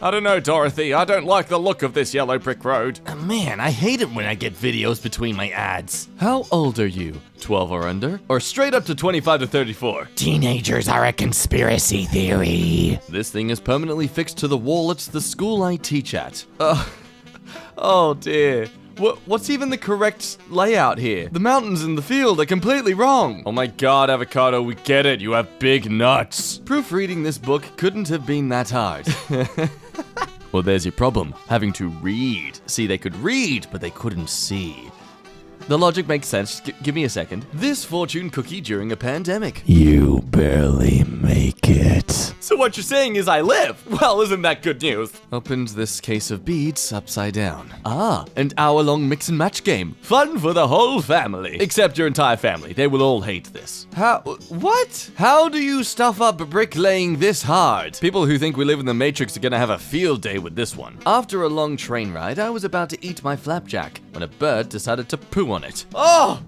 I don't know, Dorothy. I don't like the look of this yellow brick road. Man, I hate it when I get videos between my ads. How old are you? 12 or under? Or straight up to 25 to 34? Teenagers are a conspiracy theory. This thing is permanently fixed to the wall at the school I teach at. Oh dear. What's even the correct layout here? The mountains in the field are completely wrong. Oh my god, Avocado, we get it. You have big nuts. Proofreading this book couldn't have been that hard. Well, there's your problem. Having to read. See, they could read, but they couldn't see. The logic makes sense. Give me a second. This fortune cookie during a pandemic. You barely make it. So what you're saying is I live? Well, isn't that good news? Opened this case of beads upside down. Ah, an hour-long mix and match game. Fun for the whole family. Except your entire family. They will all hate this. What? How do you stuff up bricklaying this hard? People who think we live in the Matrix are gonna have a field day with this one. After a long train ride, I was about to eat my flapjack when a bird decided to poo on it. Oh!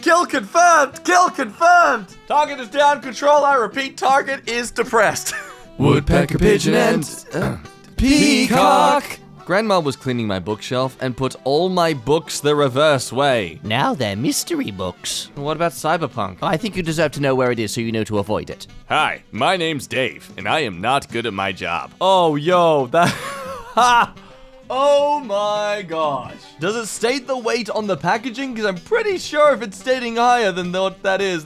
Kill confirmed! Kill confirmed! Target is down, control, I repeat, target is depressed. Woodpecker, pigeon, and peacock! Grandma was cleaning my bookshelf and put all my books the reverse way. Now they're mystery books. What about Cyberpunk? I think you deserve to know where it is so you know to avoid it. Hi, my name's Dave, and I am not good at my job. Oh, yo, that... Ha! Oh my gosh. Does it state the weight on the packaging? Because I'm pretty sure if it's stating higher than what that is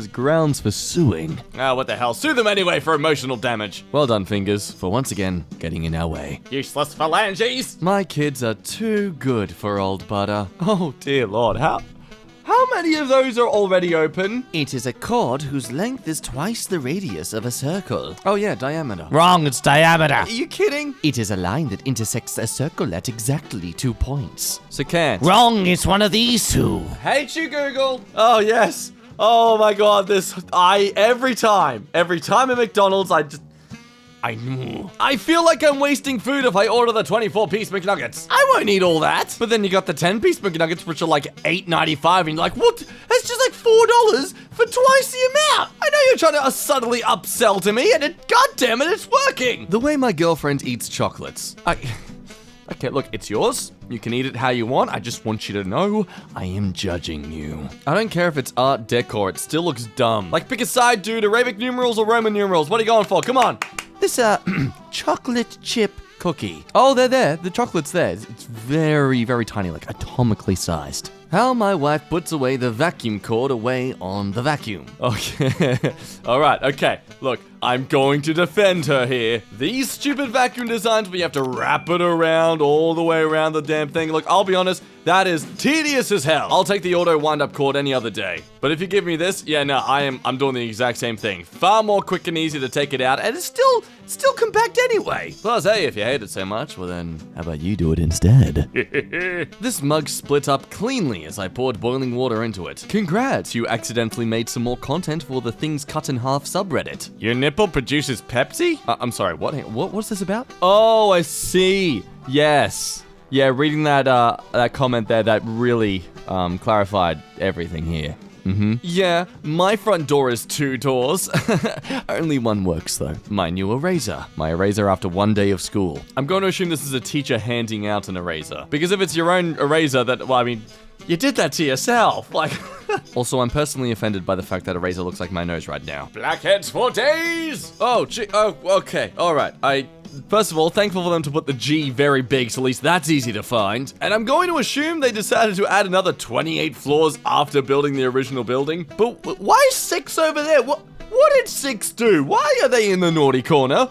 grounds for suing. Ah, what the hell. Sue them anyway for emotional damage. Well done, Fingers, for once again getting in our way. Useless phalanges. My kids are too good for old butter. Oh, dear Lord. How many of those are already open? It is a chord whose length is twice the radius of a circle. Oh yeah, diameter. Wrong, it's diameter. Are you kidding? It is a line that intersects a circle at exactly 2 points. Secant. Wrong, it's one of these two. Hate you, Google. Oh, yes. Oh my god, every time at McDonald's, I feel like I'm wasting food if I order the 24-piece McNuggets. I won't eat all that. But then you got the 10-piece McNuggets, which are like $8.95, and you're like, what? That's just like $4 for twice the amount. I know you're trying to subtly upsell to me, and goddamn it, it's working. The way my girlfriend eats chocolates. Okay, look, it's yours. You can eat it how you want. I just want you to know I am judging you. I don't care if it's art decor. It still looks dumb. Like, pick a side, dude. Arabic numerals or Roman numerals. What are you going for? Come on. This, chocolate chip cookie. Oh, they're there. The chocolate's there. It's very, very tiny, like atomically sized. How my wife puts away the vacuum cord away on the vacuum. Okay. All right. Okay. Look, I'm going to defend her here. These stupid vacuum designs where you have to wrap it around all the way around the damn thing. Look, I'll be honest, that is tedious as hell. I'll take the auto wind-up cord any other day. But if you give me this, yeah, no, I'm doing the exact same thing. Far more quick and easy to take it out, and it's still compact anyway. Plus, hey, if you hate it so much, well then, how about you do it instead? This mug split up cleanly as I poured boiling water into it. Congrats, you accidentally made some more content for the Things Cut in Half subreddit. Your nipple produces Pepsi? I'm sorry, what's this about? Oh, I see. Yes. Yeah, reading that comment there, that really clarified everything here. Yeah, my front door is 2 doors. Only one works, though. My new eraser. My eraser after 1 day of school. I'm going to assume this is a teacher handing out an eraser. Because if it's your own eraser, you did that to yourself. Like, also, I'm personally offended by the fact that eraser looks like my nose right now. Blackheads for days! Oh, okay, alright. First of all, thankful for them to put the G very big, so at least that's easy to find. And I'm going to assume they decided to add another 28 floors after building the original building. But why 6 over there? What did 6 do? Why are they in the naughty corner?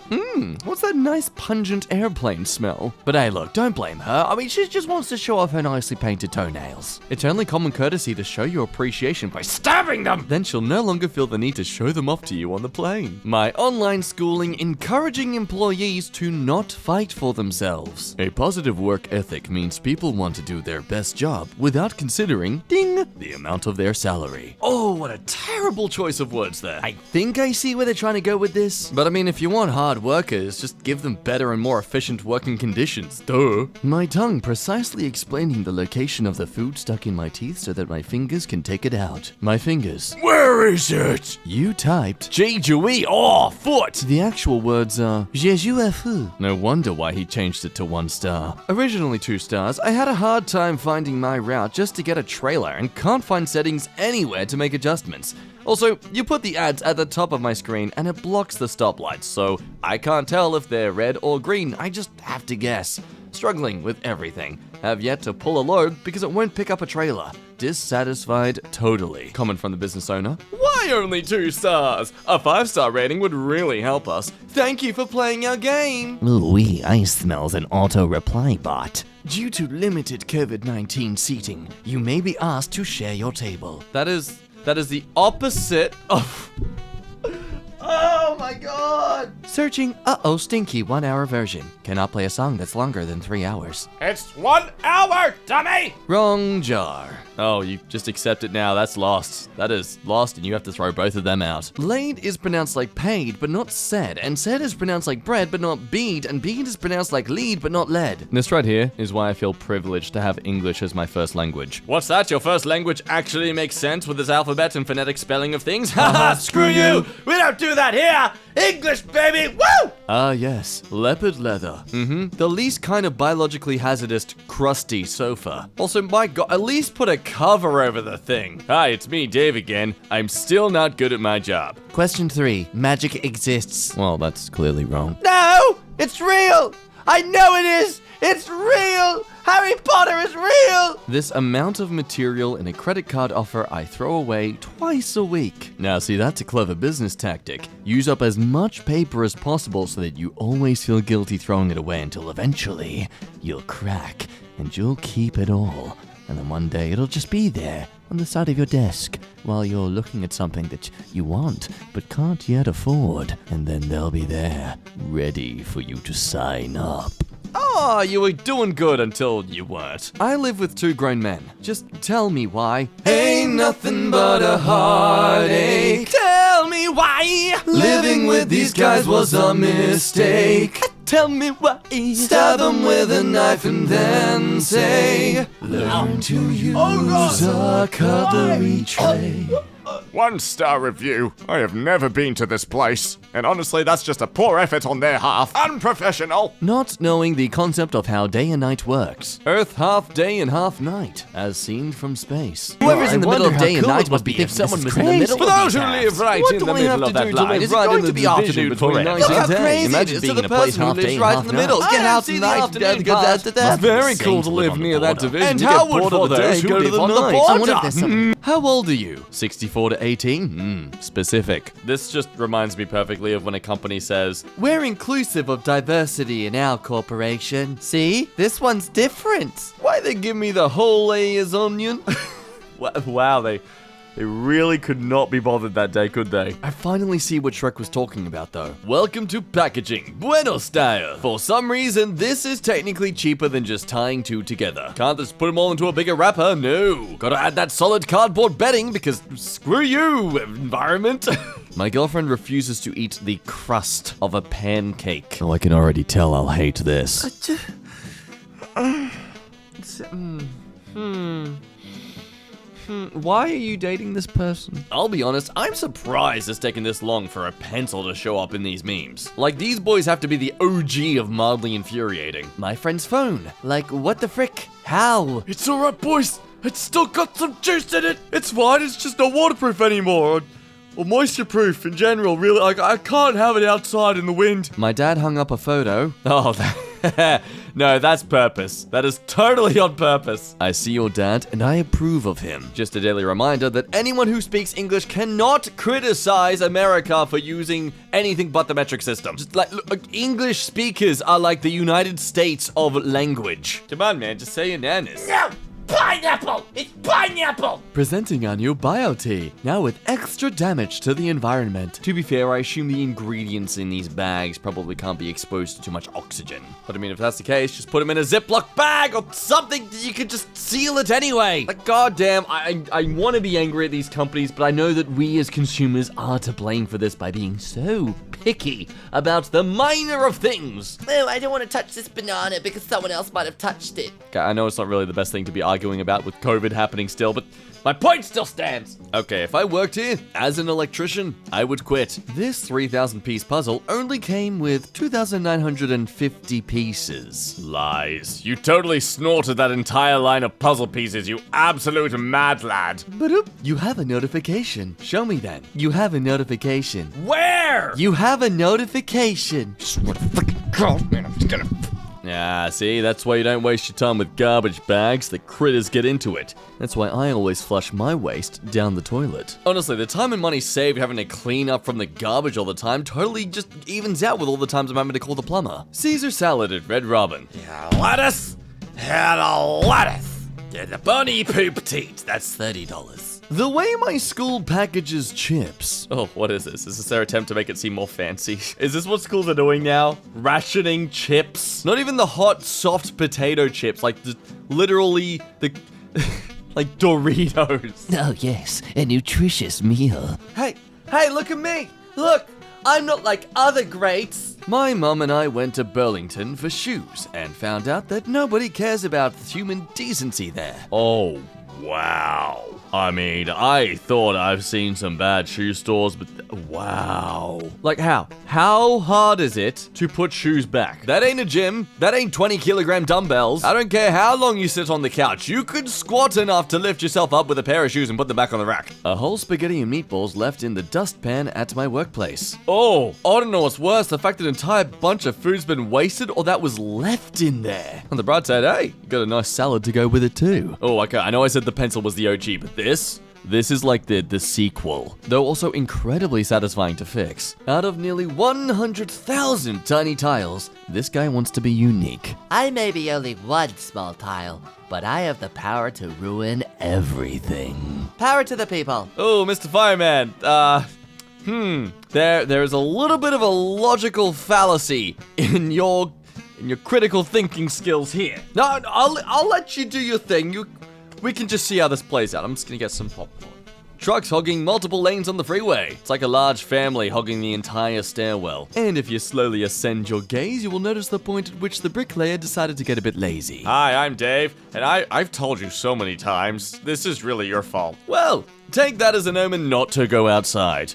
What's that nice pungent airplane smell? But hey, look, don't blame her. I mean, she just wants to show off her nicely painted toenails. It's only common courtesy to show your appreciation by stabbing them. Then she'll no longer feel the need to show them off to you on the plane. My online schooling encouraging employees to not fight for themselves. A positive work ethic means people want to do their best job without considering, ding, the amount of their salary. Oh, what a terrible choice of words there. I think I see where they're trying to go with this. But I mean, if you want hard workers, just give them better and more efficient working conditions. Duh. My tongue precisely explaining the location of the food stuck in my teeth so that my fingers can take it out. My fingers. Where is it? You typed J-J-E, oh, foot. The actual words are uhhhh. No wonder why he changed it to 1 star. Originally 2 stars, I had a hard time finding my route just to get a trailer and can't find settings anywhere to make adjustments. Also, you put the ads at the top of my screen and it blocks the stoplights, so I can't tell if they're red or green, I just have to guess. Struggling with everything. Have yet to pull a load because it won't pick up a trailer. Dissatisfied totally. Comment from the business owner. Why only 2 stars? A 5-star rating would really help us. Thank you for playing our game. Ooh, I smells an auto reply bot. Due to limited COVID-19 seating, you may be asked to share your table. That is the opposite of... Oh my god! Searching stinky 1 hour version. Cannot play a song that's longer than 3 hours. It's 1 hour, dummy! Wrong jar. Oh, you just accept it now. That's lost. That is lost, and you have to throw both of them out. Laid is pronounced like paid, but not said. And said is pronounced like bread, but not bead. And bead is pronounced like lead, but not lead. This right here is why I feel privileged to have English as my first language. What's that? Your first language actually makes sense with its alphabet and phonetic spelling of things? Haha, screw you! We don't do that here! English, baby! Woo! Ah, yes. Leopard leather. The least kind of biologically hazardous, crusty sofa. Also, my god, at least put a cover over the thing. Hi, it's me, Dave again. I'm still not good at my job. Question 3. Magic exists. Well, that's clearly wrong. No! It's real! I know it is! It's real! Harry Potter is real! This amount of material in a credit card offer I throw away twice a week. Now see, that's a clever business tactic. Use up as much paper as possible so that you always feel guilty throwing it away until eventually you'll crack and you'll keep it all. And then one day it'll just be there on the side of your desk while you're looking at something that you want but can't yet afford. And then they'll be there, ready for you to sign up. Oh, you were doing good until you weren't. I live with 2 grown men. Just tell me why. Ain't nothing but a heartache. Tell me why. Living with these guys was a mistake. Tell me why. Stab them with a knife and then say, learn to use a cutlery tray. 1-star review. I have never been to this place. And honestly, that's just a poor effort on their half. Unprofessional. Not knowing the concept of how day and night works. Earth half day and half night, as seen from space. Whoever's in the middle of day and night must be if someone was in crazy. the middle For of those these who halves. live right What in do the I have middle to of that do to line, live is it right going in to the be division afternoon between forever? night Look and how day? crazy it Imagine is. being So in the a place person who half lives day, right half in the middle night. get out see the tonight afternoon and get out to part. death. Very Saints cool to live on the near that border. division. And You how get would bored of for the those day who go to live the on the night. border? I wonder if there's some... How old are you? 64 to 18? Specific. This just reminds me perfectly of when a company says, We're inclusive of diversity in our corporation. See? This one's different. why they give me the whole layers onion? Wow, they really could not be bothered that day, could they? I finally see what Shrek was talking about, though. Welcome to packaging. Buenos dias. For some reason, this is technically cheaper than just tying 2 together. Can't just put them all into a bigger wrapper. No. Gotta add that solid cardboard bedding because screw you, environment. My girlfriend refuses to eat the crust of a pancake. Oh, I can already tell I'll hate this. Why are you dating this person? I'll be honest, I'm surprised it's taken this long for a pencil to show up in these memes. Like, these boys have to be the OG of mildly infuriating. My friend's phone. Like, what the frick? How? It's alright, boys. It's still got some juice in it. It's fine, it's just not waterproof anymore. Or moisture proof in general, really. I can't have it outside in the wind. My dad hung up a photo. Oh, no, that's purpose. That is totally on purpose. I see your dad, and I approve of him. Just a daily reminder that anyone who speaks English cannot criticize America for using anything but the metric system. Just like, look, English speakers are like the United States of language. Come on, man, just say your nanas. No! pineapple! It's pineapple! Presenting our new Bio Tea, now with extra damage to the environment. To be fair, I assume the ingredients in these bags probably can't be exposed to too much oxygen. But I mean, if that's the case, just put them in a Ziploc bag or something. You could just seal it anyway. Like, goddamn, I want to be angry at these companies, but I know that we as consumers are to blame for this by being so picky about the minor of things. Oh, I don't want to touch this banana because someone else might have touched it. Okay, I know it's not really the best thing to be arguing about with COVID happening still, but my point still stands. Okay, if I worked here as an electrician, I would quit. This 3,000-piece puzzle only came with 2,950 pieces. Lies. You totally snorted that entire line of puzzle pieces, you absolute mad lad. But you have a notification. Show me then. You have a notification. Where? You have a notification. Man, I'm just gonna... Yeah, see, that's why you don't waste your time with garbage bags. The critters get into it. That's why I always flush my waste down the toilet. Honestly, the time and money saved having to clean up from the garbage all the time totally just evens out with all the times I'm having to call the plumber. Caesar salad at Red Robin. Lettuce and a lettuce. And a bunny poop teat. That's $30. The way my school packages chips. Oh, what is this? Is this their attempt to make it seem more fancy? Is this what schools are doing now? Rationing chips? Not even the hot, soft potato chips, like literally the like Doritos. Oh, yes, a nutritious meal. Hey, look at me. Look, I'm not like other greats. My mum and I went to Burlington for shoes and found out that nobody cares about human decency there. Oh, wow. I mean, I thought I've seen some bad shoe stores, but wow. Like how? How hard is it to put shoes back? That ain't a gym. That ain't 20-kilogram dumbbells. I don't care how long you sit on the couch. You could squat enough to lift yourself up with a pair of shoes and put them back on the rack. A whole spaghetti and meatballs left in the dustpan at my workplace. Oh, I don't know what's worse, the fact that an entire bunch of food's been wasted or that was left in there. On the bright side, hey, you got a nice salad to go with it too. Oh, okay, I know I said the pencil was the OG, but this is like the sequel, though also incredibly satisfying to fix. Out of nearly 100,000 tiny tiles, this guy wants to be unique. I may be only one small tile, but I have the power to ruin everything. Power to the people. Oh, Mr. Fireman, there's a little bit of a logical fallacy in your critical thinking skills here. No, I'll let you do your thing. We can just see how this plays out. I'm just gonna get some popcorn. Trucks hogging multiple lanes on the freeway. It's like a large family hogging the entire stairwell. And if you slowly ascend your gaze, you will notice the point at which the bricklayer decided to get a bit lazy. Hi, I'm Dave, and I've told you so many times, this is really your fault. Well, take that as an omen not to go outside.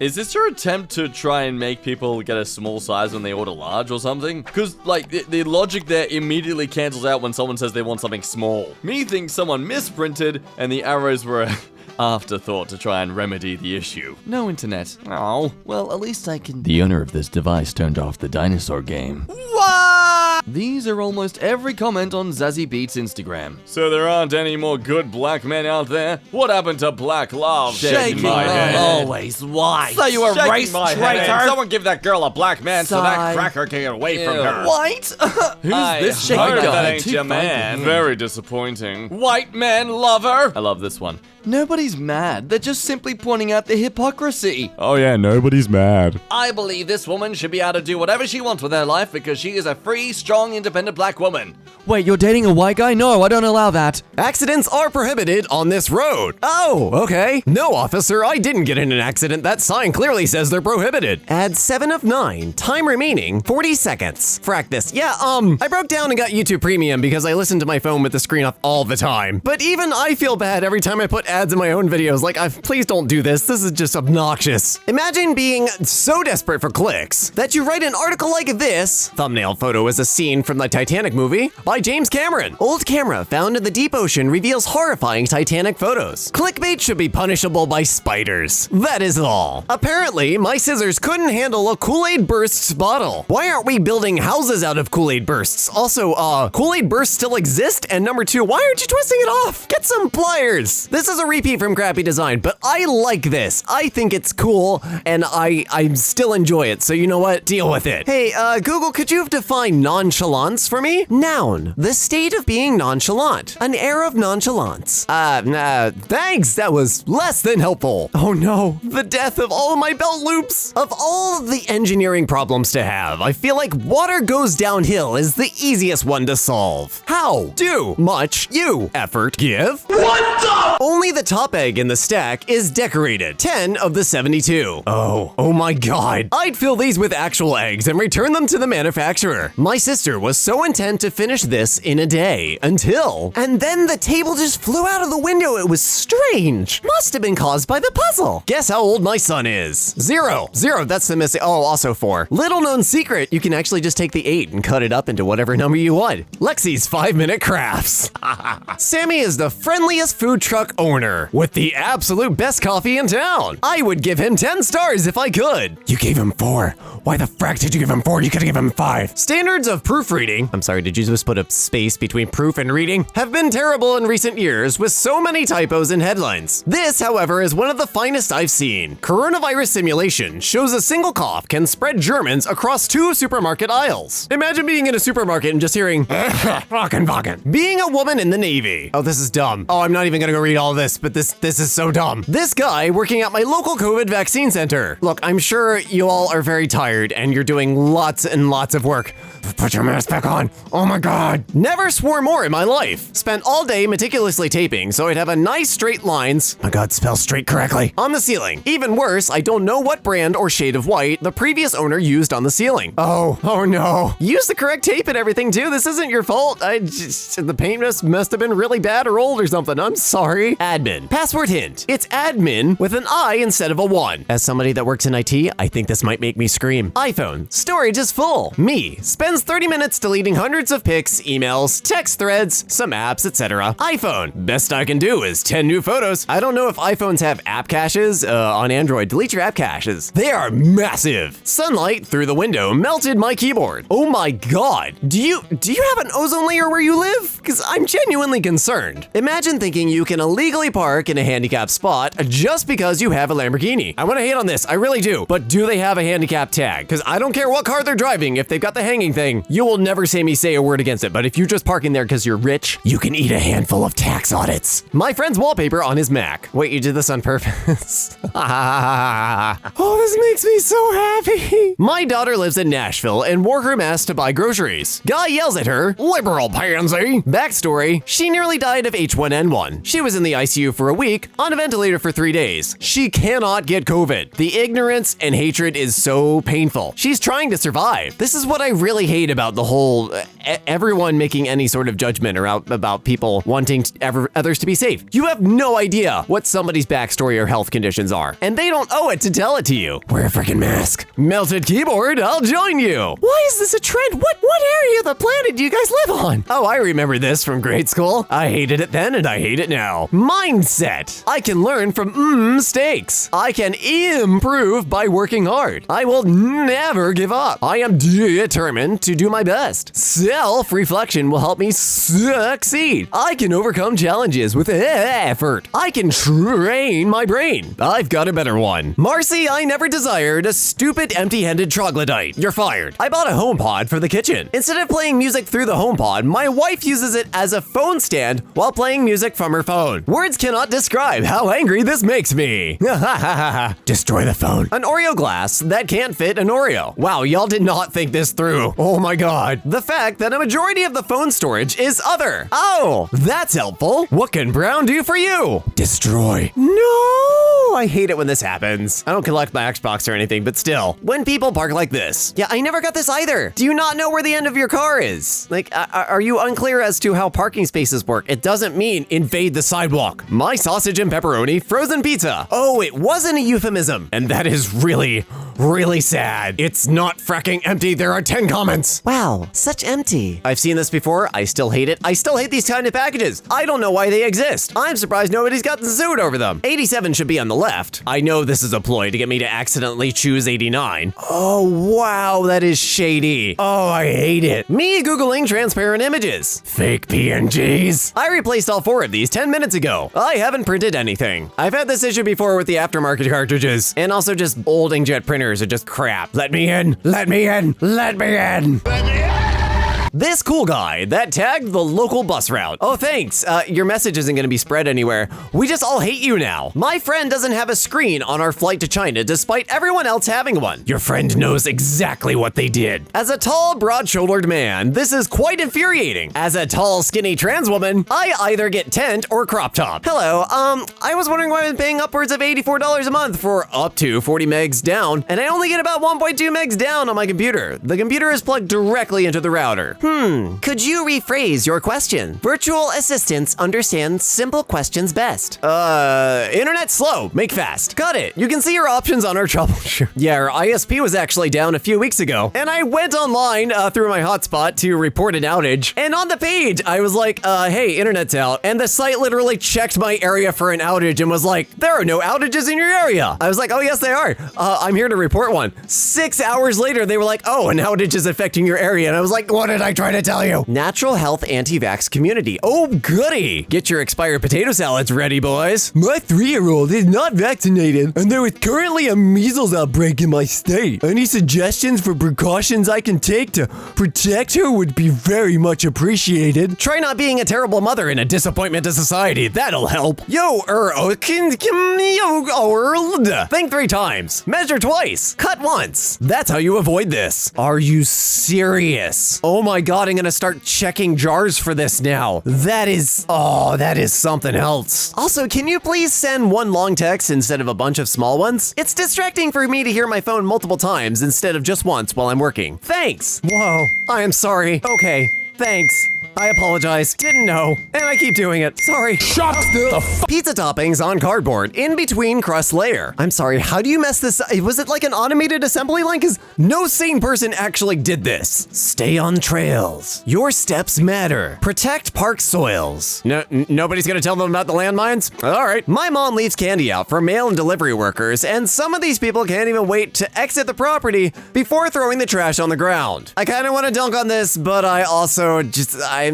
Is this your attempt to try and make people get a small size when they order large or something? Because, like, the logic there immediately cancels out when someone says they want something small. Me thinks someone misprinted and the arrows were a afterthought to try and remedy the issue. No internet. Oh, well, at least I can... The owner of this device turned off the dinosaur game. What? These are almost every comment on Zazie Beats Instagram. So there aren't any more good black men out there? What happened to black love? Shaking my head. Always white. So you Shaking erased my traitor. head. Someone give that girl a black man so that Sigh. cracker can get away from her. White? Who's this I shaking hope guy? that ain't Too your funky. man. Very disappointing. White man lover. I love this one. Nobody's mad. They're just simply pointing out the hypocrisy. Oh yeah, nobody's mad. I believe this woman should be able to do whatever she wants with her life because she is a free, strong, independent black woman. Wait, you're dating a white guy? No, I don't allow that. Accidents are prohibited on this road. Oh, okay. No, officer, I didn't get in an accident. That sign clearly says they're prohibited. Add 7 of 9. Time remaining 40 seconds. Frack this. Yeah, I broke down and got YouTube Premium because I listened to my phone with the screen off all the time. But even I feel bad every time I put ads in my own videos. Like, please don't do this. This is just obnoxious. Imagine being so desperate for clicks that you write an article like this. Thumbnail photo is a scene from the Titanic movie by James Cameron. Old camera found in the deep ocean reveals horrifying Titanic photos. Clickbait should be punishable by spiders. That is all. Apparently, my scissors couldn't handle a Kool-Aid Bursts bottle. Why aren't we building houses out of Kool-Aid Bursts? Also, Kool-Aid Bursts still exist? And number 2, why aren't you twisting it off? Get some pliers. This is was a repeat from crappy design, but I like this. I think it's cool, and I still enjoy it, so you know what? Deal with it. Hey, Google, could you define nonchalance for me? Noun, the state of being nonchalant. An air of nonchalance. Thanks, that was less than helpful. Oh no, the death of all of my belt loops. Of all of the engineering problems to have, I feel like water goes downhill is the easiest one to solve. How? Do much you effort give? What the? Only the top egg in the stack is decorated. 10 of the 72. Oh my god. I'd fill these with actual eggs and return them to the manufacturer. My sister was so intent to finish this in a day until, and then the table just flew out of the window. It was strange. Must have been caused by the puzzle. Guess how old my son is? 0. 0, that's the missing. Oh, also 4. Little known secret, you can actually just take the 8 and cut it up into whatever number you want. Lexi's 5-minute crafts. Sammy is the friendliest food truck owner with the absolute best coffee in town. I would give him 10 stars if I could. You gave him 4. Why the frack did you give him 4? You could have given him 5. Standards of proofreading, I'm sorry, did you just put a space between proof and reading? Have been terrible in recent years with so many typos in headlines. This, however, is one of the finest I've seen. Coronavirus simulation shows a single cough can spread Germans across 2 supermarket aisles. Imagine being in a supermarket and just hearing, Brocken. Being a woman in the Navy. Oh, this is dumb. Oh, I'm not even gonna go read all this, but this is so dumb. This guy working at my local COVID vaccine center. Look, I'm sure you all are very tired and you're doing lots and lots of work. Put your mask back on. Oh my god. Never swore more in my life. Spent all day meticulously taping so I'd have a nice straight lines, my god, spell straight correctly, on the ceiling. Even worse, I don't know what brand or shade of white the previous owner used on the ceiling. Oh no. Use the correct tape and everything too. This isn't your fault. The paint must have been really bad or old or something. I'm sorry. Admin. Password hint. It's admin with an I instead of a 1. As somebody that works in IT, I think this might make me scream. iPhone. Storage is full. Me. Spends 30 minutes deleting hundreds of pics, emails, text threads, some apps, etc. iPhone. Best I can do is 10 new photos. I don't know if iPhones have app caches. On Android, delete your app caches. They are massive. Sunlight through the window melted my keyboard. Oh my god. Do you have an ozone layer where you live? Because I'm genuinely concerned. Imagine thinking you can illegally park in a handicapped spot just because you have a Lamborghini. I want to hate on this, I really do. But do they have a handicap tag? Because I don't care what car they're driving, if they've got the hanging thing, you will never see me say a word against it. But if you're just parking there because you're rich, you can eat a handful of tax audits. My friend's wallpaper on his Mac. Wait, you did this on purpose? Oh, this makes me so happy. My daughter lives in Nashville and wore her mask to buy groceries. Guy yells at her, liberal pansy. Backstory, she nearly died of H1N1. She was in the ICU for a week, on a ventilator for 3 days. She cannot get COVID. The ignorance and hatred is so painful. She's trying to survive. This is what I really hate about the whole everyone making any sort of judgment about people wanting others to be safe. You have no idea what somebody's backstory or health conditions are, and they don't owe it to tell it to you. Wear a freaking mask. Melted keyboard, I'll join you. Why is this a trend? What area of the planet do you guys live on? Oh, I remember this from grade school. I hated it then and I hate it now. Mindset. I can learn from mistakes. I can improve by working hard. I will never give up. I am determined to do my best. Self-reflection will help me succeed. I can overcome challenges with effort. I can train my brain. I've got a better one. Marcy, I never desired a stupid empty-handed troglodyte. You're fired. I bought a HomePod for the kitchen. Instead of playing music through the HomePod, my wife uses it as a phone stand while playing music from her phone. Words cannot describe how angry this makes me. Destroy the phone. An Oreo glass that can't fit an Oreo. Wow, y'all did not think this through. Oh my god. The fact that a majority of the phone storage is other. Oh, that's helpful. What can Brown do for you? Destroy. No, I hate it when this happens. I don't collect my Xbox or anything, but still. When people park like this. Yeah, I never got this either. Do you not know where the end of your car is? Like, are you unclear as to how parking spaces work? It doesn't mean invade the sidewalk. My sausage and pepperoni frozen pizza. Oh, it wasn't a euphemism. And that is really, really sad. bad. It's not fracking empty. There are 10 comments. Wow, such empty. I've seen this before. I still hate it. I still hate these kind of packages. I don't know why they exist. I'm surprised nobody's gotten sued over them. 87 should be on the left. I know this is a ploy to get me to accidentally choose 89. Oh, wow, that is shady. Oh, I hate it. Me Googling transparent images. Fake PNGs. I replaced all 4 of these 10 minutes ago. I haven't printed anything. I've had this issue before with the aftermarket cartridges. And also just old inkjet printers are just crap. Let me in. Let me in. Let me in. Let me in. This cool guy that tagged the local bus route. Oh, thanks. Your message isn't going to be spread anywhere. We just all hate you now. My friend doesn't have a screen on our flight to China despite everyone else having one. Your friend knows exactly what they did. As a tall, broad-shouldered man, this is quite infuriating. As a tall, skinny trans woman, I either get tent or crop top. Hello, I was wondering why I'm paying upwards of $84 a month for up to 40 megs down, and I only get about 1.2 megs down on my computer. The computer is plugged directly into the router. Could you rephrase your question? Virtual assistants understand simple questions best. Internet slow, make fast. Got it. You can see your options on our troubleshoot. Yeah, our ISP was actually down a few weeks ago, and I went online through my hotspot to report an outage, and on the page, I was like, hey, internet's out, and the site literally checked my area for an outage and was like, there are no outages in your area. I was like, oh, yes, they are. I'm here to report one. 6 hours later, they were like, oh, an outage is affecting your area, and I was like, what did I try to tell you? Natural health anti-vax community. Oh, goody. Get your expired potato salads ready, boys. My 3-year-old is not vaccinated, and there is currently a measles outbreak in my state. Any suggestions for precautions I can take to protect her would be very much appreciated. Try not being a terrible mother and a disappointment to society. That'll help. Yo, think 3 times. Measure twice. Cut once. That's how you avoid this. Are you serious? Oh my god, I'm gonna start checking jars for this now. That is something else. Also, can you please send one long text instead of a bunch of small ones? It's distracting for me to hear my phone multiple times instead of just once while I'm working. Thanks. Whoa, I am sorry. Okay, thanks. I apologize. Didn't know. And I keep doing it. Sorry. Shut the Pizza toppings on cardboard in between crust layer. I'm sorry, how do you mess this up? Was it like an automated assembly line? Because no sane person actually did this. Stay on trails. Your steps matter. Protect park soils. Nobody's gonna tell them about the landmines? All right. My mom leaves candy out for mail and delivery workers, and some of these people can't even wait to exit the property before throwing the trash on the ground. I kind of want to dunk on this, but I also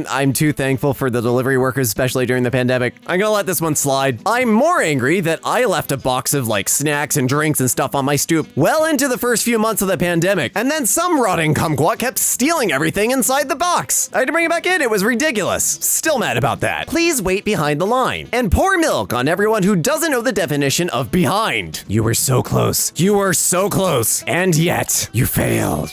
I'm too thankful for the delivery workers, especially during the pandemic. I'm gonna let this one slide. I'm more angry that I left a box of like snacks and drinks and stuff on my stoop well into the first few months of the pandemic, and then some rotting kumquat kept stealing everything inside the box. I had to bring it back in. It was ridiculous. Still mad about that. Please wait behind the line and pour milk on everyone who doesn't know the definition of behind. You were so close. You were so close. And yet, you failed.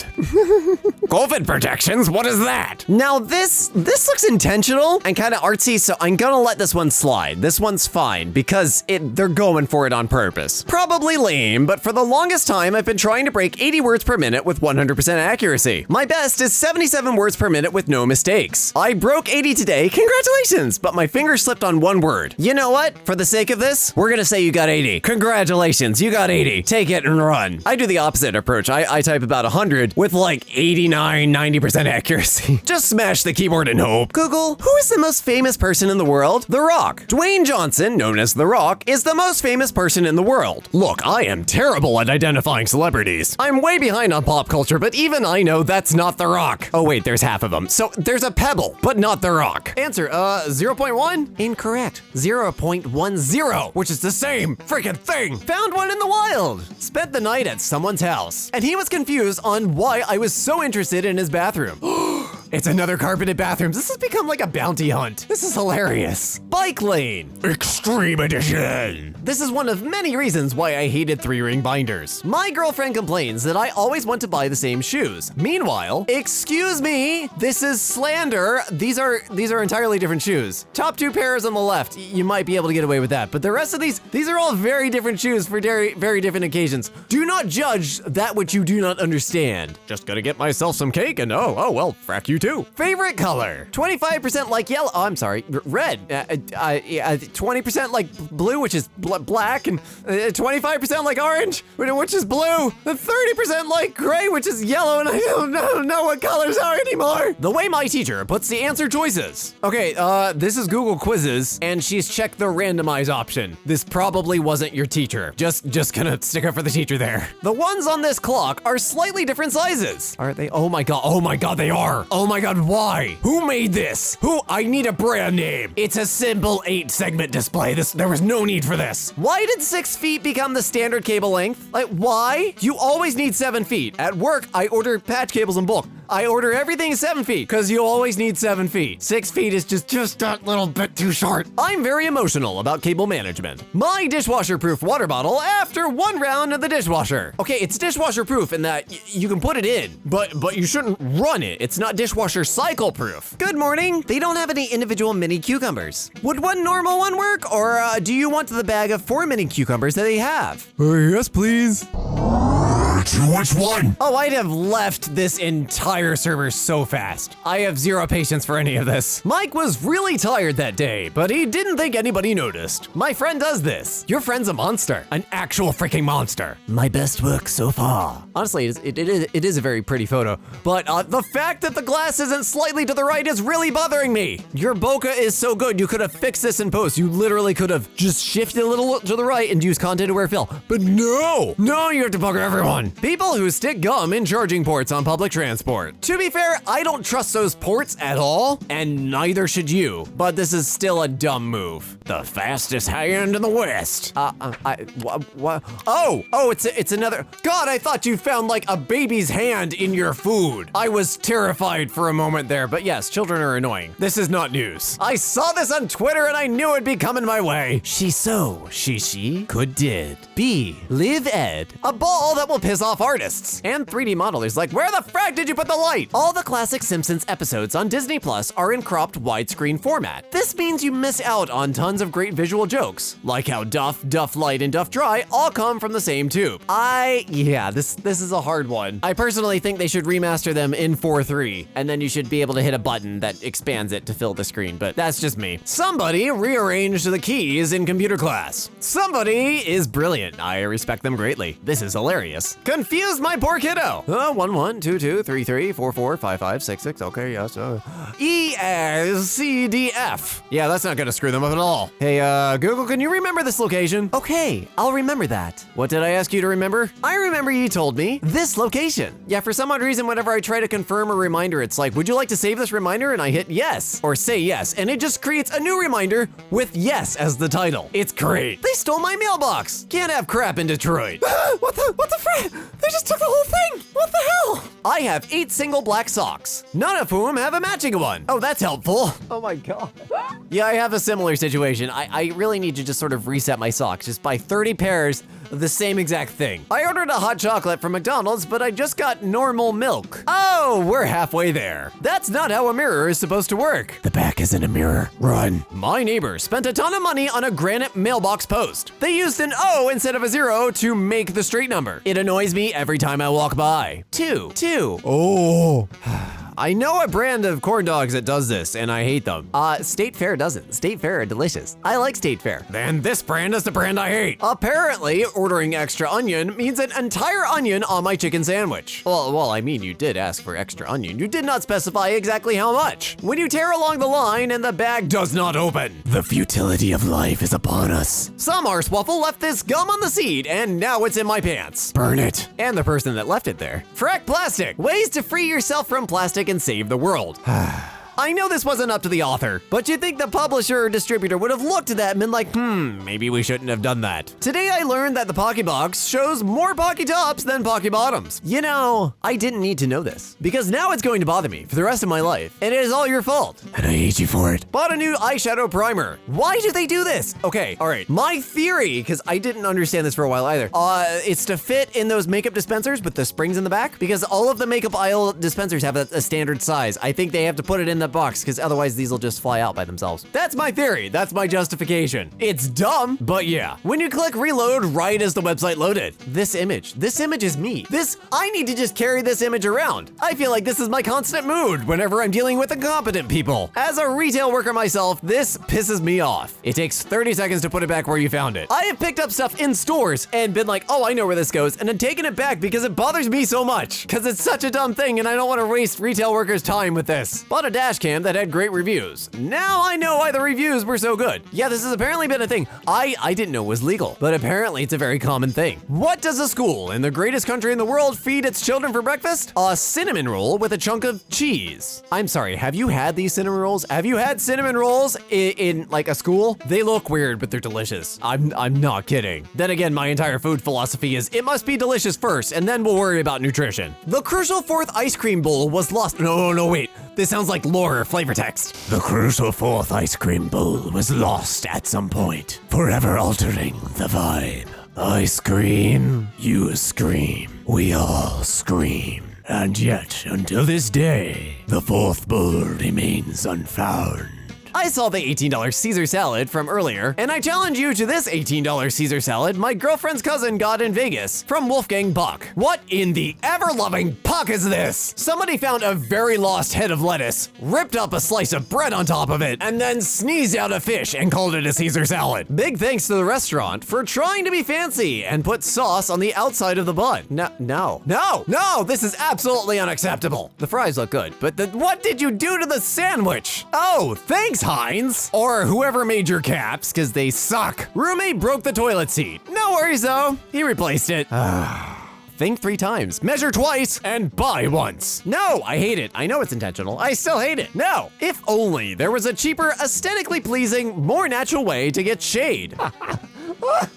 COVID protections? What is that? Now this looks intentional and kind of artsy, so I'm gonna let this one slide. This one's fine because they're going for it on purpose. Probably lame, but for the longest time, I've been trying to break 80 words per minute with 100% accuracy. My best is 77 words per minute with no mistakes. I broke 80 today, congratulations, but my finger slipped on one word. You know what? For the sake of this, we're gonna say you got 80. Congratulations, you got 80. Take it and run. I do the opposite approach. I type about 100 with like 89, 90% accuracy. Just smash the keyboard and hope. Google, who is the most famous person in the world? The Rock. Dwayne Johnson, known as The Rock, is the most famous person in the world. Look, I am terrible at identifying celebrities. I'm way behind on pop culture, but even I know that's not The Rock. Oh wait, there's half of them. So there's a pebble, but not The Rock. Answer, 0.1? Incorrect. 0.10, which is the same freaking thing. Found one in the wild. Spent the night at someone's house, and he was confused on why I was so interested in his bathroom. It's another carpeted bathrooms. This has become like a bounty hunt. This is hilarious. Bike lane. Extreme edition. This is one of many reasons why I hated 3-ring binders. My girlfriend complains that I always want to buy the same shoes. Meanwhile, excuse me, this is slander. These are entirely different shoes. Top 2 pairs on the left, you might be able to get away with that. But the rest of these are all very different shoes for very, very different occasions. Do not judge that which you do not understand. Just gonna get myself some cake and oh well, frack you too. Favorite color? 25% like yellow. Oh, I'm sorry, red. 20% like blue, which is black, and 25% like orange, which is blue. And 30% like gray, which is yellow, and I don't know what colors are anymore. The way my teacher puts the answer choices. Okay, this is Google Quizzes, and she's checked the randomize option. This probably wasn't your teacher. Just gonna stick up for the teacher there. The ones on this clock are slightly different sizes. Are they? Oh my god, they are. Oh my god, why? Who made this? I need a brand name. It's a simple 8-segment display. There was no need for this. Why did 6 feet become the standard cable length? Like, why? You always need 7 feet. At work, I order patch cables in bulk. I order everything 7 feet, because you always need 7 feet. 6 feet is just that little bit too short. I'm very emotional about cable management. My dishwasher-proof water bottle after 1 round of the dishwasher. Okay, it's dishwasher-proof in that you can put it in, but you shouldn't run it. It's not dishwasher cycle-proof. Good morning. They don't have any individual mini cucumbers. Would one normal one work, or do you want the bag of 4 mini cucumbers that they have? Yes, please. Which one? Oh, I'd have left this entire server so fast. I have zero patience for any of this. Mike was really tired that day, but he didn't think anybody noticed. My friend does this. Your friend's a monster. An actual freaking monster. My best work so far. Honestly, it is a very pretty photo, but the fact that the glass isn't slightly to the right is really bothering me. Your bokeh is so good, you could have fixed this in post. You literally could have just shifted a little to the right and used content aware fill. But no, you have to bugger everyone. People who stick gum in charging ports on public transport. To be fair, I don't trust those ports at all, and neither should you, but this is still a dumb move. The fastest hand in the West. What? Oh, it's another. God, I thought you found like a baby's hand in your food. I was terrified for a moment there, but yes, children are annoying. This is not news. I saw this on Twitter and I knew it'd be coming my way. She could did. B, live ed. A ball that will piss off artists. And 3D modelers like, where the frack did you put the light? All the classic Simpsons episodes on Disney Plus are in cropped widescreen format. This means you miss out on tons of great visual jokes, like how Duff Light, and Duff Dry all come from the same tube. This is a hard one. I personally think they should remaster them in 4.3, and then you should be able to hit a button that expands it to fill the screen, but that's just me. Somebody rearranged the keys in computer class. Somebody is brilliant. I respect them greatly. This is hilarious. Confused my poor kiddo. 1 1 2 2 3 3 4 4 5 5 6 6. Okay, yes. E S C D F. Yeah, that's not gonna screw them up at all. Hey, Google, can you remember this location? Okay, I'll remember that. What did I ask you to remember? I remember you told me this location. Yeah, for some odd reason, whenever I try to confirm a reminder, it's like, would you like to save this reminder? And I hit yes, or say yes, and it just creates a new reminder with yes as the title. It's great. They stole my mailbox. Can't have crap in Detroit. What the frick? They just took the whole thing. What the hell? I have 8 single black socks, none of whom have a matching one. Oh, that's helpful. Oh my god. Yeah, I have a similar situation. I really need to just sort of reset my socks. Just buy 30 pairs of the same exact thing. I ordered a hot chocolate from McDonald's, but I just got normal milk. Oh, we're halfway there. That's not how a mirror is supposed to work. The back isn't a mirror. Run. My neighbor spent a ton of money on a granite mailbox post. They used an O instead of a 0 to make the straight number. It annoys me every time I walk by. 2. Oh. I know a brand of corn dogs that does this, and I hate them. State Fair doesn't. State Fair are delicious. I like State Fair. Then this brand is the brand I hate. Apparently, ordering extra onion means an entire onion on my chicken sandwich. Well, I mean, you did ask for extra onion. You did not specify exactly how much. When you tear along the line and the bag does not open. The futility of life is upon us. Some arsewaffle left this gum on the seat, and now it's in my pants. Burn it. And the person that left it there. Frack plastic. Ways to free yourself from plastic and save the world. I know this wasn't up to the author, but you'd think the publisher or distributor would have looked at that and been like, maybe we shouldn't have done that. Today I learned that the Pocky Box shows more Pocky Tops than Pocky Bottoms. You know, I didn't need to know this, because now it's going to bother me for the rest of my life, and it is all your fault. And I hate you for it. Bought a new eyeshadow primer. Why do they do this? Okay, all right. My theory, because I didn't understand this for a while either, it's to fit in those makeup dispensers with the springs in the back, because all of the makeup aisle dispensers have a standard size. I think they have to put it in that box because otherwise these will just fly out by themselves. That's my theory. That's my justification. It's dumb, but yeah. When you click reload right as the website loaded, this image is me. I need to just carry this image around. I feel like this is my constant mood whenever I'm dealing with incompetent people. As a retail worker myself, this pisses me off. It takes 30 seconds to put it back where you found it. I have picked up stuff in stores and been like, oh, I know where this goes, and then taken it back because it bothers me so much. Because it's such a dumb thing and I don't want to waste retail workers' time with this. Bought a dash cam that had great reviews. Now I know why the reviews were so good. Yeah, this has apparently been a thing. I didn't know was legal, but apparently it's a very common thing. What does a school in the greatest country in the world feed its children for breakfast? A cinnamon roll with a chunk of cheese. I'm sorry, have you had these cinnamon rolls? Have you had cinnamon rolls in like a school? They look weird, but they're delicious. I'm not kidding. Then again, my entire food philosophy is it must be delicious first, and then we'll worry about nutrition. The crucial fourth ice cream bowl was lost. No, wait. This sounds like lore or flavor text. The crucial fourth ice cream bowl was lost at some point, forever altering the vibe. I scream, you scream, we all scream. And yet, until this day, the fourth bowl remains unfound. I saw the $18 Caesar salad from earlier, and I challenge you to this $18 Caesar salad my girlfriend's cousin got in Vegas from Wolfgang Puck. What in the ever-loving Puck is this? Somebody found a very lost head of lettuce, ripped up a slice of bread on top of it, and then sneezed out a fish and called it a Caesar salad. Big thanks to the restaurant for trying to be fancy and put sauce on the outside of the bun. No, this is absolutely unacceptable. The fries look good, but what did you do to the sandwich? Oh, thanks, Heinz, or whoever made your caps, because they suck. Roommate broke the toilet seat. No worries though, he replaced it. Think 3 times, measure twice, and buy once. No, I hate it. I know it's intentional. I still hate it. No, if only there was a cheaper, aesthetically pleasing, more natural way to get shade.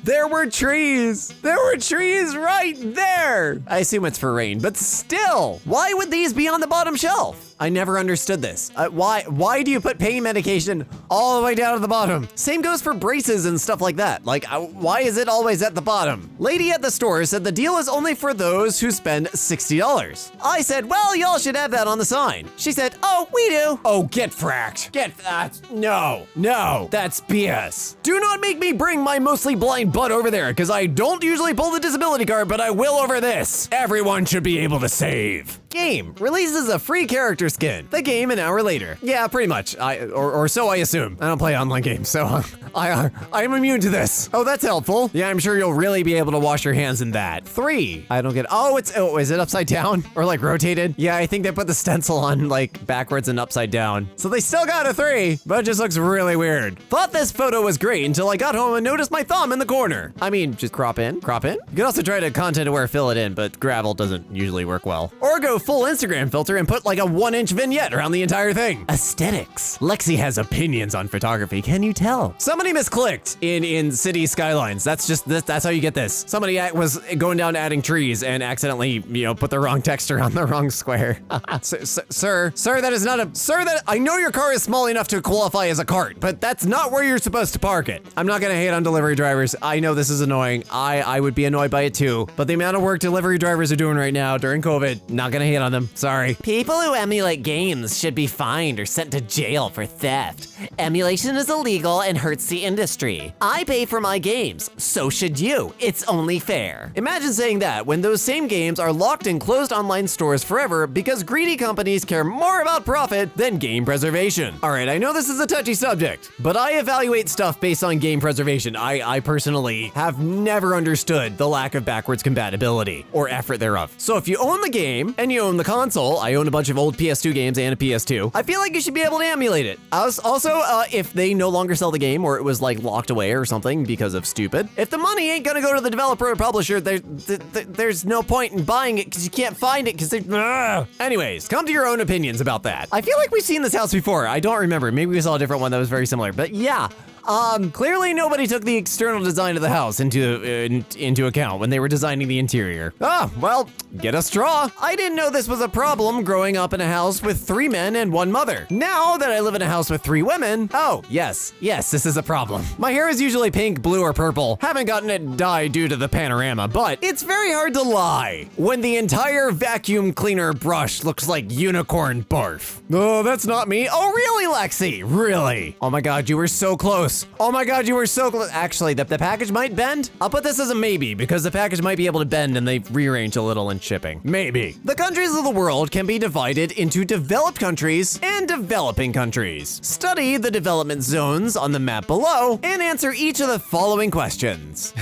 There were trees. There were trees right there. I assume it's for rain, but still, why would these be on the bottom shelf? I never understood this. Why do you put pain medication all the way down to the bottom? Same goes for braces and stuff like that. Like, why is it always at the bottom? Lady at the store said the deal is only for those who spend $60. I said, well, y'all should have that on the sign. She said, oh, we do. Oh, get fracked. No, that's BS. Do not make me bring my mostly blind butt over there, because I don't usually pull the disability card, but I will over this. Everyone should be able to save. Game releases a free character skin. The game an hour later. Yeah, pretty much. Or so I assume. I don't play online games, so I'm immune to this. Oh, that's helpful. Yeah, I'm sure you'll really be able to wash your hands in that. 3. I don't get. Oh, is it upside down or like rotated? Yeah, I think they put the stencil on like backwards and upside down. So they still got a 3, but it just looks really weird. Thought this photo was great until I got home and noticed my thumb in the corner. I mean, just crop in. You can also try to content-aware fill it in, but gravel doesn't usually work well. Or go full Instagram filter and put like a 1-inch vignette around the entire thing. Aesthetics. Lexi has opinions on photography, can you tell? Somebody misclicked in city skylines. That's how you get this. Somebody was going down adding trees and accidentally, put the wrong texture on the wrong square. Sir, that is not I know your car is small enough to qualify as a cart, but that's not where you're supposed to park it. I'm not gonna hate on delivery drivers. I know this is annoying. I would be annoyed by it too, but the amount of work delivery drivers are doing right now during COVID, not gonna hate on them. Sorry. People who emulate games should be fined or sent to jail for theft. Emulation is illegal and hurts the industry. I pay for my games, so should you. It's only fair. Imagine saying that when those same games are locked in closed online stores forever because greedy companies care more about profit than game preservation. All right, I know this is a touchy subject, but I evaluate stuff based on game preservation. I personally have never understood the lack of backwards compatibility or effort thereof. So if you own the game and you own the console, I own a bunch of old PS2 games and a PS2, I feel like you should be able to emulate it. Also, if they no longer sell the game or it was like locked away or something because of stupid, if the money ain't gonna go to the developer or publisher, there's no point in buying it because you can't find it because they're... Anyways, come to your own opinions about that. I feel like we've seen this house before. I don't remember. Maybe we saw a different one that was very similar, but yeah. Clearly nobody took the external design of the house into account when they were designing the interior. Well, get a straw. I didn't know this was a problem growing up in a house with 3 men and 1 mother. Now that I live in a house with 3 women, oh, yes, this is a problem. My hair is usually pink, blue, or purple. Haven't gotten it dyed due to the panorama, but it's very hard to lie when the entire vacuum cleaner brush looks like unicorn barf. Oh, that's not me. Oh, really, Lexi? Really? Oh my God, you were so close. Oh my God, you were so close. Actually, the package might bend. I'll put this as a maybe because the package might be able to bend and they rearrange a little in shipping. Maybe. The countries of the world can be divided into developed countries and developing countries. Study the development zones on the map below and answer each of the following questions.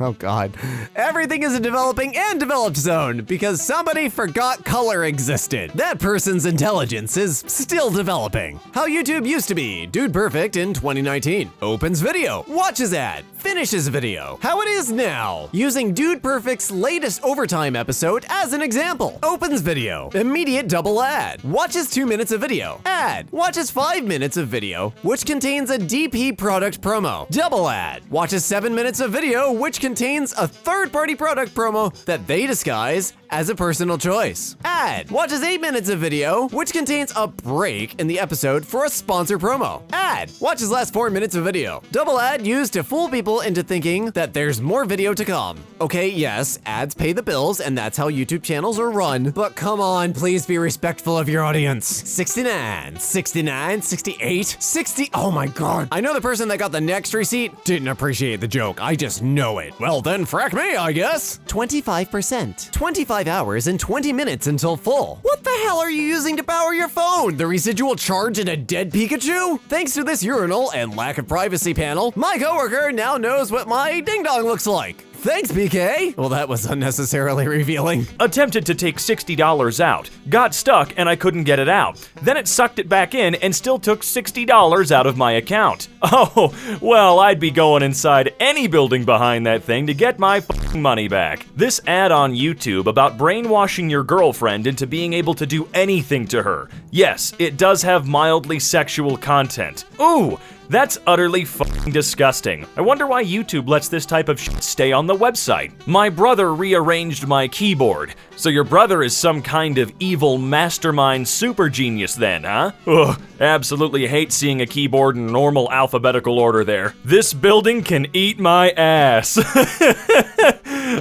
Oh God. Everything is a developing and developed zone because somebody forgot color existed. That person's intelligence is still developing. How YouTube used to be. Dude Perfect in 2019. Opens video. Watches ad. Finishes video. How it is now. Using Dude Perfect's latest overtime episode as an example. Opens video. Immediate double ad. Watches 2 minutes of video. Ad. Watches 5 minutes of video, which contains a DP product promo. Double ad. Watches 7 minutes of video, which contains a third-party product promo that they disguise as a personal choice. Ad. Watches 8 minutes of video, which contains a break in the episode for a sponsor promo. Ad. Watches last 4 minutes of video. Double ad used to fool people into thinking that there's more video to come. Okay, yes, ads pay the bills and that's how YouTube channels are run, but come on, please be respectful of your audience. 69, 69, 68, 60, oh my God. I know the person that got the next receipt didn't appreciate the joke, I just know it. Well then, frack me, I guess. 25%, 25 hours and 20 minutes until full. What the hell are you using to power your phone? The residual charge in a dead Pikachu? Thanks to this urinal and lack of privacy panel, my coworker now knows what my ding-dong looks like. Thanks, BK. Well, that was unnecessarily revealing. Attempted to take $60 out, got stuck and I couldn't get it out. Then it sucked it back in and still took $60 out of my account. Oh, well, I'd be going inside any building behind that thing to get my f***ing money back. This ad on YouTube about brainwashing your girlfriend into being able to do anything to her. Yes, it does have mildly sexual content. Ooh, that's utterly fucking disgusting. I wonder why YouTube lets this type of shit stay on the website. My brother rearranged my keyboard. So your brother is some kind of evil mastermind super genius then, huh? Ugh, absolutely hate seeing a keyboard in normal alphabetical order there. This building can eat my ass.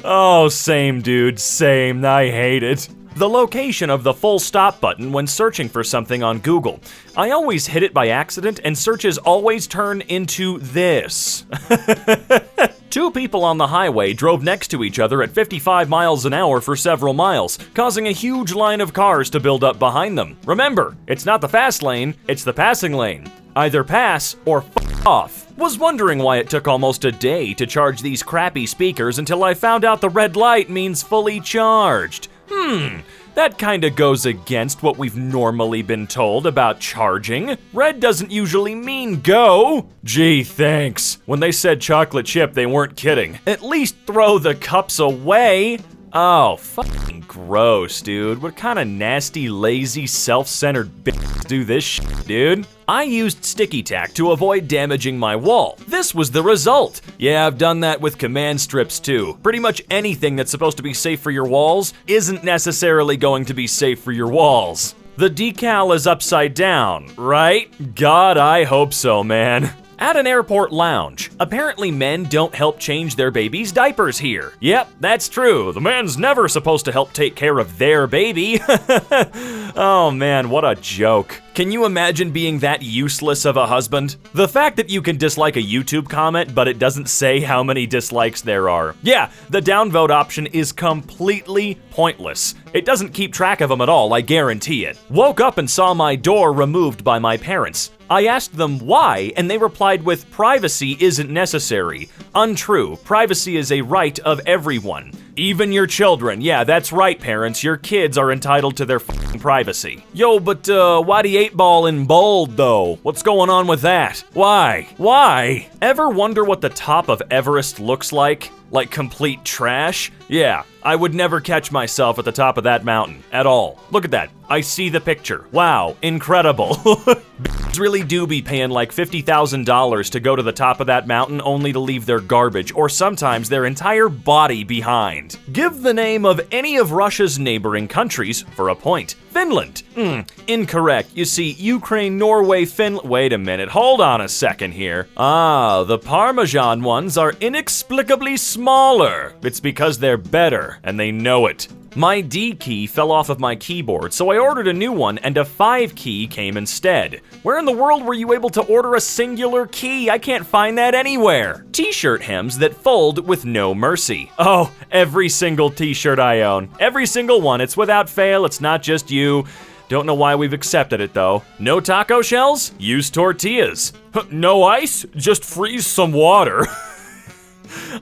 Oh, same dude, same, I hate it. The location of the full stop button when searching for something on Google. I always hit it by accident and searches always turn into this. 2 people on the highway drove next to each other at 55 miles an hour for several miles, causing a huge line of cars to build up behind them. Remember, it's not the fast lane, it's the passing lane. Either pass or f*** off. Was wondering why it took almost a day to charge these crappy speakers until I found out the red light means fully charged. That kinda goes against what we've normally been told about charging. Red doesn't usually mean go. Gee, thanks. When they said chocolate chip, they weren't kidding. At least throw the cups away. Oh, fucking gross, dude. What kind of nasty, lazy, self-centered bitches do this shit, dude? I used sticky tack to avoid damaging my wall. This was the result. Yeah, I've done that with command strips too. Pretty much anything that's supposed to be safe for your walls isn't necessarily going to be safe for your walls. The decal is upside down, right? God, I hope so, man. At an airport lounge. Apparently men don't help change their baby's diapers here. Yep, that's true. The man's never supposed to help take care of their baby. Oh man, what a joke. Can you imagine being that useless of a husband? The fact that you can dislike a YouTube comment, but it doesn't say how many dislikes there are. Yeah, the downvote option is completely pointless. It doesn't keep track of them at all, I guarantee it. Woke up and saw my door removed by my parents. I asked them why, and they replied with, privacy isn't necessary. Untrue, privacy is a right of everyone. Even your children. Yeah, that's right, parents. Your kids are entitled to their f***ing privacy. Yo, but why the 8-ball in bold, though? What's going on with that? Why? Why? Ever wonder what the top of Everest looks like? Like complete trash? Yeah, I would never catch myself at the top of that mountain, at all. Look at that. I see the picture. Wow, incredible. really do be paying like $50,000 to go to the top of that mountain only to leave their garbage, or sometimes their entire body behind. Give the name of any of Russia's neighboring countries for a point. Finland. Incorrect. You see, Ukraine, Norway, Finland. Wait a minute, hold on a second here. Ah, the Parmesan ones are inexplicably smaller. It's because they're better, and they know it. My D key fell off of my keyboard, so I ordered a new one, and a 5 key came instead. Where in the world were you able to order a singular key? I can't find that anywhere. T-shirt hems that fold with no mercy. Oh, every single t-shirt I own. Every single one. It's without fail. It's not just you. Don't know why we've accepted it though. No taco shells? Use tortillas. No ice? Just freeze some water.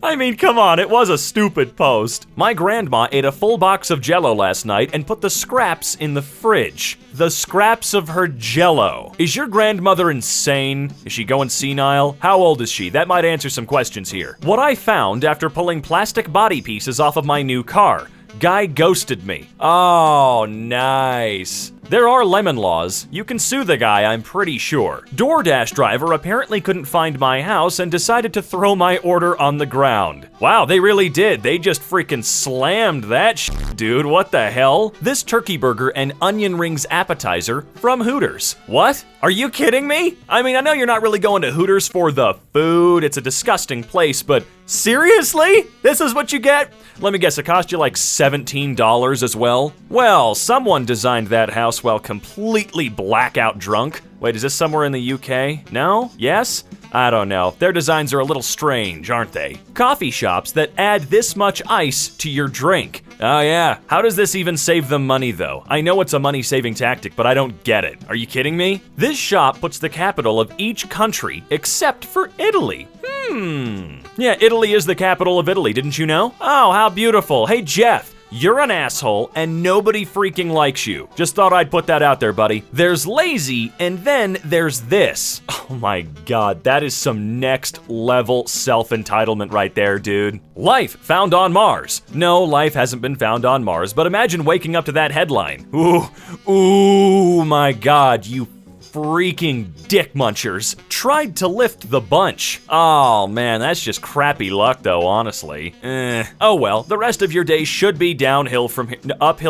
I mean, come on, it was a stupid post. My grandma ate a full box of Jell-O last night and put the scraps in the fridge. The scraps of her Jell-O. Is your grandmother insane? Is she going senile? How old is she? That might answer some questions here. What I found after pulling plastic body pieces off of my new car. Guy ghosted me. Oh, nice. There are lemon laws. You can sue the guy, I'm pretty sure. DoorDash driver apparently couldn't find my house and decided to throw my order on the ground. Wow, they really did. They just freaking slammed that shit, dude. What the hell? This turkey burger and onion rings appetizer from Hooters. What? Are you kidding me? I mean, I know you're not really going to Hooters for the food. It's a disgusting place, but seriously? This is what you get? Let me guess, it cost you like $17 as well? Well, someone designed that house while completely blackout drunk. Wait, is this somewhere in the UK? No? Yes? I don't know. Their designs are a little strange, aren't they? Coffee shops that add this much ice to your drink. Oh yeah, how does this even save them money though? I know it's a money-saving tactic, but I don't get it. Are you kidding me? This shop puts the capital of each country except for Italy. Yeah, Italy is the capital of Italy, didn't you know? Oh, how beautiful. Hey Jeff, you're an asshole and nobody freaking likes you. Just thought I'd put that out there, buddy. There's lazy and then there's this. Oh my god, that is some next level self-entitlement right there, dude. Life found on Mars. No, life hasn't been found on Mars, but imagine waking up to that headline. Ooh, my god, you freaking dick munchers tried to lift the bunch. Oh man, that's just crappy luck though, honestly. Oh well, the rest of your day should be uphill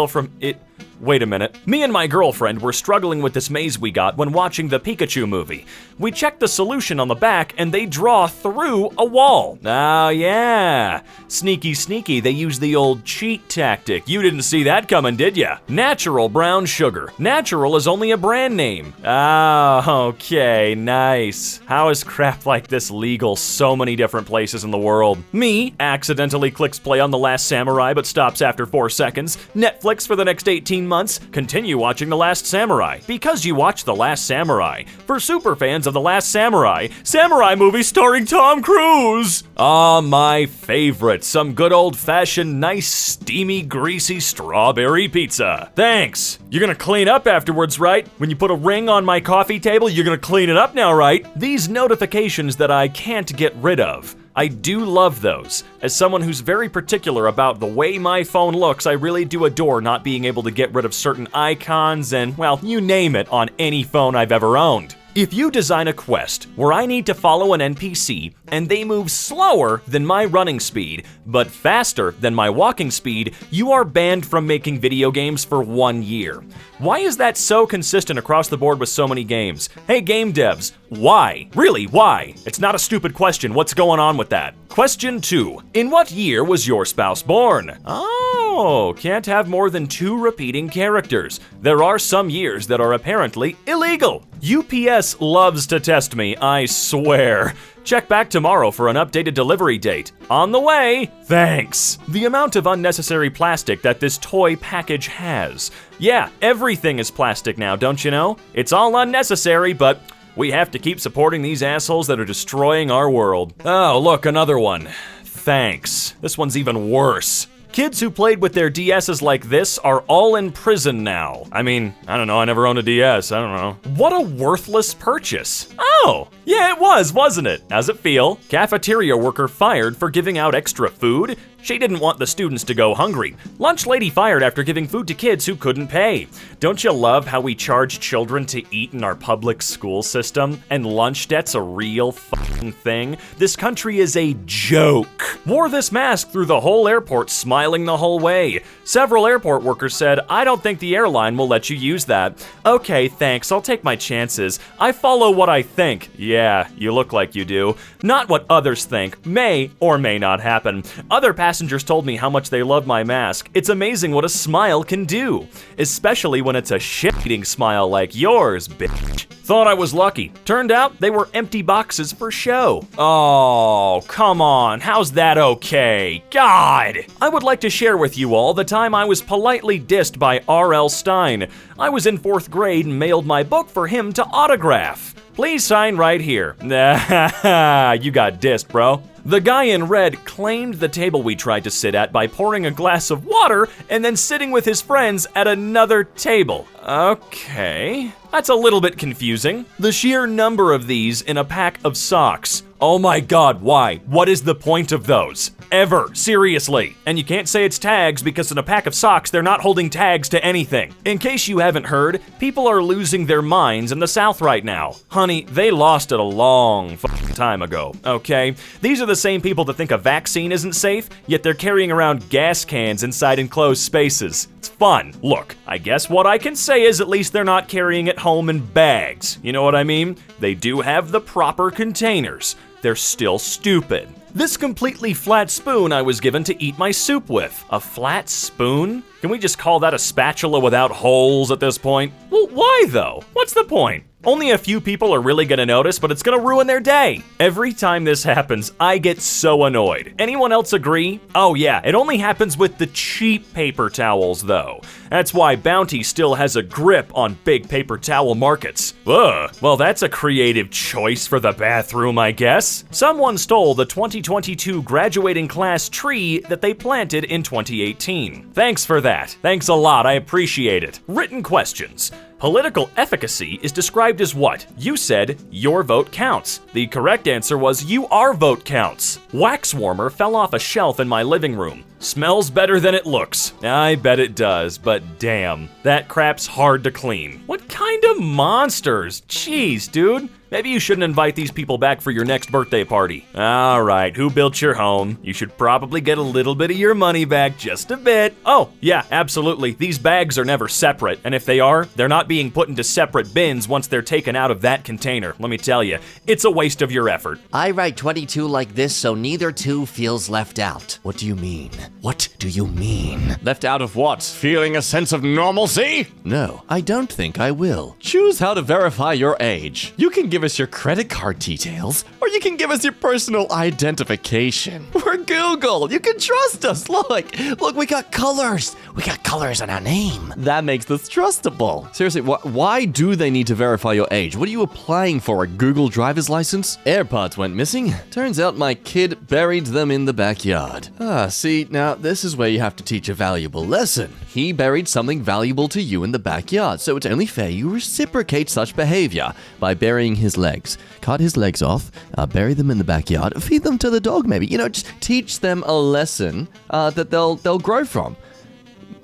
from it. Wait a minute. Me and my girlfriend were struggling with this maze we got when watching the Pikachu movie. We checked the solution on the back and they draw through a wall. Oh yeah. Sneaky sneaky, they use the old cheat tactic. You didn't see that coming, did ya? Natural brown sugar. Natural is only a brand name. Oh, okay, nice. How is crap like this legal so many different places in the world? Me accidentally clicks play on The Last Samurai but stops after 4 seconds. Netflix for the next 18 months, continue watching The Last Samurai. Because you watched The Last Samurai. For superfans of The Last Samurai, samurai movie starring Tom Cruise. Ah, my favorite. Some good old-fashioned, nice, steamy, greasy strawberry pizza. Thanks. You're gonna clean up afterwards, right? When you put a ring on my coffee table, you're gonna clean it up now, right? These notifications that I can't get rid of. I do love those. As someone who's very particular about the way my phone looks, I really do adore not being able to get rid of certain icons and, well, you name it, on any phone I've ever owned. If you design a quest where I need to follow an NPC and they move slower than my running speed, but faster than my walking speed, you are banned from making video games for 1 year. Why is that so consistent across the board with so many games? Hey game devs, why? Really, why? It's not a stupid question, what's going on with that? Question 2. In what year was your spouse born? Oh, can't have more than 2 repeating characters. There are some years that are apparently illegal. UPS loves to test me, I swear. Check back tomorrow for an updated delivery date. On the way, thanks. The amount of unnecessary plastic that this toy package has. Yeah, everything is plastic now, don't you know? It's all unnecessary, but we have to keep supporting these assholes that are destroying our world. Oh, look, another one. Thanks. This one's even worse. Kids who played with their DSs like this are all in prison now. I mean, I don't know, I never owned a DS, I don't know. What a worthless purchase. Oh, yeah it was, wasn't it? How's it feel? Cafeteria worker fired for giving out extra food? She didn't want the students to go hungry. Lunch lady fired after giving food to kids who couldn't pay. Don't you love how we charge children to eat in our public school system? And lunch debt's a real fucking thing? This country is a joke. Wore this mask through the whole airport, smiling the whole way. Several airport workers said, I don't think the airline will let you use that. Okay, thanks, I'll take my chances. I follow what I think. Yeah, you look like you do. Not what others think. May or may not happen. Other passengers told me how much they love my mask. It's amazing what a smile can do. Especially when it's a shit-eating smile like yours, bitch. Thought I was lucky. Turned out they were empty boxes for show. Oh, come on. How's that okay? God! I would like to share with you all the time I was politely dissed by R.L. Stein. I was in 4th grade and mailed my book for him to autograph. Please sign right here. Nah, you got dissed, bro. The guy in red claimed the table we tried to sit at by pouring a glass of water and then sitting with his friends at another table. Okay, that's a little bit confusing. The sheer number of these in a pack of socks. Oh my god, why? What is the point of those? Ever, seriously. And you can't say it's tags because in a pack of socks, they're not holding tags to anything. In case you haven't heard, people are losing their minds in the South right now. Honey, they lost it a long fucking time ago, okay? These are the same people that think a vaccine isn't safe, yet they're carrying around gas cans inside enclosed spaces. It's fun. Look, I guess what I can say is at least they're not carrying it home in bags. You know what I mean? They do have the proper containers. They're still stupid. This completely flat spoon I was given to eat my soup with. A flat spoon? Can we just call that a spatula without holes at this point? Well, why though? What's the point? Only a few people are really gonna notice, but it's gonna ruin their day. Every time this happens, I get so annoyed. Anyone else agree? Oh yeah, it only happens with the cheap paper towels though. That's why Bounty still has a grip on big paper towel markets. Ugh, well that's a creative choice for the bathroom, I guess. Someone stole the 2022 graduating class tree that they planted in 2018. Thanks for that. Thanks a lot, I appreciate it. Written questions. Political efficacy is described as what? You said, your vote counts. The correct answer was, our vote counts. Wax warmer fell off a shelf in my living room. Smells better than it looks. I bet it does, but damn, that crap's hard to clean. What kind of monsters? Jeez, dude. Maybe you shouldn't invite these people back for your next birthday party. All right, who built your home? You should probably get a little bit of your money back, just a bit. Oh, yeah, absolutely. These bags are never separate, and if they are, they're not being put into separate bins once they're taken out of that container. Let me tell you, it's a waste of your effort. I write 22 like this so neither 2 feels left out. What do you mean? What do you mean? Left out of what? Feeling a sense of normalcy? No, I don't think I will. Choose how to verify your age. You can give us your credit card details, or you can give us your personal identification. We're Google. You can trust us. Look, we got colors. We got colors on our name. That makes us trustable. Seriously, why do they need to verify your age? What are you applying for, a Google driver's license? AirPods went missing. Turns out my kid buried them in the backyard. See, now this is where you have to teach a valuable lesson. He buried something valuable to you in the backyard, so it's only fair you reciprocate such behavior by burying his legs. Cut his legs off, bury them in the backyard, feed them to the dog maybe. You know, just teach them a lesson that they'll grow from.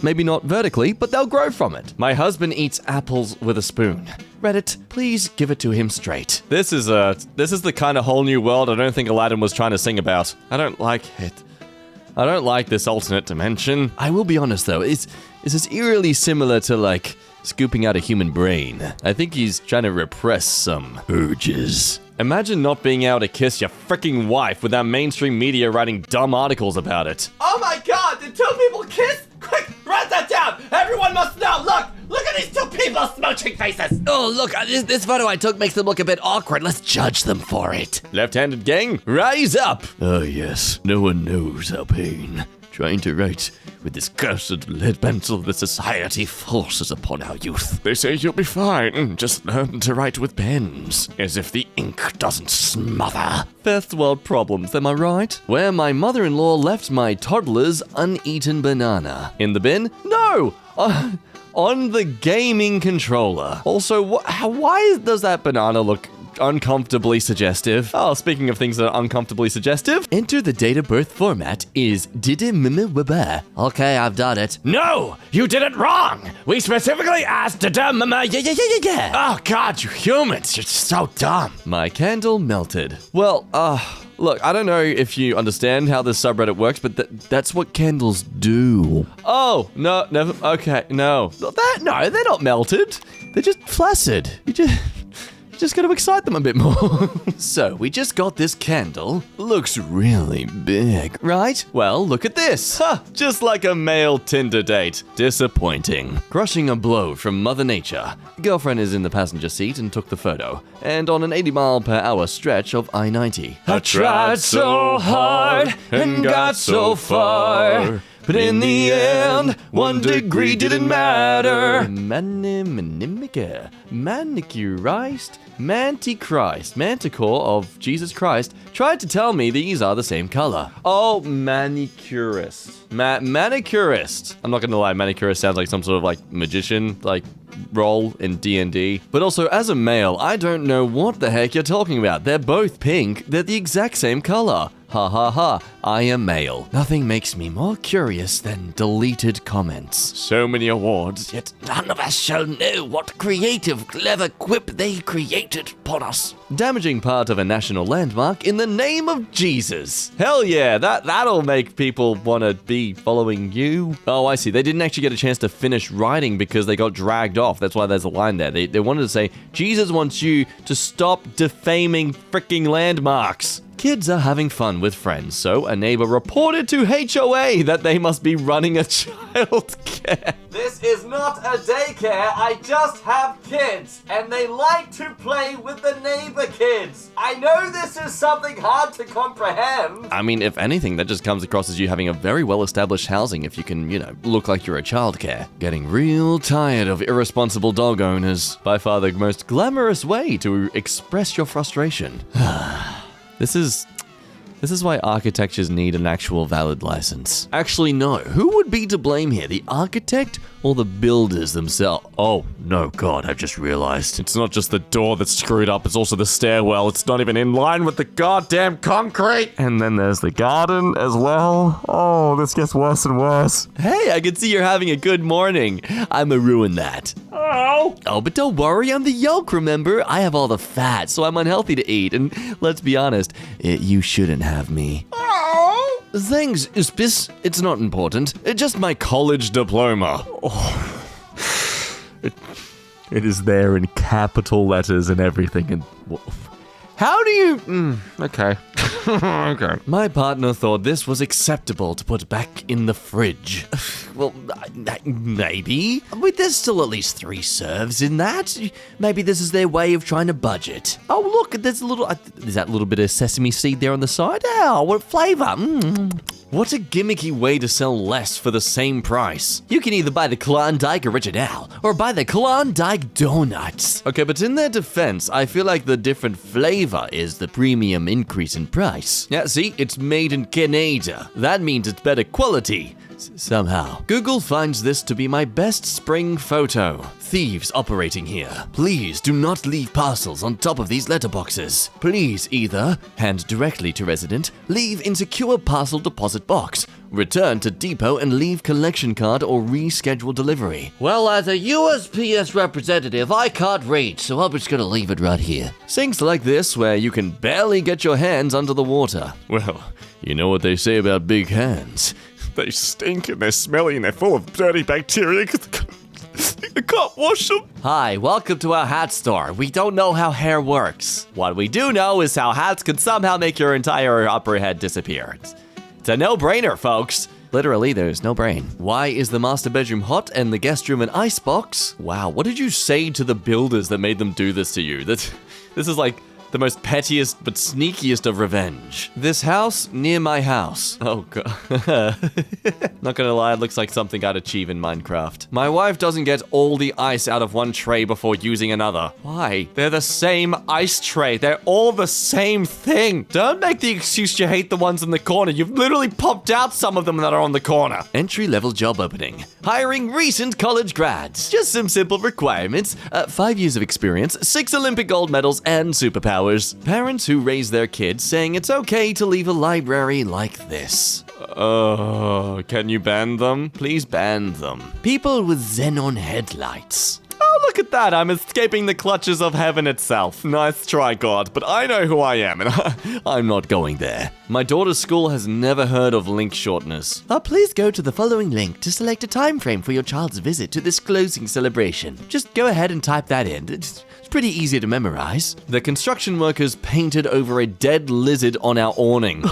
Maybe not vertically, but they'll grow from it. My husband eats apples with a spoon. Reddit, please give it to him straight. This is the kind of whole new world I don't think Aladdin was trying to sing about. I don't like it. I don't like this alternate dimension. I will be honest though, is this eerily similar to like scooping out a human brain? I think he's trying to repress some urges. Imagine not being able to kiss your freaking wife without mainstream media writing dumb articles about it. Oh my god, did 2 people kiss? Quick, write that down! Everyone must know! Look at these 2 people smooching faces! Oh, look, this photo I took makes them look a bit awkward. Let's judge them for it. Left-handed gang, rise up! Oh yes, no one knows our pain. Trying to write with this cursed lead pencil that society forces upon our youth. They say you'll be fine. Just learn to write with pens, as if the ink doesn't smother. First world problems, am I right? Where my mother-in-law left my toddler's uneaten banana. In the bin? No! On the gaming controller. Also, why does that banana look uncomfortably suggestive. Oh, speaking of things that are uncomfortably suggestive, enter the date of birth format is didimimibaba. Okay, I've done it. No, you did it wrong. We specifically asked yeah. Oh God, you humans, you're so dumb. My candle melted. Well, look, I don't know if you understand how this subreddit works, but that's what candles do. Oh, no, never, okay, no. No, they're not melted. They're just flaccid. You just gotta excite them a bit more. So, we just got this candle. Looks really big, right? Well, look at this. Ha! Just like a male Tinder date. Disappointing. Crushing a blow from Mother Nature. Girlfriend is in the passenger seat and took the photo. And on an 80-mile-per-hour stretch of I-90. I tried so hard and got so far. But in the end, 1 degree didn't matter. Manicurist, Manticore of Jesus Christ tried to tell me these are the same color. Oh, manicurist. Manicurist. I'm not gonna lie, manicurist sounds like some sort of like magician, like role in D&D. But also, as a male, I don't know what the heck you're talking about. They're both pink. They're the exact same color. Ha ha ha, I am male. Nothing makes me more curious than deleted comments. So many awards, Yet none of us shall know what creative, clever quip they created upon us. Damaging part of a national landmark in the name of Jesus. Hell yeah, that'll make people want to be following you. Oh, I see. They didn't actually get a chance to finish writing because they got dragged off. That's why there's a line there. They wanted to say, Jesus wants you to stop defaming freaking landmarks. Kids are having fun with friends, so a neighbor reported to HOA that they must be running a childcare. This is not a daycare, I just have kids, and they like to play with the neighbor kids. I know this is something hard to comprehend. I mean, if anything, that just comes across as you having a very well-established housing if you can, look like you're a childcare. Getting real tired of irresponsible dog owners. By far the most glamorous way to express your frustration. This is why architectures need an actual valid license. Actually, no. Who would be to blame here? The architect or the builders themselves? Oh, no, God, I've just realized. it's not just the door that's screwed up, it's also the stairwell. It's not even in line with the goddamn concrete. And then there's the garden as well. Oh, this gets worse and worse. Hey, I can see you're having a good morning. I'ma ruin that. Oh, but don't worry, I'm the yolk, remember? I have all the fat, so I'm unhealthy to eat. And let's be honest, you shouldn't have me. Thanks, Uspis. It's not important. Just my college diploma. It is there in capital letters and everything. And How do you... okay. Okay. My partner thought this was acceptable to put back in the fridge. Well, maybe. But there's still at least 3 serves in that. Maybe this is their way of trying to budget. Oh, look, there's that little bit of sesame seed there on the side. Oh, what flavor. What a gimmicky way to sell less for the same price. You can either buy the Klondike Original or buy the Klondike Donuts. Okay, but in their defense, I feel like the different flavor is the premium increase in price. Yeah, see, it's made in Canada. That means it's better quality. Somehow. Google finds this to be my best spring photo. Thieves operating here. Please do not leave parcels on top of these letterboxes. Please either hand directly to resident, leave in secure parcel deposit box, return to depot and leave collection card or reschedule delivery. Well, as a USPS representative, I can't read, so I'm just gonna leave it right here. Sinks like this where you can barely get your hands under the water. Well, you know what they say about big hands. They stink and they're smelly and they're full of dirty bacteria. I can't wash them. Hi, welcome to our hat store. We don't know how hair works. What we do know is how hats can somehow make your entire upper head disappear. It's a no-brainer, folks. Literally, there's no brain. Why is the master bedroom hot and the guest room an icebox? Wow, what did you say to the builders that made them do this to you? This is like The most pettiest but sneakiest of revenge. This house near my house. Oh god. Not gonna lie, it looks like something I'd achieve in Minecraft. My wife doesn't get all the ice out of one tray before using another. Why? They're the same ice tray. They're all the same thing. Don't make the excuse you hate the ones in the corner. You've literally popped out some of them that are on the corner. Entry-level job opening. Hiring recent college grads. Just some simple requirements. 5 years of experience, 6 Olympic gold medals, and superpowers. Parents who raise their kids saying it's okay to leave a library like this. Can you ban them? Please ban them. People with xenon headlights. Oh, look at that. I'm escaping the clutches of heaven itself. Nice try, God, but I know who I am, and I'm not going there. My daughter's school has never heard of link shorteners. Please go to the following link to select a time frame for your child's visit to this closing celebration. Just go ahead and type that in. It's pretty easy to memorize. The construction workers painted over a dead lizard on our awning.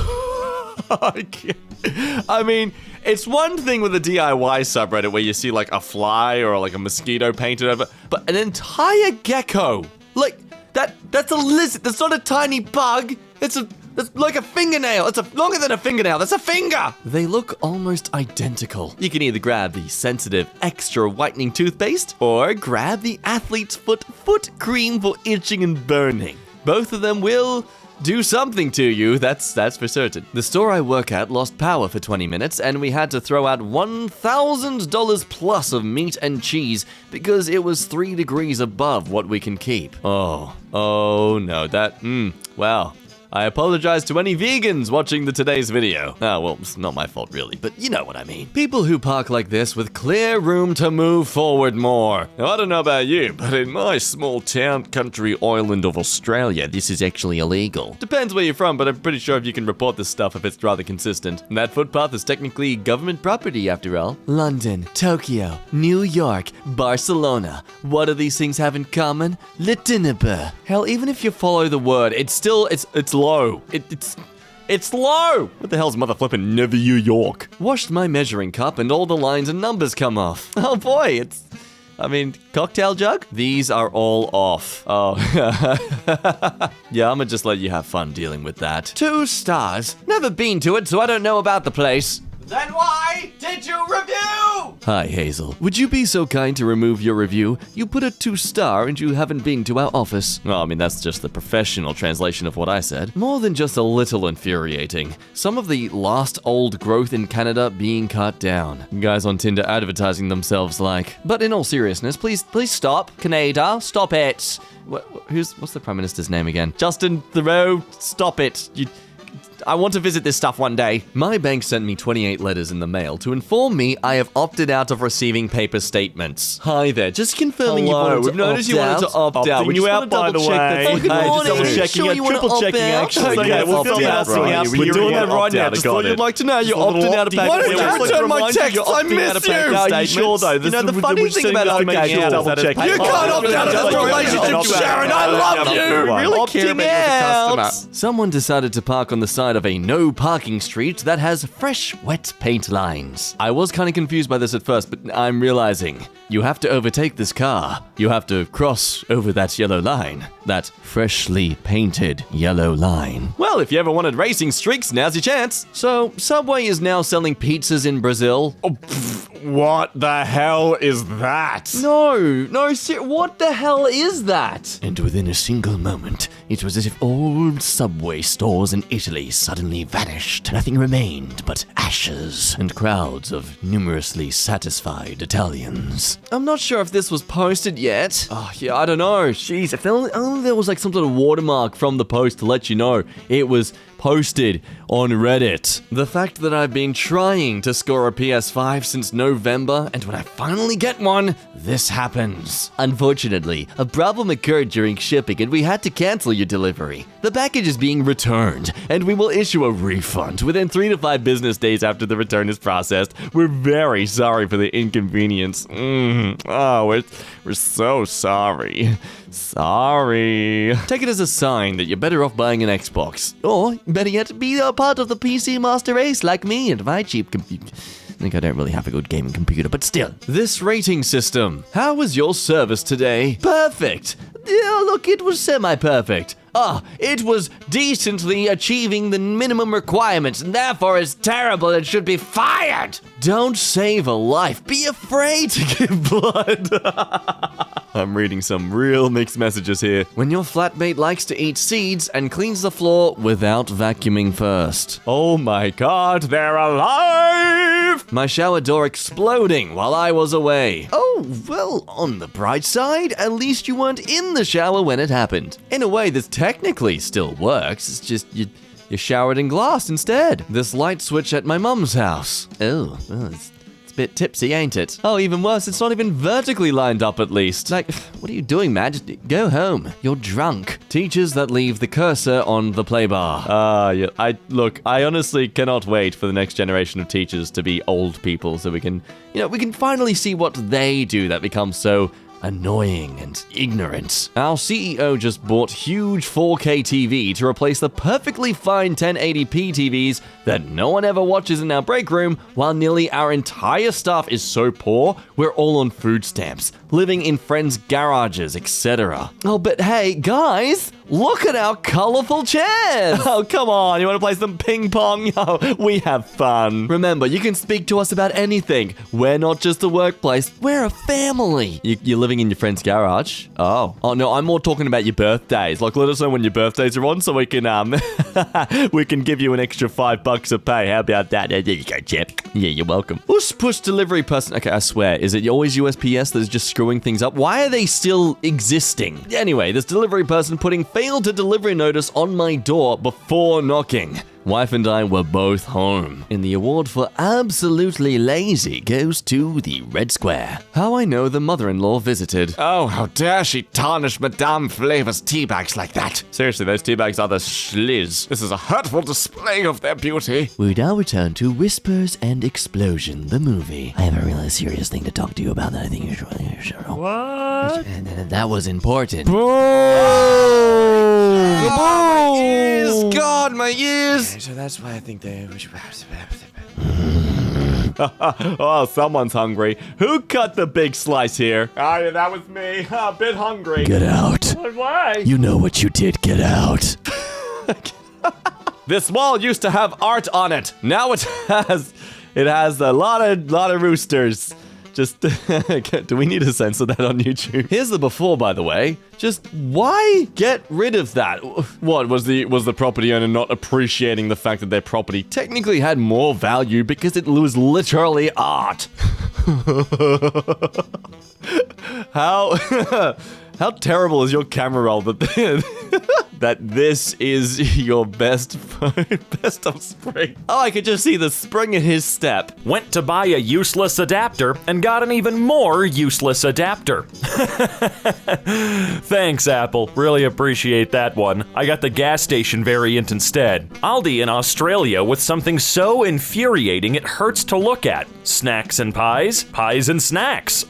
I mean, it's one thing with a DIY subreddit where you see like a fly or like a mosquito painted over, but an entire gecko, like that's a lizard. That's not a tiny bug. That's like a fingernail. It's longer than a fingernail. That's a finger. They look almost identical. You can either grab the sensitive extra whitening toothpaste or grab the athlete's foot cream for itching and burning. Both of them will do something to you, that's for certain. The store I work at lost power for 20 minutes and we had to throw out $1,000 plus of meat and cheese because it was 3 degrees above what we can keep. Oh no, wow. I apologize to any vegans watching today's video. Oh, well, it's not my fault really, but you know what I mean. People who park like this with clear room to move forward more. Now, I don't know about you, but in my small town, country island of Australia, this is actually illegal. Depends where you're from, but I'm pretty sure if you can report this stuff if it's rather consistent. And that footpath is technically government property after all. London, Tokyo, New York, Barcelona. What do these things have in common? Latinibur. Hell, even if you follow the word, it's still, it's low. It's low! What the hell's mother flippin' New York? Washed my measuring cup and all the lines and numbers come off. Oh boy, cocktail jug? These are all off. Oh. Yeah, I'm gonna just let you have fun dealing with that. 2 stars. Never been to it, so I don't know about the place. Then why did you review? Hi, Hazel. Would you be so kind to remove your review? You put a 2-star and you haven't been to our office. Well, I mean, that's just the professional translation of what I said. More than just a little infuriating. Some of the last old growth in Canada being cut down. Guys on Tinder advertising themselves like. But in all seriousness, please stop. Canada, stop it. What's the Prime Minister's name again? Justin Thoreau, stop it. I want to visit this stuff one day. My bank sent me 28 letters in the mail to inform me I have opted out of receiving paper statements. Hi there, just confirming you wanted to we've noticed you wanted to opt out. Opting you out, by the way. Good morning. Just double-checking, triple checking, actually. Okay, we'll fill that out. We're doing that right now. Just thought you'd like to know you're opting out of paper. Why did you return my text? I miss you! Are you sure though? You know, the funny thing about opting out is that you can't opt out of this relationship, Sharon! I love you! Really opting out. Someone decided to park on the side of a no parking street that has fresh, wet paint lines. I was kind of confused by this at first, but I'm realizing you have to overtake this car. You have to cross over that yellow line. That freshly painted yellow line. Well, if you ever wanted racing streaks, now's your chance. So, Subway is now selling pizzas in Brazil. Oh, what the hell is that? No, what the hell is that? And within a single moment, it was as if all Subway stores in Italy suddenly vanished. Nothing remained but ashes and crowds of numerously satisfied Italians. I'm not sure if this was posted yet. Oh, yeah, I don't know. Jeez, if only there was like some sort of watermark from the post to let you know it was posted on Reddit. The fact that I've been trying to score a PS5 since November, and when I finally get one, this happens. Unfortunately, a problem occurred during shipping and we had to cancel your delivery. The package is being returned, and we will issue a refund within 3 to 5 business days after the return is processed. We're very sorry for the inconvenience. Oh, we're so sorry. Sorry. Take it as a sign that you're better off buying an Xbox. Or, better yet, be a part of the PC Master Race like me and my cheap computer. think I don't really have a good gaming computer, but still. This rating system. How was your service today? Perfect. Yeah, look, it was semi-perfect. It was decently achieving the minimum requirements and therefore is terrible and should be fired. Don't save a life. Be afraid to give blood. I'm reading some real mixed messages here. When your flatmate likes to eat seeds and cleans the floor without vacuuming first. Oh my god, they're alive! My shower door exploding while I was away. Oh, well, on the bright side, at least you weren't in the shower when it happened. In a way, this technically still works. It's just you showered in glass instead. This light switch at my mum's house. Oh, it's a bit tipsy, ain't it? Oh, even worse, it's not even vertically lined up at least. Like, what are you doing, man? Just go home. You're drunk. Teachers that leave the cursor on the play bar. Yeah, I honestly cannot wait for the next generation of teachers to be old people so we can finally see what they do that becomes so annoying and ignorant. Our CEO just bought huge 4K TV to replace the perfectly fine 1080p TVs that no one ever watches in our break room, while nearly our entire staff is so poor, we're all on food stamps, living in friends' garages, etc. Oh, but hey, guys, look at our colorful chairs! Oh, come on, you want to play some ping pong? Oh, we have fun. Remember, you can speak to us about anything. We're not just a workplace, we're a family. You're living in your friend's garage? Oh no, I'm more talking about your birthdays. Like, let us know when your birthdays are on so we can, we can give you an extra $5 a pay. How about that? There you go, Chip. Yeah, you're welcome. Push delivery person. Okay, I swear, is it always USPS that is just screwing things up? Why are they still existing? Anyway, this delivery person putting failed to delivery notice on my door before knocking. Wife and I were both home. And the award for absolutely lazy goes to the Red Square. How I know the mother-in-law visited. Oh, how dare she tarnish Madame Flavor's teabags like that. Seriously, those teabags are the schliz. This is a hurtful display of their beauty. We now return to Whispers and Explosion, the movie. I have a really serious thing to talk to you about that I think you should know. What? And that was important. My ears! God, my ears! So that's why I think they... Oh, someone's hungry. Who cut the big slice here? Ah, yeah, that was me. A bit hungry. Get out. Why? You know what you did. Get out. This wall used to have art on it. Now it has a lot of roosters. Just, do we need to censor that on YouTube? Here's the before, by the way. Just, why get rid of that? What, was the property owner not appreciating the fact that their property technically had more value because it was literally art? How terrible is your camera roll that this is your best of spring? Oh, I could just see the spring in his step. Went to buy a useless adapter and got an even more useless adapter. Thanks, Apple. Really appreciate that one. I got the gas station variant instead. Aldi in Australia with something so infuriating it hurts to look at. Snacks and pies, pies and snacks.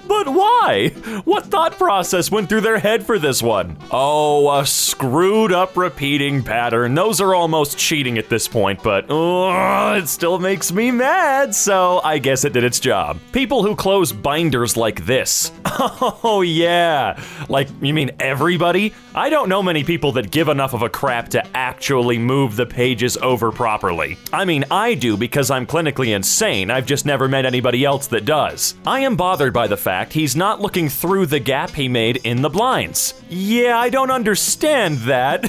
But why? What thought process went through their head for this one? Oh, a screwed up repeating pattern. Those are almost cheating at this point, but it still makes me mad, so I guess it did its job. People who close binders like this. Oh yeah. Like, you mean everybody? I don't know many people that give enough of a crap to actually move the pages over properly. I mean, I do because I'm clinically insane. I've just never met anybody else that does. I am bothered by the fact he's not looking through the gap he made in the blinds. Yeah, I don't understand that.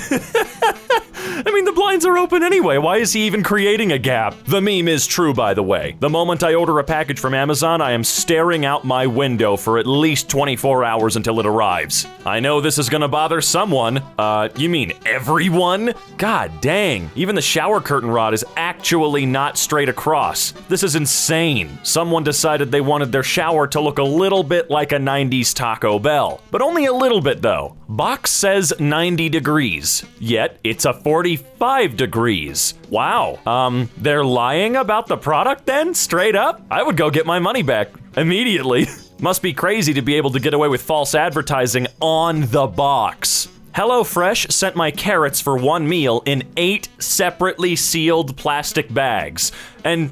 I mean, the blinds are open anyway. Why is he even creating a gap? The meme is true, by the way. The moment I order a package from Amazon, I am staring out my window for at least 24 hours until it arrives. I know this is gonna bother someone. You mean everyone? God dang. Even the shower curtain rod is actually not straight across. This is insane. Someone decided they wanted their shower to look a little bit like a 90s Taco Bell. But only a little bit though. Box says 90 degrees, yet it's a 45 degrees. Wow, they're lying about the product then, straight up? I would go get my money back immediately. Must be crazy to be able to get away with false advertising on the box. HelloFresh sent my carrots for one meal in 8 separately sealed plastic bags. And,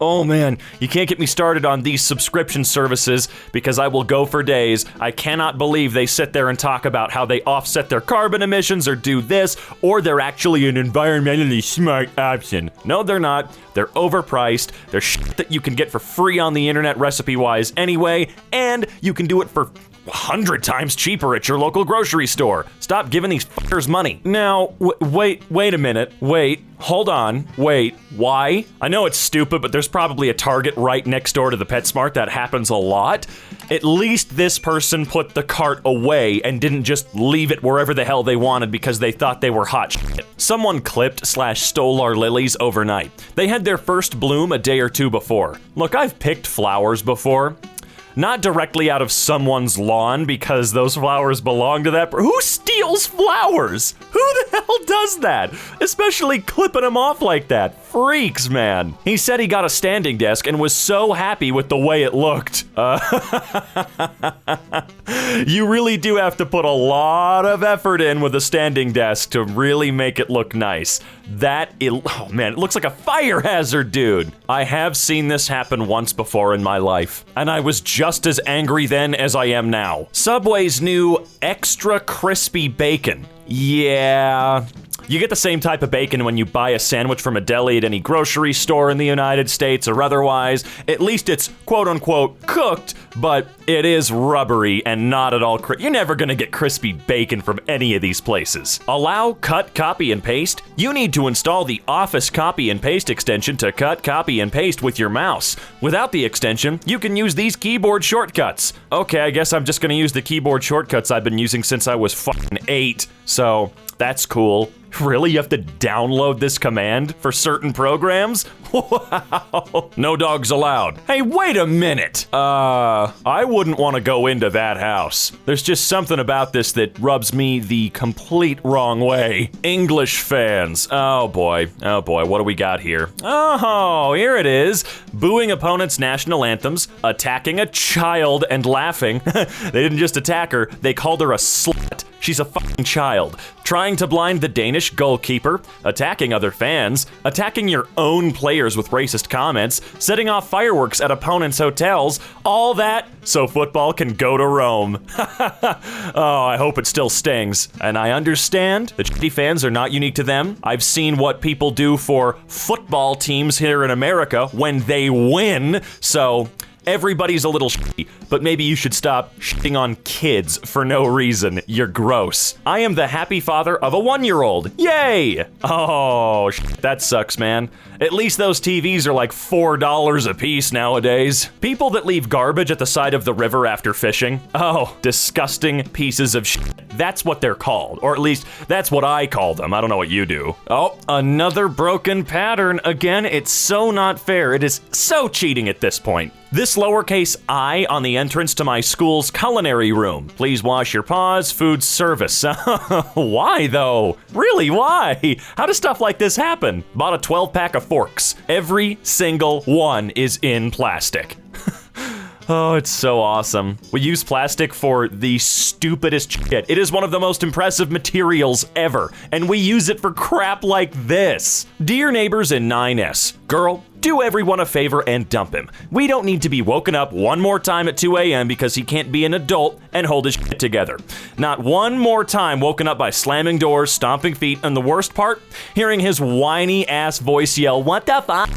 oh man, you can't get me started on these subscription services because I will go for days. I cannot believe they sit there and talk about how they offset their carbon emissions or do this, or they're actually an environmentally smart option. No, they're not. They're overpriced. They're shit that you can get for free on the internet recipe-wise anyway, and you can do it for 100 times cheaper at your local grocery store. Stop giving these fuckers money. Now, wait a minute. Wait, hold on. Wait, why? I know it's stupid, but there's probably a Target right next door to the PetSmart. That happens a lot. At least this person put the cart away and didn't just leave it wherever the hell they wanted because they thought they were hot shit. Someone clipped/stole our lilies overnight. They had their first bloom a day or two before. Look, I've picked flowers before. Not directly out of someone's lawn because those flowers belong to that Who steals flowers? Who the hell does that? Especially clipping them off like that. Freaks, man. He said he got a standing desk and was so happy with the way it looked. You really do have to put a lot of effort in with a standing desk to really make it look nice. Oh man, it looks like a fire hazard, dude. I have seen this happen once before in my life, and I was just as angry then as I am now. Subway's new extra crispy bacon. Yeah. You get the same type of bacon when you buy a sandwich from a deli at any grocery store in the United States or otherwise. At least it's quote-unquote cooked, but it is rubbery and not at all You're never gonna get crispy bacon from any of these places. Allow cut, copy, and paste? You need to install the Office Copy and Paste extension to cut, copy, and paste with your mouse. Without the extension, you can use these keyboard shortcuts. Okay, I guess I'm just gonna use the keyboard shortcuts I've been using since I was fucking 8, so that's cool. Really? You have to download this command for certain programs? Wow. No dogs allowed. Hey, wait a minute. I wouldn't want to go into that house. There's just something about this that rubs me the complete wrong way. English fans. Oh boy, what do we got here? Oh, here it is. Booing opponents' national anthems, attacking a child and laughing. They didn't just attack her, they called her a slut. She's a fucking child. Trying to blind the Danish goalkeeper, attacking other fans, attacking your own players with racist comments, setting off fireworks at opponents' hotels, all that so football can go to Rome. Oh, I hope it still stings. And I understand that shitty fans are not unique to them. I've seen what people do for football teams here in America when they win, so everybody's a little shitty, but maybe you should stop shitting on kids for no reason. You're gross. I am the happy father of a 1-year-old. Yay! Oh, that sucks, man. At least those TVs are like $4 a piece nowadays. People that leave garbage at the side of the river after fishing. Oh, disgusting pieces of shit. That's what they're called, or at least that's what I call them. I don't know what you do. Oh, another broken pattern. Again, it's so not fair. It is so cheating at this point. This lowercase I on the entrance to my school's culinary room. Please wash your paws, food service. Why though? Really, why? How does stuff like this happen? Bought a 12-pack of forks. Every single one is in plastic. Oh, it's so awesome. We use plastic for the stupidest shit. It is one of the most impressive materials ever, and we use it for crap like this. Dear neighbors in 9S, girl, do everyone a favor and dump him. We don't need to be woken up one more time at 2 a.m. because he can't be an adult and hold his shit together. Not one more time woken up by slamming doors, stomping feet, and the worst part, hearing his whiny ass voice yell, "What the fuck?"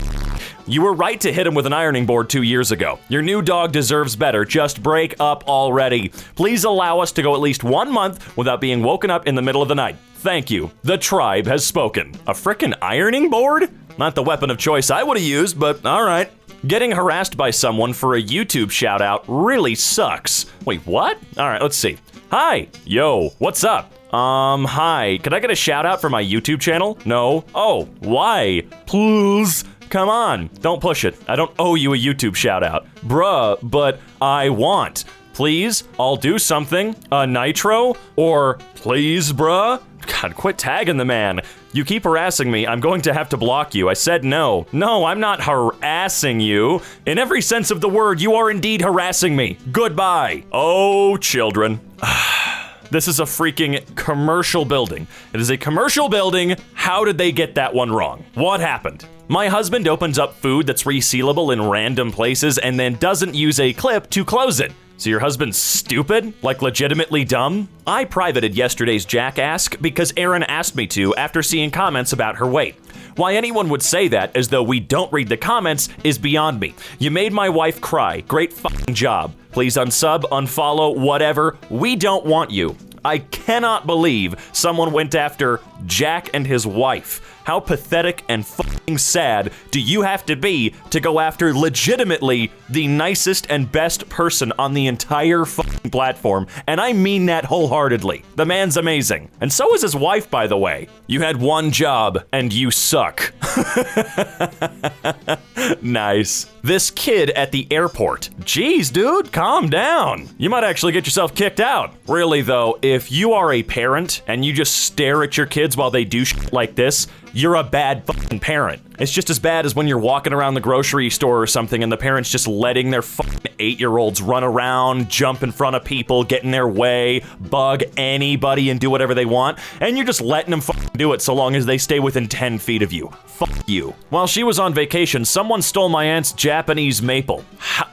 You were right to hit him with an ironing board 2 years ago. Your new dog deserves better. Just break up already. Please allow us to go at least 1 month without being woken up in the middle of the night. Thank you. The tribe has spoken. A frickin' ironing board? Not the weapon of choice I would have used, but all right. Getting harassed by someone for a YouTube shout out really sucks. Wait, what? All right, let's see. Hi. Yo, what's up? Hi. Could I get a shout out for my YouTube channel? No. Oh, why? Please. Come on, don't push it. I don't owe you a YouTube shout out. Bruh, but I want. Please, I'll do something. A nitro? Or please, bruh? God, quit tagging the man. You keep harassing me, I'm going to have to block you. I said no. No, I'm not harassing you. In every sense of the word, you are indeed harassing me. Goodbye. Oh, children. This is a freaking commercial building. It is a commercial building. How did they get that one wrong? What happened? My husband opens up food that's resealable in random places and then doesn't use a clip to close it. So your husband's stupid? Like legitimately dumb? I privated yesterday's Jack Ask because Erin asked me to after seeing comments about her weight. Why anyone would say that as though we don't read the comments is beyond me. You made my wife cry. Great fucking job. Please unsub, unfollow, whatever. We don't want you. I cannot believe someone went after Jack and his wife. How pathetic and fucking sad do you have to be to go after legitimately the nicest and best person on the entire fucking platform? And I mean that wholeheartedly. The man's amazing. And so is his wife, by the way. You had one job and you suck. Nice. This kid at the airport. Jeez, dude, calm down. You might actually get yourself kicked out. Really though, if you are a parent and you just stare at your kids while they do shit like this, you're a bad fucking parent. It's just as bad as when you're walking around the grocery store or something and the parents just letting their fucking 8-year-olds run around, jump in front of people, get in their way, bug anybody and do whatever they want, and you're just letting them fucking do it so long as they stay within 10 feet of you. Fuck you. While she was on vacation, someone stole my aunt's Japanese maple.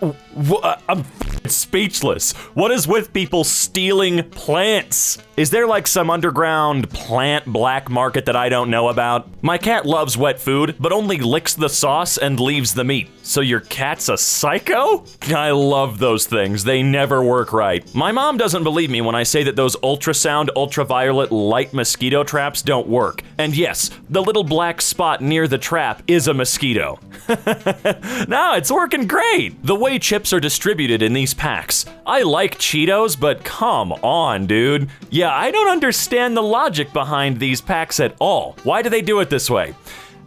I'm speechless. What is with people stealing plants? Is there like some underground plant black market that I don't know about? My cat loves wet food, but only licks the sauce and leaves the meat. So your cat's a psycho? I love those things. They never work right. My mom doesn't believe me when I say that those ultrasound, ultraviolet light mosquito traps don't work. And yes, the little black spot near the trap is a mosquito. No, it's working great. The way chips are distributed in these packs. I like Cheetos, but come on, dude. Yeah, I don't understand the logic behind these packs at all. Why do they do it this way?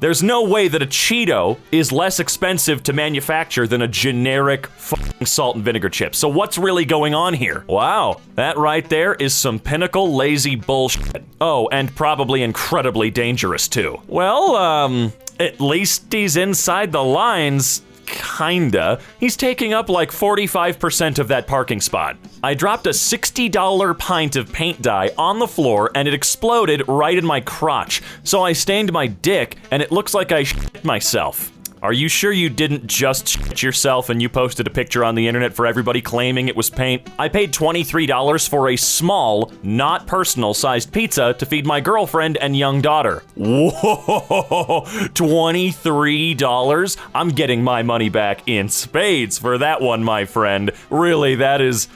There's no way that a Cheeto is less expensive to manufacture than a generic fucking salt and vinegar chip. So what's really going on here? Wow, that right there is some pinnacle lazy bullshit. Oh, and probably incredibly dangerous too. Well, at least he's inside the lines. Kinda. He's taking up like 45% of that parking spot. I dropped a $60 pint of paint dye on the floor and it exploded right in my crotch. So I stained my dick and it looks like I shit myself. Are you sure you didn't just shit yourself and you posted a picture on the internet for everybody claiming it was paint? I paid $23 for a small, not personal sized pizza to feed my girlfriend and young daughter. Whoa, $23? I'm getting my money back in spades for that one, my friend. Really, that is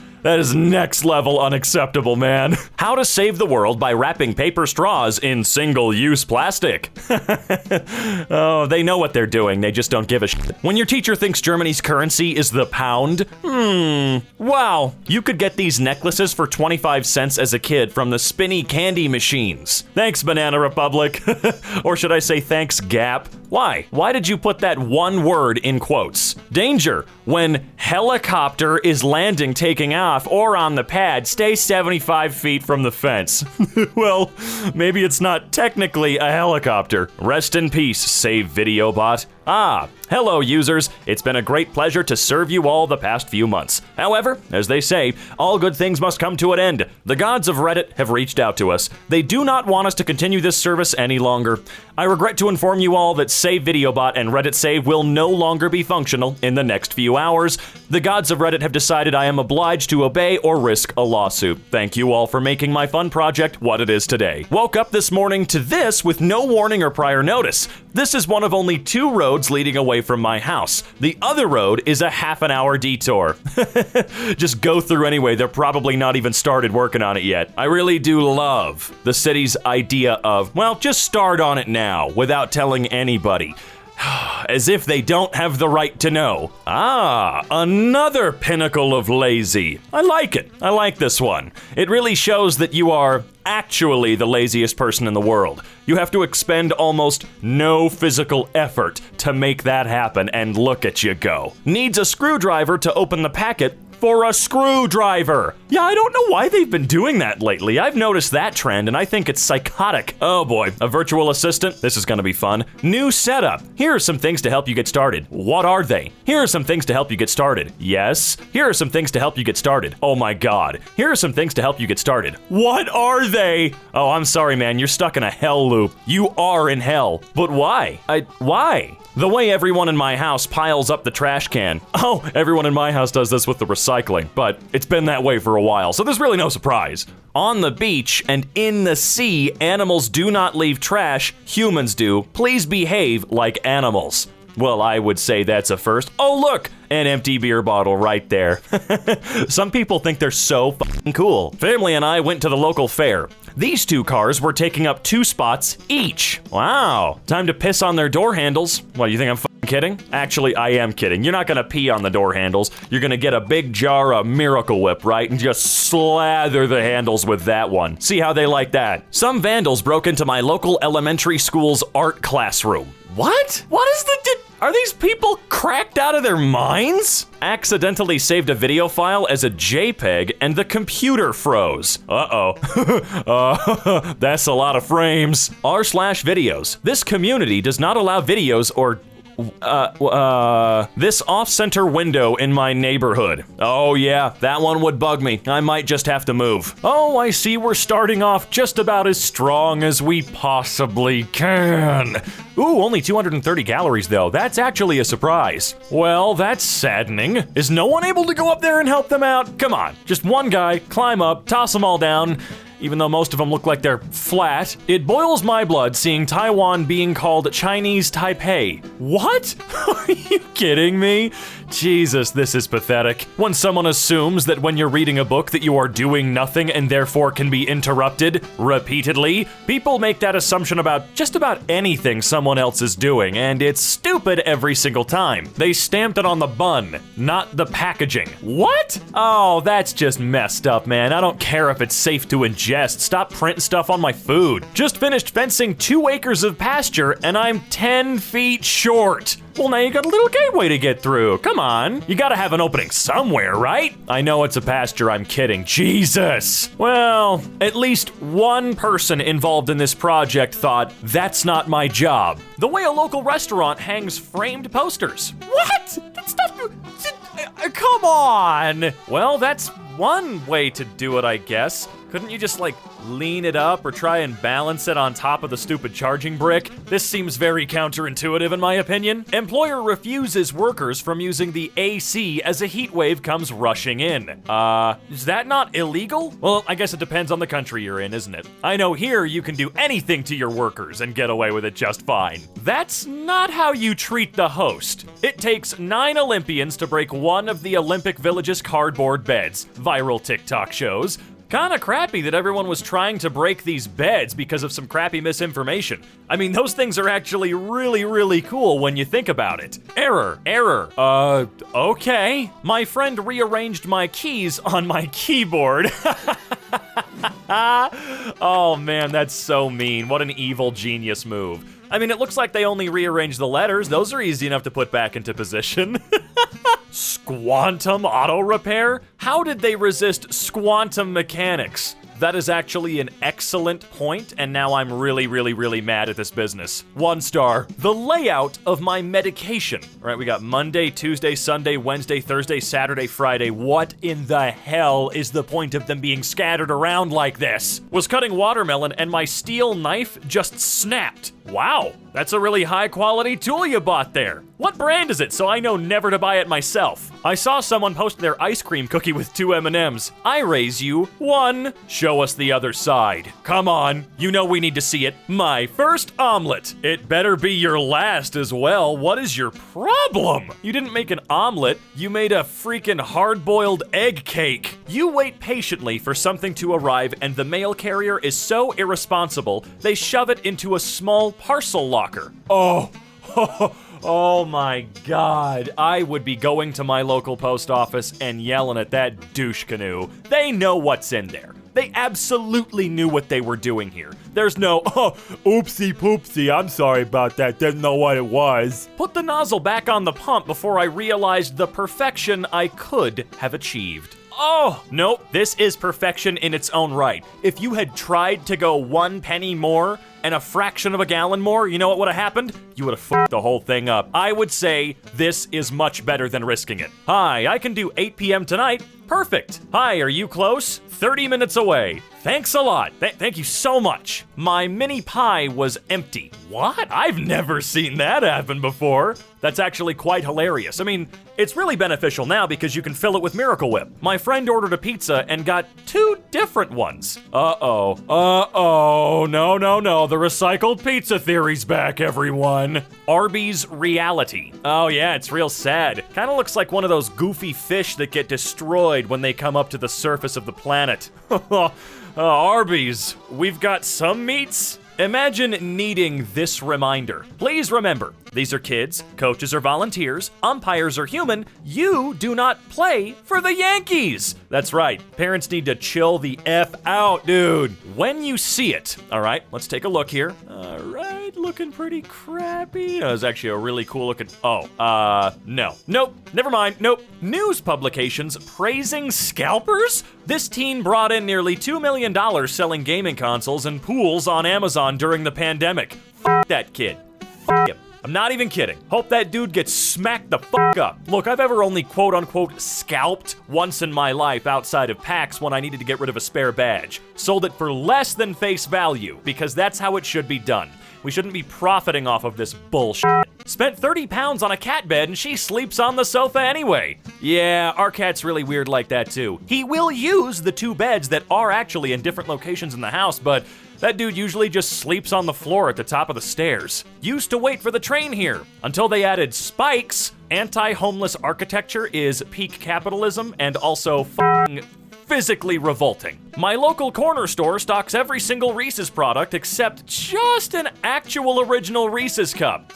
next level unacceptable, man. How to save the world by wrapping paper straws in single-use plastic. Oh, they know what they're doing, they just don't give a shit. When your teacher thinks Germany's currency is the pound, wow, you could get these necklaces for 25 cents as a kid from the spinny candy machines. Thanks, Banana Republic. Or should I say thanks, Gap? Why? Why did you put that one word in quotes? Danger. When helicopter is landing, taking off, or on the pad, stay 75 feet from the fence. Well, maybe it's not technically a helicopter. Rest in peace, save video bot. Ah, hello users. It's been a great pleasure to serve you all the past few months. However, as they say, all good things must come to an end. The gods of Reddit have reached out to us. They do not want us to continue this service any longer. I regret to inform you all that Save Video Bot and Reddit Save will no longer be functional in the next few hours. The gods of Reddit have decided I am obliged to obey or risk a lawsuit. Thank you all for making my fun project what it is today. Woke up this morning to this with no warning or prior notice. This is one of only 2 roads leading away from my house. The other road is a half-an-hour detour. Just go through anyway, they're probably not even started working on it yet. I really do love the city's idea of, well, just start on it now without telling anybody. As if they don't have the right to know. Ah, another pinnacle of lazy. I like it. I like this one. It really shows that you are actually the laziest person in the world. You have to expend almost no physical effort to make that happen, and look at you go. Needs a screwdriver to open the packet for a screwdriver. Yeah, I don't know why they've been doing that lately. I've noticed that trend and I think it's psychotic. Oh boy, a virtual assistant? This is gonna be fun. New setup. Here are some things to help you get started. What are they? Here are some things to help you get started. Yes. Here are some things to help you get started. Oh my god. Here are some things to help you get started. What are they? Oh, I'm sorry, man. You're stuck in a hell loop. You are in hell. But why? Why? The way everyone in my house piles up the trash can. Oh, everyone in my house does this with the recycling, but it's been that way for a while, so there's really no surprise. On the beach and in the sea, animals do not leave trash, humans do. Please behave like animals. Well, I would say that's a first. Oh, look, an empty beer bottle right there. Some people think they're so fucking cool. Family and I went to the local fair. These two cars were taking up 2 spots each. Wow, time to piss on their door handles. What, you think I'm fucking kidding? Actually, I am kidding. You're not gonna pee on the door handles. You're gonna get a big jar of Miracle Whip, right? And just slather the handles with that one. See how they like that. Some vandals broke into my local elementary school's art classroom. What? What is the... Are these people cracked out of their minds? Accidentally saved a video file as a JPEG and the computer froze. Uh-oh. That's a lot of frames. r/videos. This community does not allow videos or this off-center window in my neighborhood. Oh yeah, that one would bug me. I might just have to move. Oh, I see we're starting off just about as strong as we possibly can. Ooh, only 230 calories though. That's actually a surprise. Well, that's saddening. Is no one able to go up there and help them out? Come on, just one guy, climb up, toss them all down. Even though most of them look like they're flat, it boils my blood seeing Taiwan being called Chinese Taipei. What? Are you kidding me? Jesus, this is pathetic. When someone assumes that when you're reading a book that you are doing nothing and therefore can be interrupted repeatedly, people make that assumption about just about anything someone else is doing, and it's stupid every single time. They stamped it on the bun, not the packaging. What? Oh, that's just messed up, man. I don't care if it's safe to ingest. Stop printing stuff on my food. Just finished fencing 2 acres of pasture and I'm 10 feet short. Well, now you got a little gateway to get through. Come on. You gotta have an opening somewhere, right? I know it's a pasture, I'm kidding. Jesus. Well, at least one person involved in this project thought, that's not my job. The way a local restaurant hangs framed posters. What? That stuff... Come on. Well, that's one way to do it, I guess. Couldn't you just, like, lean it up or try and balance it on top of the stupid charging brick? This seems very counterintuitive in my opinion. Employer refuses workers from using the AC as a heat wave comes rushing in. Is that not illegal? Well, I guess it depends on the country you're in, isn't it? I know here you can do anything to your workers and get away with it just fine. That's not how you treat the host. It takes 9 Olympians to break one of the Olympic Village's cardboard beds. Viral TikTok shows. Kinda crappy that everyone was trying to break these beds because of some crappy misinformation. I mean, those things are actually really, really cool when you think about it. Error. Okay. My friend rearranged my keys on my keyboard. Oh man, that's so mean. What an evil genius move. I mean, it looks like they only rearranged the letters. Those are easy enough to put back into position. Squantum auto repair? How did they resist squantum mechanics? That is actually an excellent point, and now I'm really, really, really mad at this business. 1 star. The layout of my medication. All right, we got Monday, Tuesday, Sunday, Wednesday, Thursday, Saturday, Friday. What in the hell is the point of them being scattered around like this? Was cutting watermelon and my steel knife just snapped. Wow, that's a really high quality tool you bought there. What brand is it so I know never to buy it myself? I saw someone post their ice cream cookie with 2 M&Ms. I raise you 1. Show us the other side. Come on, you know we need to see it. My first omelet. It better be your last as well. What is your problem? You didn't make an omelet, you made a freaking hard-boiled egg cake. You wait patiently for something to arrive and the mail carrier is so irresponsible, they shove it into a small parcel locker. Oh my god, I would be going to my local post office and yelling at that douche canoe. They know what's in there. They absolutely knew what they were doing here. There's no, oopsie poopsie, I'm sorry about that, didn't know what it was. Put the nozzle back on the pump before I realized the perfection I could have achieved. Oh, nope, this is perfection in its own right. If you had tried to go 1 penny more and a fraction of a gallon more, you know what would have happened? You would have fucked the whole thing up. I would say this is much better than risking it. Hi, I can do 8 p.m. tonight. Perfect. Hi, are you close? 30 minutes away. Thanks a lot. Thank you so much. My mini pie was empty. What? I've never seen that happen before. That's actually quite hilarious. I mean, it's really beneficial now because you can fill it with Miracle Whip. My friend ordered a pizza and got 2 different ones. Uh-oh. No. The recycled pizza theory's back, everyone. Arby's reality. Oh yeah, it's real sad. Kinda looks like one of those goofy fish that get destroyed when they come up to the surface of the planet. Arby's, we've got some meats. Imagine needing this reminder. Please remember, these are kids, coaches are volunteers, umpires are human. You do not play for the Yankees. That's right. Parents need to chill the F out, dude. When you see it, all right, let's take a look here. All right, looking pretty crappy. That was actually a really cool looking, no. Nope, never mind, nope. News publications praising scalpers? This teen brought in nearly $2 million selling gaming consoles and pools on Amazon during the pandemic. F that kid. F him. I'm not even kidding. Hope that dude gets smacked the fuck up. Look, I've ever only quote-unquote scalped once in my life outside of PAX when I needed to get rid of a spare badge. Sold it for less than face value, because that's how it should be done. We shouldn't be profiting off of this bullshit. Spent 30 pounds on a cat bed and she sleeps on the sofa anyway. Yeah, our cat's really weird like that too. He will use the 2 beds that are actually in different locations in the house, but that dude usually just sleeps on the floor at the top of the stairs. Used to wait for the train here. Until they added spikes, anti-homeless architecture is peak capitalism and also f***ing physically revolting. My local corner store stocks every single Reese's product except just an actual original Reese's cup.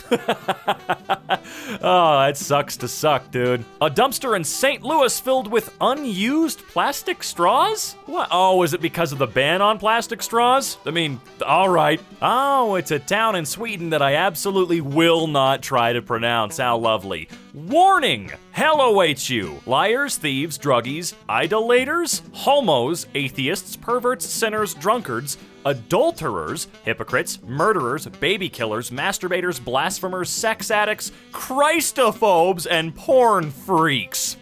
Oh, that sucks to suck, dude. A dumpster in St. Louis filled with unused plastic straws? What? Oh, is it because of the ban on plastic straws? I mean, all right. Oh, it's a town in Sweden that I absolutely will not try to pronounce. How lovely. Warning! Hell awaits you. Liars, thieves, druggies, idolaters, homos, atheists, perverts, sinners, drunkards, adulterers, hypocrites, murderers, baby killers, masturbators, blasphemers, sex addicts, Christophobes, and porn freaks.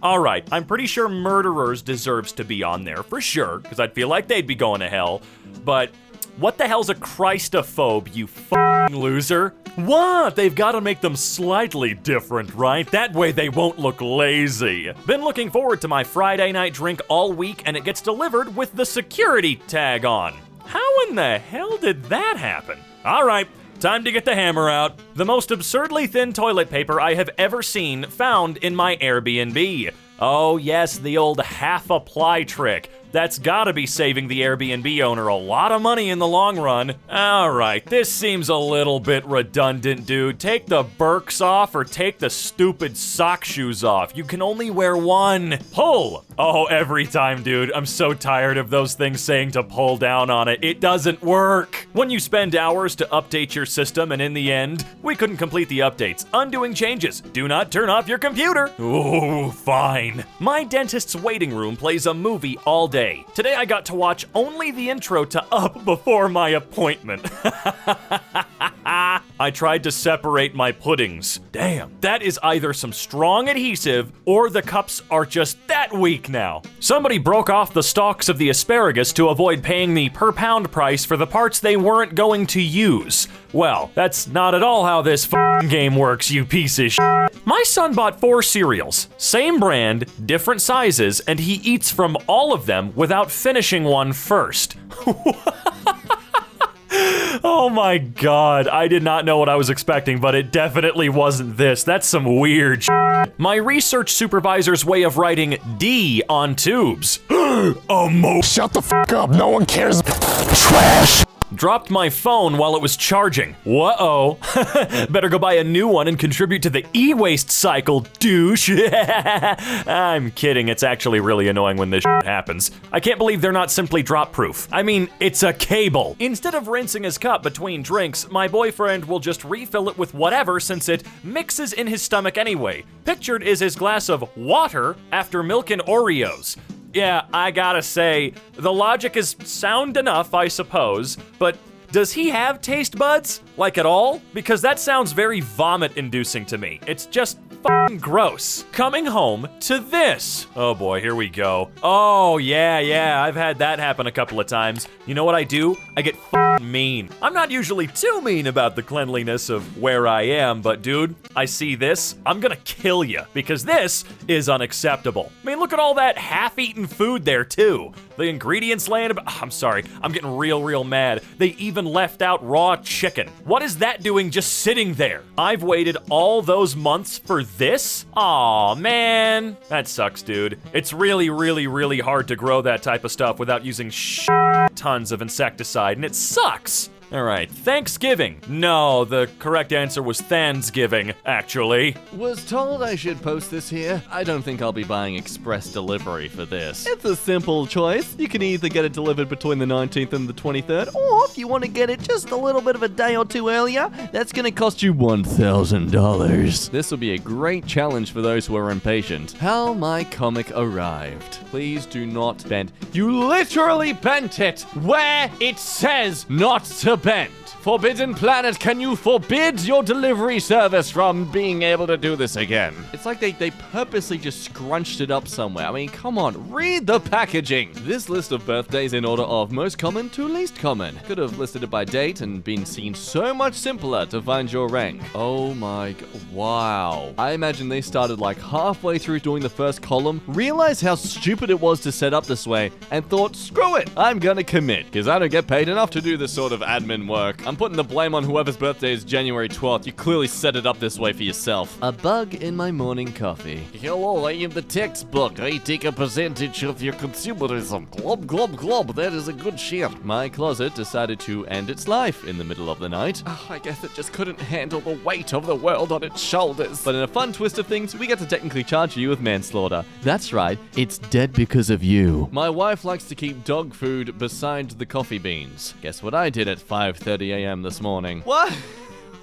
Alright, I'm pretty sure murderers deserves to be on there for sure, because I'd feel like they'd be going to hell, but what the hell's a Christophobe, you f***ing loser? What? They've got to make them slightly different, right? That way they won't look lazy. Been looking forward to my Friday night drink all week, and it gets delivered with the security tag on. How in the hell did that happen? All right, time to get the hammer out. The most absurdly thin toilet paper I have ever seen found in my Airbnb. Oh yes, the old half-apply trick. That's gotta be saving the Airbnb owner a lot of money in the long run. Alright, this seems a little bit redundant, dude. Take the Birks off or take the stupid sock shoes off. You can only wear one. Pull! Oh, every time, dude. I'm so tired of those things saying to pull down on it. It doesn't work. When you spend hours to update your system and in the end, we couldn't complete the updates. Undoing changes. Do not turn off your computer. Ooh, fine. My dentist's waiting room plays a movie all day. Today I got to watch only the intro to Up before my appointment. I tried to separate my puddings. Damn, that is either some strong adhesive or the cups are just that weak now. Somebody broke off the stalks of the asparagus to avoid paying the per pound price for the parts they weren't going to use. Well, that's not at all how this f***ing game works, you piece of shit. My son bought 4 cereals, same brand, different sizes, and he eats from all of them without finishing one first. Oh my god, I did not know what I was expecting, but it definitely wasn't this. That's some weird shit. My research supervisor's way of writing D on tubes. Shut the fuck up, no one cares. Trash. Dropped my phone while it was charging. Whoa. Better go buy a new one and contribute to the e-waste cycle, douche. I'm kidding, it's actually really annoying when this shit happens. I can't believe they're not simply drop-proof. I mean, it's a cable. Instead of rinsing his cup between drinks, my boyfriend will just refill it with whatever since it mixes in his stomach anyway. Pictured is his glass of water after milk and Oreos. Yeah, I gotta say, the logic is sound enough, I suppose, but does he have taste buds? Like at all? Because that sounds very vomit-inducing to me. It's just f***ing gross. Coming home to this. Oh boy, here we go. Oh yeah, I've had that happen a couple of times. You know what I do? I get f***ing mean. I'm not usually too mean about the cleanliness of where I am, but dude, I see this, I'm gonna kill you, because this is unacceptable. I mean, look at all that half-eaten food there too. The ingredients laying about, I'm sorry, I'm getting real mad. They even left out raw chicken. What is that doing just sitting there? I've waited all those months for this? Aw, man. That sucks, dude. It's really hard to grow that type of stuff without using tons of insecticide, and it sucks. All right, Thanksgiving. No, the correct answer was Thansgiving, actually. Was told I should post this here. I don't think I'll be buying express delivery for this. It's a simple choice. You can either get it delivered between the 19th and the 23rd, or if you want to get it just a little bit of a day or two earlier, that's gonna cost you $1,000. This will be a great challenge for those who are impatient. How my comic arrived. Please do not bend. You literally bent it where it says not to bend. Forbidden Planet, can you forbid your delivery service from being able to do this again? It's like they purposely just scrunched it up somewhere. I mean, come on, read the packaging. This list of birthdays in order of most common to least common. Could have listed it by date and been seen so much simpler to find your rank. Oh my god, wow. I imagine they started like halfway through doing the first column, realized how stupid it was to set up this way, and thought, screw it, I'm gonna commit, because I don't get paid enough to do this sort of admin work. I'm putting the blame on whoever's birthday is January 12th. You clearly set it up this way for yourself. A bug in my morning coffee. Hello, I am the textbook. I take a percentage of your consumerism. Glub, glub, glub. That is a good share. My closet decided to end its life in the middle of the night. Oh, I guess it just couldn't handle the weight of the world on its shoulders. But in a fun twist of things, we get to technically charge you with manslaughter. That's right, it's dead because of you. My wife likes to keep dog food beside the coffee beans. Guess what I did at 5:30 a.m. this morning? What?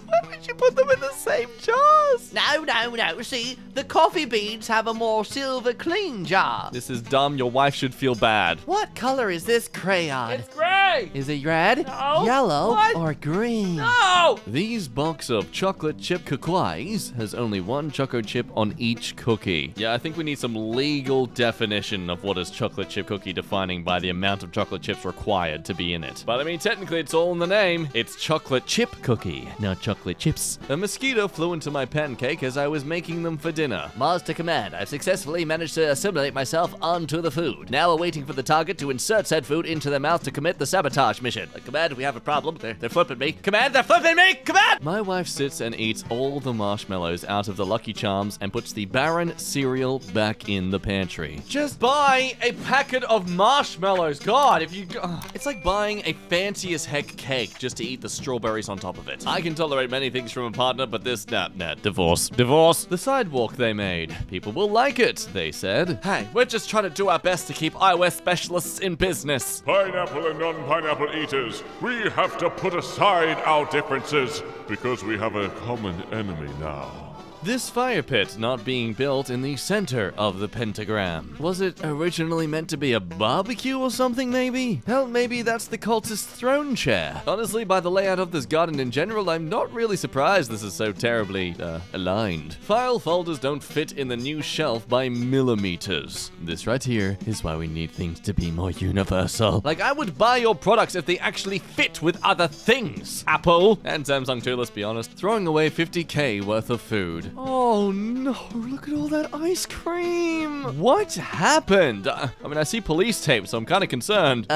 Why would you put them in the same jars? No. See, the coffee beans have a more silver clean jar. This is dumb. Your wife should feel bad. What color is this crayon? It's gray. Is it red, No. yellow, What? or green? No. These box of chocolate chip cookies has only one choco chip on each cookie. Yeah, I think we need some legal definition of what is chocolate chip cookie, defining by the amount of chocolate chips required to be in it. But I mean, technically it's all in the name. It's chocolate chip cookie, not chocolate chips. A mosquito flew into my pancake as I was making them for dinner. Mars to command. I've successfully managed to assimilate myself onto the food. Now we're waiting for the target to insert said food into their mouth to commit the sabotage mission. Command, we have a problem. They're flipping me. Command, they're flipping me! Command! My wife sits and eats all the marshmallows out of the Lucky Charms and puts the barren cereal back in the pantry. Just buy a packet of marshmallows. God, if you... It's like buying a fancy as heck cake just to eat the strawberries on top of it. I can tolerate many things from a partner, but this, nah, divorce. The sidewalk they made. People will like it, they said. Hey, we're just trying to do our best to keep iOS specialists in business. Pineapple and non-pineapple eaters, we have to put aside our differences because we have a common enemy now. This fire pit not being built in the center of the pentagram. Was it originally meant to be a barbecue or something, maybe? Hell, maybe that's the cultist throne chair. Honestly, by the layout of this garden in general, I'm not really surprised this is so terribly, aligned. File folders don't fit in the new shelf by millimeters. This right here is why we need things to be more universal. Like, I would buy your products if they actually fit with other things. Apple, and Samsung too, let's be honest. Throwing away $50K worth of food. Oh no, look at all that ice cream. What happened? I mean, I see police tape, so I'm kind of concerned.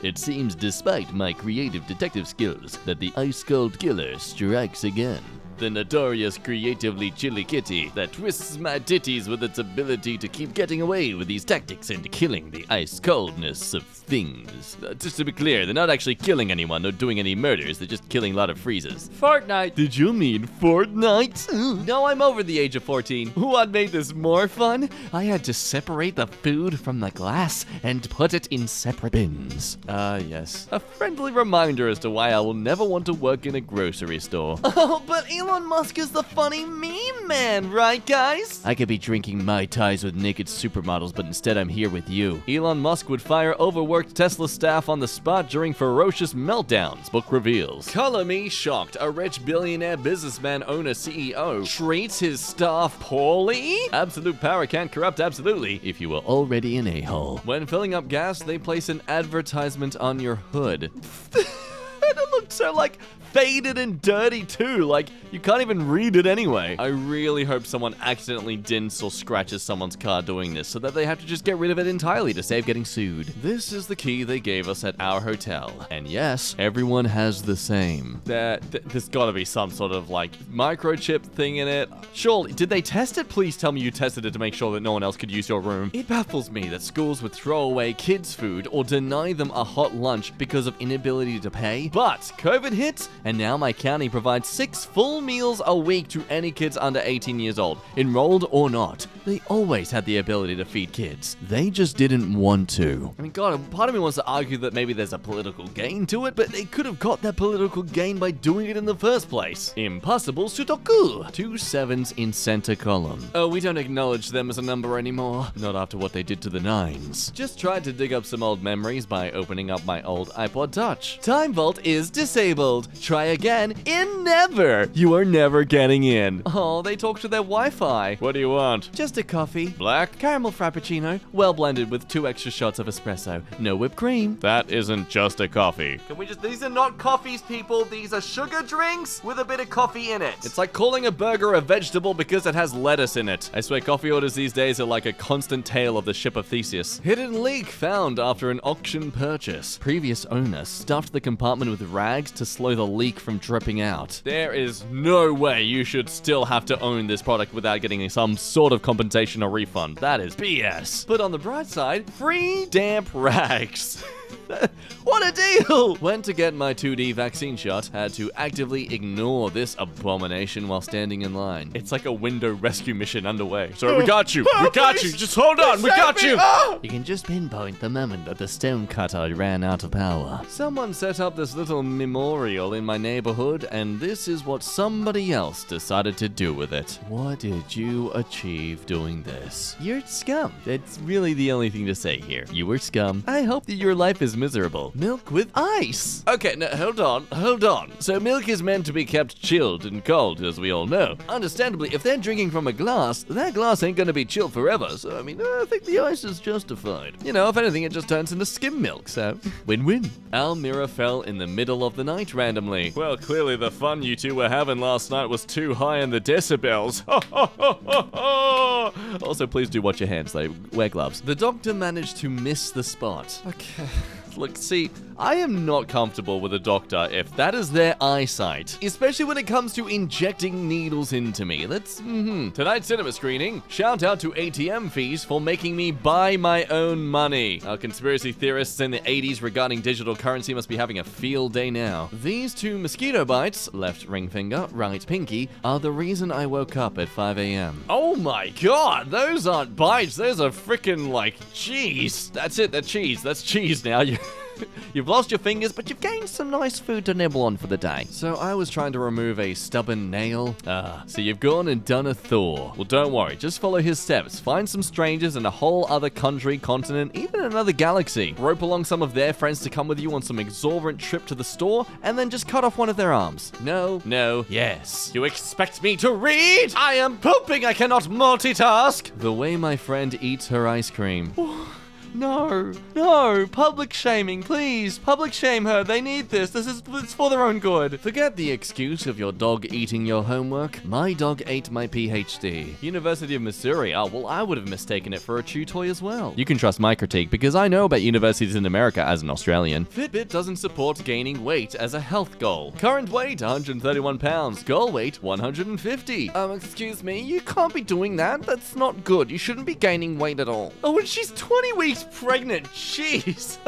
It seems despite my creative detective skills that the ice cold killer strikes again. the notorious creatively chilly kitty that twists my titties with its ability to keep getting away with these tactics and killing the ice coldness of things. Just to be clear, they're not actually killing anyone or doing any murders, they're just killing a lot of freezers. Fortnite! Did you mean Fortnite? No, I'm over the age of 14. What made this more fun? I had to separate the food from the glass and put it in separate bins. Yes. A friendly reminder as to why I will never want to work in a grocery store. Oh, but Elon Musk is the funny meme man, right, guys? I could be drinking Mai Tais with naked supermodels, but instead I'm here with you. Elon Musk would fire overworked Tesla staff on the spot during ferocious meltdowns, book reveals. Color me shocked. A rich billionaire businessman owner CEO treats his staff poorly? Absolute power can't corrupt absolutely if you were already an a-hole. When filling up gas, they place an advertisement on your hood. It looked so, like, faded and dirty too, like you can't even read it anyway. I really hope someone accidentally dents or scratches someone's car doing this so that they have to just get rid of it entirely to save getting sued. This is the key they gave us at our hotel. And yes, everyone has the same. There's gotta be some sort of like microchip thing in it. Surely, did they test it? Please tell me you tested it to make sure that no one else could use your room. It baffles me that schools would throw away kids' food or deny them a hot lunch because of inability to pay. But COVID hits, and now my county provides 6 full meals a week to any kids under 18 years old, enrolled or not. They always had the ability to feed kids. They just didn't want to. I mean, God, part of me wants to argue that maybe there's a political gain to it, but they could have got that political gain by doing it in the first place. Impossible Sudoku. 2 7s in center column. Oh, we don't acknowledge them as a number anymore. Not after what they did to the 9s. Just tried to dig up some old memories by opening up my old iPod Touch. Time Vault is disabled. Try again in never. You are never getting in. Oh, they talk to their Wi-Fi. What do you want? Just a coffee. Black? Caramel frappuccino. Well blended with 2 extra shots of espresso. No whipped cream. That isn't just a coffee. Can we just... These are not coffees, people. These are sugar drinks with a bit of coffee in it. It's like calling a burger a vegetable because it has lettuce in it. I swear coffee orders these days are like a constant tale of the ship of Theseus. Hidden leak found after an auction purchase. Previous owner stuffed the compartment with rags to slow the leak from dripping out. There is no way you should still have to own this product without getting some sort of compensation or refund. That is BS. But on the bright side, free damp rags. What a deal! Went to get my 2D vaccine shot, had to actively ignore this abomination while standing in line. It's like a window rescue mission underway. So we got you! We got you! Just hold on! We got you! You can just pinpoint the moment that the stone cutter ran out of power. Someone set up this little memorial in my neighborhood, and this is what somebody else decided to do with it. What did you achieve doing this? You're scum. That's really the only thing to say here. You were scum. I hope that your life is miserable. Milk with ice. Okay, now hold on. So milk is meant to be kept chilled and cold, as we all know. Understandably, if they're drinking from a glass, that glass ain't gonna be chilled forever. So, I mean, I think the ice is justified. You know, if anything, it just turns into skim milk, so win-win. Almira fell in the middle of the night randomly. Well, clearly the fun you two were having last night was too high in the decibels. Also, please do watch your hands, though. Wear gloves. The doctor managed to miss the spot. Okay. Look, see, I am not comfortable with a doctor if that is their eyesight, especially when it comes to injecting needles into me. That's, Tonight's cinema screening, shout out to ATM fees for making me buy my own money. Our conspiracy theorists in the 80s regarding digital currency must be having a field day now. These 2 mosquito bites, left ring finger, right pinky, are the reason I woke up at 5 a.m. Oh my god, those aren't bites, those are freaking like cheese. That's it, they're cheese. That's cheese now. You've lost your fingers, but you've gained some nice food to nibble on for the day. So I was trying to remove a stubborn nail. So you've gone and done a Thor. Well, don't worry, just follow his steps. Find some strangers in a whole other country, continent, even another galaxy. Rope along some of their friends to come with you on some exorbitant trip to the store, and then just cut off one of their arms. No, yes. You expect me to read? I am pooping, I cannot multitask. The way my friend eats her ice cream. No, no, public shaming, please. Public shame her. They need this. It's for their own good. Forget the excuse of your dog eating your homework. My dog ate my PhD. University of Missouri. Oh, well, I would have mistaken it for a chew toy as well. You can trust my critique because I know about universities in America as an Australian. Fitbit doesn't support gaining weight as a health goal. Current weight, 131 pounds. Goal weight, 150. Excuse me, you can't be doing that. That's not good. You shouldn't be gaining weight at all. Oh, and she's 20 weeks pregnant. Jeez.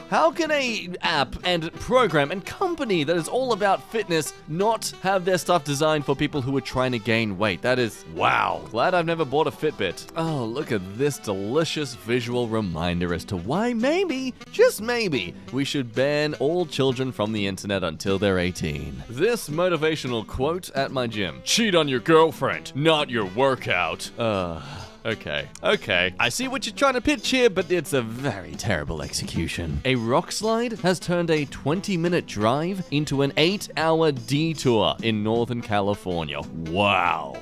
How can a app and program and company that is all about fitness not have their stuff designed for people who are trying to gain weight? That is, wow. Glad I've never bought a Fitbit. Oh, look at this delicious visual reminder as to why maybe, just maybe, we should ban all children from the internet until they're 18. This motivational quote at my gym. Cheat on your girlfriend, not your workout. Okay. I see what you're trying to pitch here, but it's a very terrible execution. A rock slide has turned a 20-minute drive into an 8-hour detour in Northern California. Wow.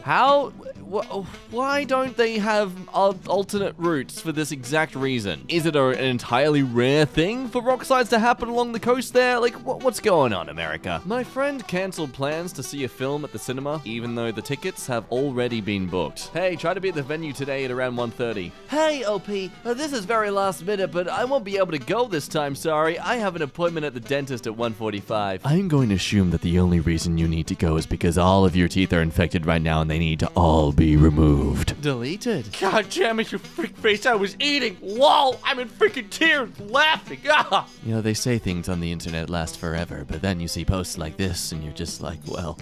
Why don't they have alternate routes for this exact reason? Is it an entirely rare thing for rock slides to happen along the coast there? Like, what's going on, America? My friend canceled plans to see a film at the cinema, even though the tickets have already been booked. Hey, try to be at the venue today at around 1:30. Hey, OP, this is very last minute, but I won't be able to go this time, sorry. I have an appointment at the dentist at 1:45. I'm going to assume that the only reason you need to go is because all of your teeth are infected right now and they need to all be removed. Deleted. God damn it, you freak face, I was eating. Lol, I'm in freaking tears, laughing. Ah. You know, they say things on the internet last forever, but then you see posts like this and you're just like, well,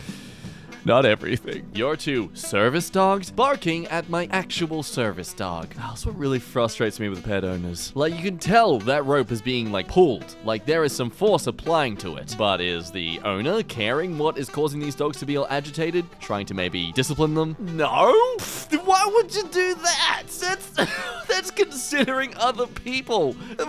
not everything. Your two service dogs barking at my actual service dog. That's what really frustrates me with pet owners. Like, you can tell that rope is being, like, pulled. Like, there is some force applying to it. But is the owner caring what is causing these dogs to be all agitated? Trying to maybe discipline them? No? Why would you do that? That's considering other people. What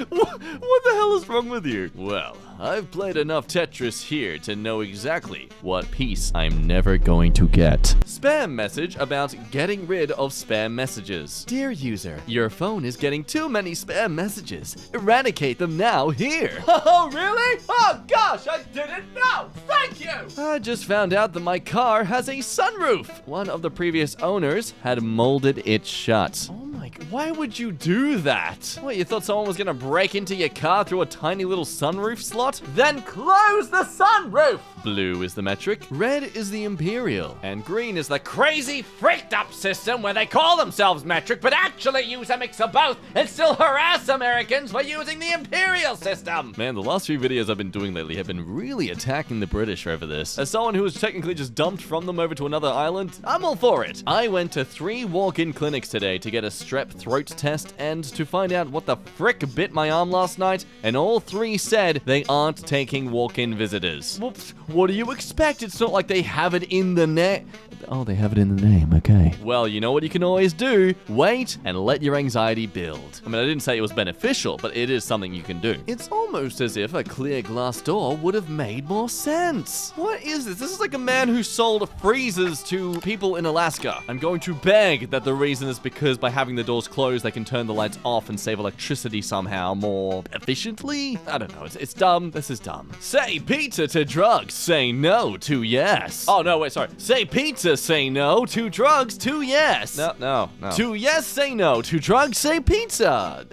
the hell is wrong with you? Well, I've played enough Tetris here to know exactly what piece I'm never going to get. Spam message about getting rid of spam messages. Dear user, your phone is getting too many spam messages. Eradicate them now here. Oh, really? Oh, gosh, I didn't know. Thank you. I just found out that my car has a sunroof. One of the previous owners had molded it shut. Oh my, why would you do that? What, you thought someone was gonna break into your car through a tiny little sunroof slot? Then close the sunroof. Blue is the metric, red is the imperial, and green is the Crazy freaked up system where they call themselves metric but actually use a mix of both and still harass Americans for using the imperial system. Man, the last few videos I've been doing lately have been really attacking the British over this. As someone who was technically just dumped from them over to another island, I'm all for it. I went to 3 walk-in clinics today to get a strep throat test and to find out what the frick bit my arm last night, and all 3 said they aren't taking walk-in visitors. Whoops, what do you expect? It's not like they have it in the net. Oh, they have it in the name, okay. Well, you know what you can always do? Wait and let your anxiety build. I mean, I didn't say it was beneficial, but it is something you can do. It's almost as if a clear glass door would have made more sense. What is this? This is like a man who sold freezers to people in Alaska. I'm going to beg that the reason is because by having the doors closed, they can turn the lights off and save electricity somehow more efficiently? I don't know. It's dumb. This is dumb. Say pizza to drugs. Say no to yes. Oh, no, wait, sorry. Say pizza, say no. To drugs, to yes. No. To yes, say no. To drugs, say pizza.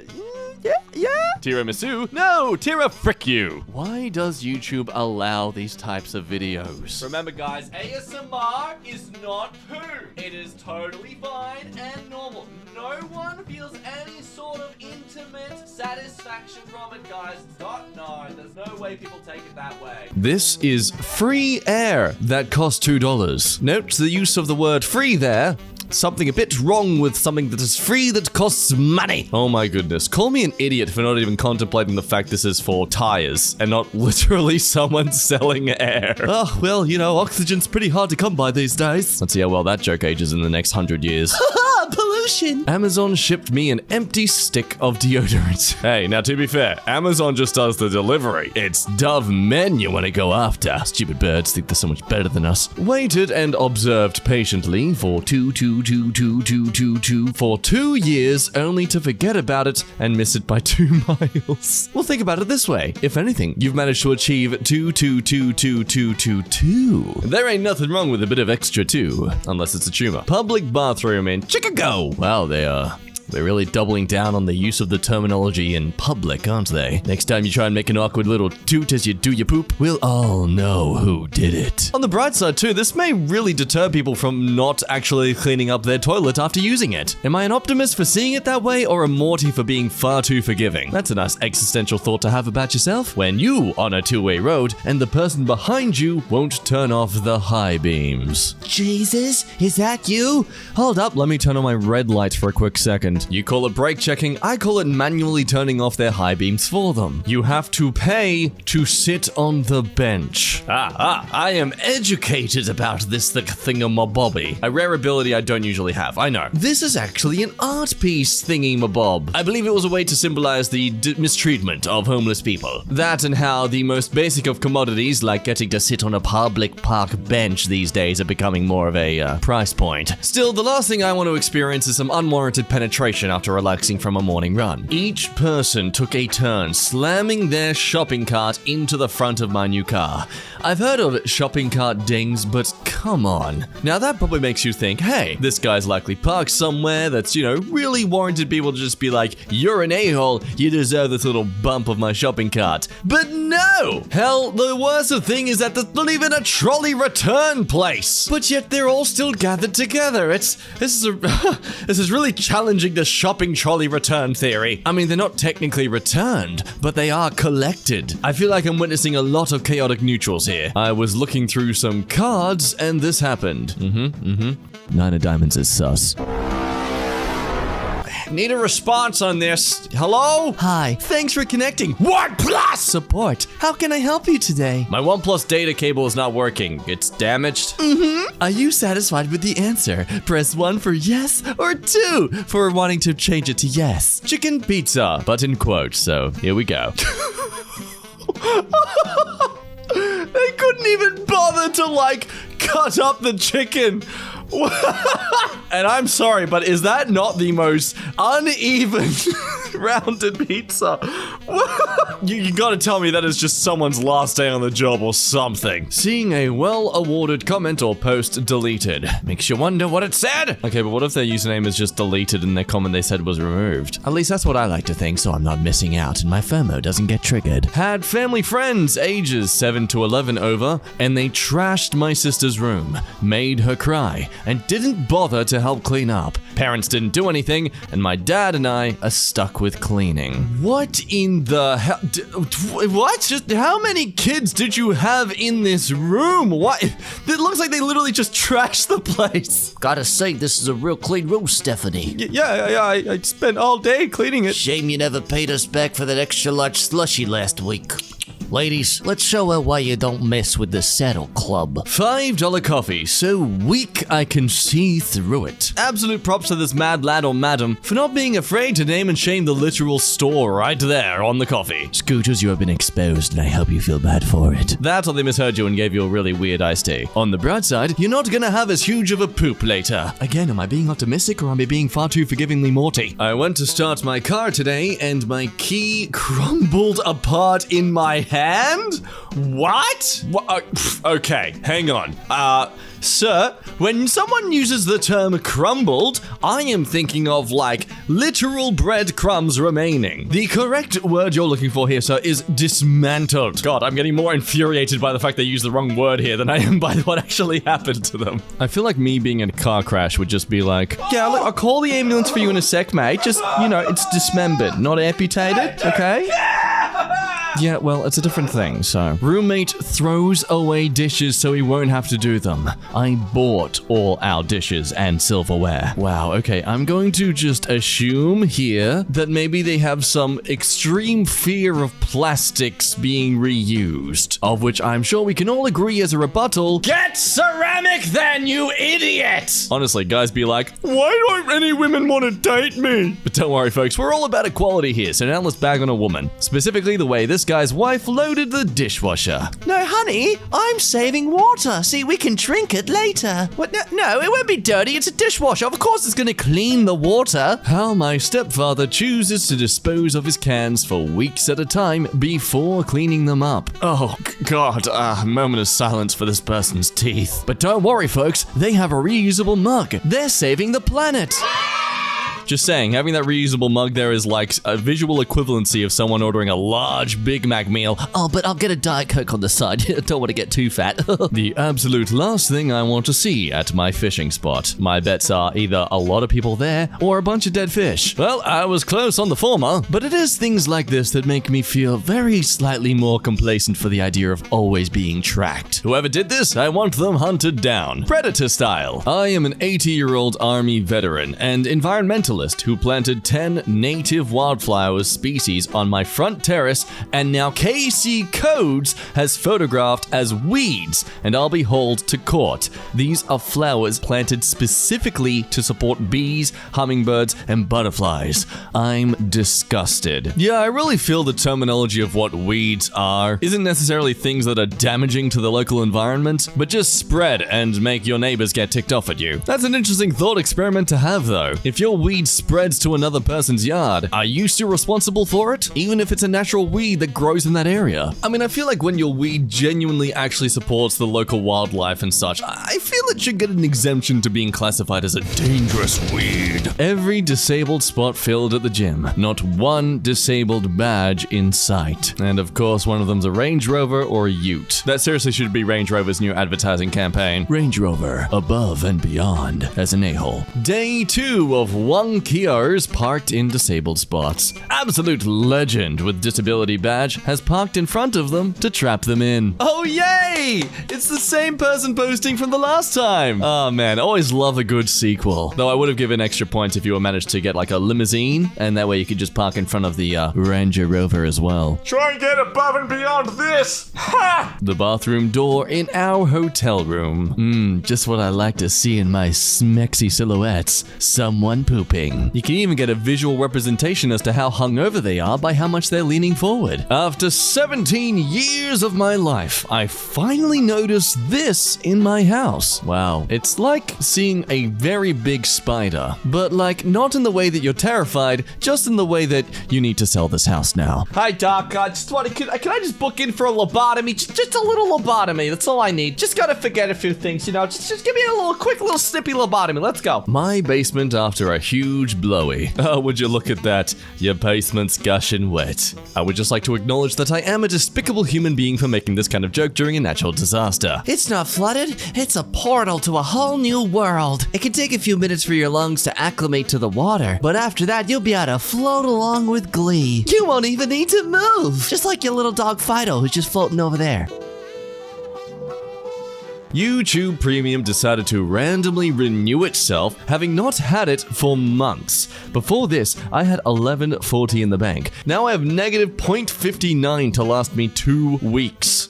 Yeah. Tiramisu? No, frick you. Why does YouTube allow these types of videos? Remember, guys, ASMR is not poo. It is totally fine and normal. No one feels any sort of intimate satisfaction from it, guys. No, there's no way people take it that way. This is free air that costs $2. Note the use of the word free there. Something a bit wrong with something that is free that costs money. Oh my goodness. Call me an idiot for not even contemplating the fact this is for tires and not literally someone selling air. Oh, well, you know, oxygen's pretty hard to come by these days. Let's see how well that joke ages in the next 100 years. solution. Amazon shipped me an empty stick of deodorant. Hey, now to be fair, Amazon just does the delivery. It's Dove men you want to go after. Stupid birds think they're so much better than us. Waited and observed patiently for 2 years, only to forget about it and miss it by 2 miles. Well, think about it this way. If anything, you've managed to achieve 2. There ain't nothing wrong with a bit of extra 2, unless it's a tumor. Public bathroom in Chicago. Wow, they're really doubling down on the use of the terminology in public, aren't they? Next time you try and make an awkward little toot as you do your poop, we'll all know who did it. On the bright side too, this may really deter people from not actually cleaning up their toilet after using it. Am I an optimist for seeing it that way, or a Morty for being far too forgiving? That's a nice existential thought to have about yourself when you on a two-way road and the person behind you won't turn off the high beams. Jesus, is that you? Hold up, let me turn on my red lights for a quick second. You call it brake checking, I call it manually turning off their high beams for them. You have to pay to sit on the bench. I am educated about this thingamabobby. A rare ability I don't usually have, I know. This is actually an art piece thingy-mabob. I believe it was a way to symbolize the mistreatment of homeless people. That and how the most basic of commodities, like getting to sit on a public park bench these days, are becoming more of a price point. Still, the last thing I want to experience is some unwarranted penetration after relaxing from a morning run. Each person took a turn slamming their shopping cart into the front of my new car. I've heard of shopping cart dings, but come on. Now that probably makes you think, hey, this guy's likely parked somewhere that's, really warranted people to just be like, you're an a-hole, you deserve this little bump of my shopping cart. But no! Hell, the worst thing is that there's not even a trolley return place. But yet they're all still gathered together. This is really challenging the shopping trolley return theory. I mean, they're not technically returned, but they are collected. I feel like I'm witnessing a lot of chaotic neutrals here. I was looking through some cards and this happened. 9 of diamonds is sus. Need a response on this. Hello? Hi, thanks for connecting. OnePlus! Support. How can I help you today? My OnePlus data cable is not working. It's damaged. Are you satisfied with the answer? Press 1 for yes or 2 for wanting to change it to yes. Chicken pizza, but in quotes, so here we go. They couldn't even bother to, cut up the chicken. And I'm sorry, but is that not the most uneven rounded pizza? You gotta tell me that is just someone's last day on the job or something. Seeing a well-awarded comment or post deleted. Makes you wonder what it said. Okay, but what if their username is just deleted and their comment they said was removed? At least that's what I like to think, so I'm not missing out and my FOMO doesn't get triggered. Had family friends ages 7 to 11 over, and they trashed my sister's room, made her cry, and didn't bother to help clean up. Parents didn't do anything, and my dad and I are stuck with cleaning. What in the hell? What? Just how many kids did you have in this room? What? It looks like they literally just trashed the place. Gotta say, this is a real clean room, Stephanie. Yeah, I spent all day cleaning it. Shame you never paid us back for that extra large slushie last week. Ladies, let's show her why you don't mess with the Saddle Club. $5 coffee, so weak I can see through it. Absolute props to this mad lad or madam for not being afraid to name and shame the literal store right there on the coffee. Scooters, you have been exposed, and I hope you feel bad for it. That's or they misheard you and gave you a really weird iced tea. On the bright side, you're not gonna have as huge of a poop later. Again, am I being optimistic or am I being far too forgivingly Morty? I went to start my car today and my key crumbled apart in my hand. What? Okay, hang on. Sir, when someone uses the term crumbled, I am thinking of literal breadcrumbs remaining. The correct word you're looking for here, sir, is dismantled. God, I'm getting more infuriated by the fact they used the wrong word here than I am by what actually happened to them. I feel like me being in a car crash would just be like, yeah, look, I'll call the ambulance for you in a sec, mate. Just, it's dismembered, not amputated, okay? Yeah, well, it's a different thing, so. Roommate throws away dishes so he won't have to do them. I bought all our dishes and silverware. Wow, okay, I'm going to just assume here that maybe they have some extreme fear of plastics being reused, of which I'm sure we can all agree as a rebuttal. Get ceramic then, you idiot! Honestly, guys be like, why don't any women want to date me? But don't worry, folks, we're all about equality here, so now let's bag on a woman. Specifically the way this guy's wife loaded the dishwasher. No, honey, I'm saving water. See, we can drink it later. What? No, it won't be dirty. It's a dishwasher. Of course it's gonna clean the water. How my stepfather chooses to dispose of his cans for weeks at a time before cleaning them up. Oh, God, a moment of silence for this person's teeth. But don't worry, folks, they have a reusable mug. They're saving the planet. Just saying, having that reusable mug there is like a visual equivalency of someone ordering a large Big Mac meal. Oh, but I'll get a Diet Coke on the side. Don't want to get too fat. The absolute last thing I want to see at my fishing spot. My bets are either a lot of people there or a bunch of dead fish. Well, I was close on the former, but it is things like this that make me feel very slightly more complacent for the idea of always being tracked. Whoever did this, I want them hunted down. Predator style. I am an 80-year-old army veteran and environmentalist who planted 10 native wildflower species on my front terrace, and now KC Codes has photographed as weeds, and I'll be hauled to court. These are flowers planted specifically to support bees, hummingbirds, and butterflies. I'm disgusted. Yeah, I really feel the terminology of what weeds are isn't necessarily things that are damaging to the local environment, but just spread and make your neighbors get ticked off at you. That's an interesting thought experiment to have, though. If your weed spreads to another person's yard, are you still responsible for it? Even if it's a natural weed that grows in that area? I mean, I feel like when your weed genuinely actually supports the local wildlife and such, I feel it should get an exemption to being classified as a dangerous weed. Every disabled spot filled at the gym. Not one disabled badge in sight. And of course, one of them's a Range Rover or a Ute. That seriously should be Range Rover's new advertising campaign. Range Rover, above and beyond, as an a-hole. Day 2 of one Kiars parked in disabled spots. Absolute legend with disability badge has parked in front of them to trap them in. Oh yay! It's the same person posting from the last time. Oh man, always love a good sequel. Though I would have given extra points if you were managed to get like a limousine, and that way you could just park in front of the Ranger Rover as well. Try and get above and beyond this! Ha! The bathroom door in our hotel room. Just what I like to see in my smexy silhouettes. Someone pooping. You can even get a visual representation as to how hungover they are by how much they're leaning forward. After 17 years of my life, I finally noticed this in my house. Wow. It's like seeing a very big spider, but like not in the way that you're terrified, just in the way that you need to sell this house now. Hi, Doc. Can I just book in for a lobotomy? Just a little lobotomy. That's all I need. Just gotta forget a few things, you know. Just give me a quick little snippy lobotomy. Let's go. My basement after a huge blowy. Oh, would you look at that? Your basement's gushing wet. I would just like to acknowledge that I am a despicable human being for making this kind of joke during a natural disaster. It's not flooded. It's a portal to a whole new world. It can take a few minutes for your lungs to acclimate to the water, but after that, you'll be able to float along with glee. You won't even need to move. Just like your little dog Fido, who's just floating over there. YouTube Premium decided to randomly renew itself, having not had it for months. Before this, I had $11.40 in the bank. Now I have negative 0.59 to last me 2 weeks.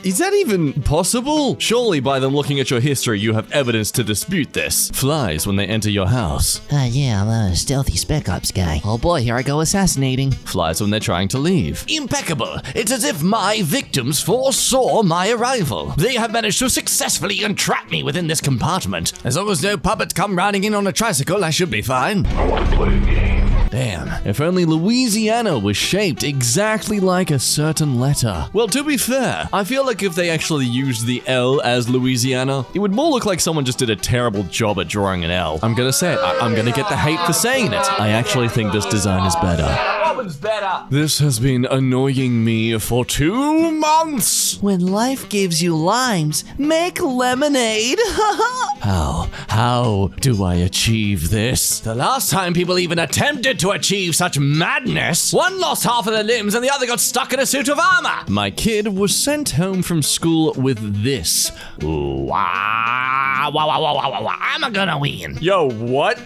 Is that even possible? Surely by them looking at your history, you have evidence to dispute this. Flies when they enter your house. Yeah, I'm a stealthy spec ops guy. Oh boy, here I go assassinating. Flies when they're trying to leave. Impeccable. It's as if my victims foresaw my arrival. They have managed to successfully entrap me within this compartment. As long as no puppets come riding in on a tricycle, I should be fine. I want to play a game. Damn, if only Louisiana was shaped exactly like a certain letter. Well, to be fair, I feel like if they actually used the L as Louisiana, it would more look like someone just did a terrible job at drawing an L. I'm gonna say it. I'm gonna get the hate for saying it. I actually think this design is better. one's better. This has been annoying me for 2 months. When life gives you limes, make lemonade. How do I achieve this? The last time people even attempted to achieve such madness, one lost half of their limbs and the other got stuck in a suit of armor. My kid was sent home from school with this. I'm gonna win. Yo, what?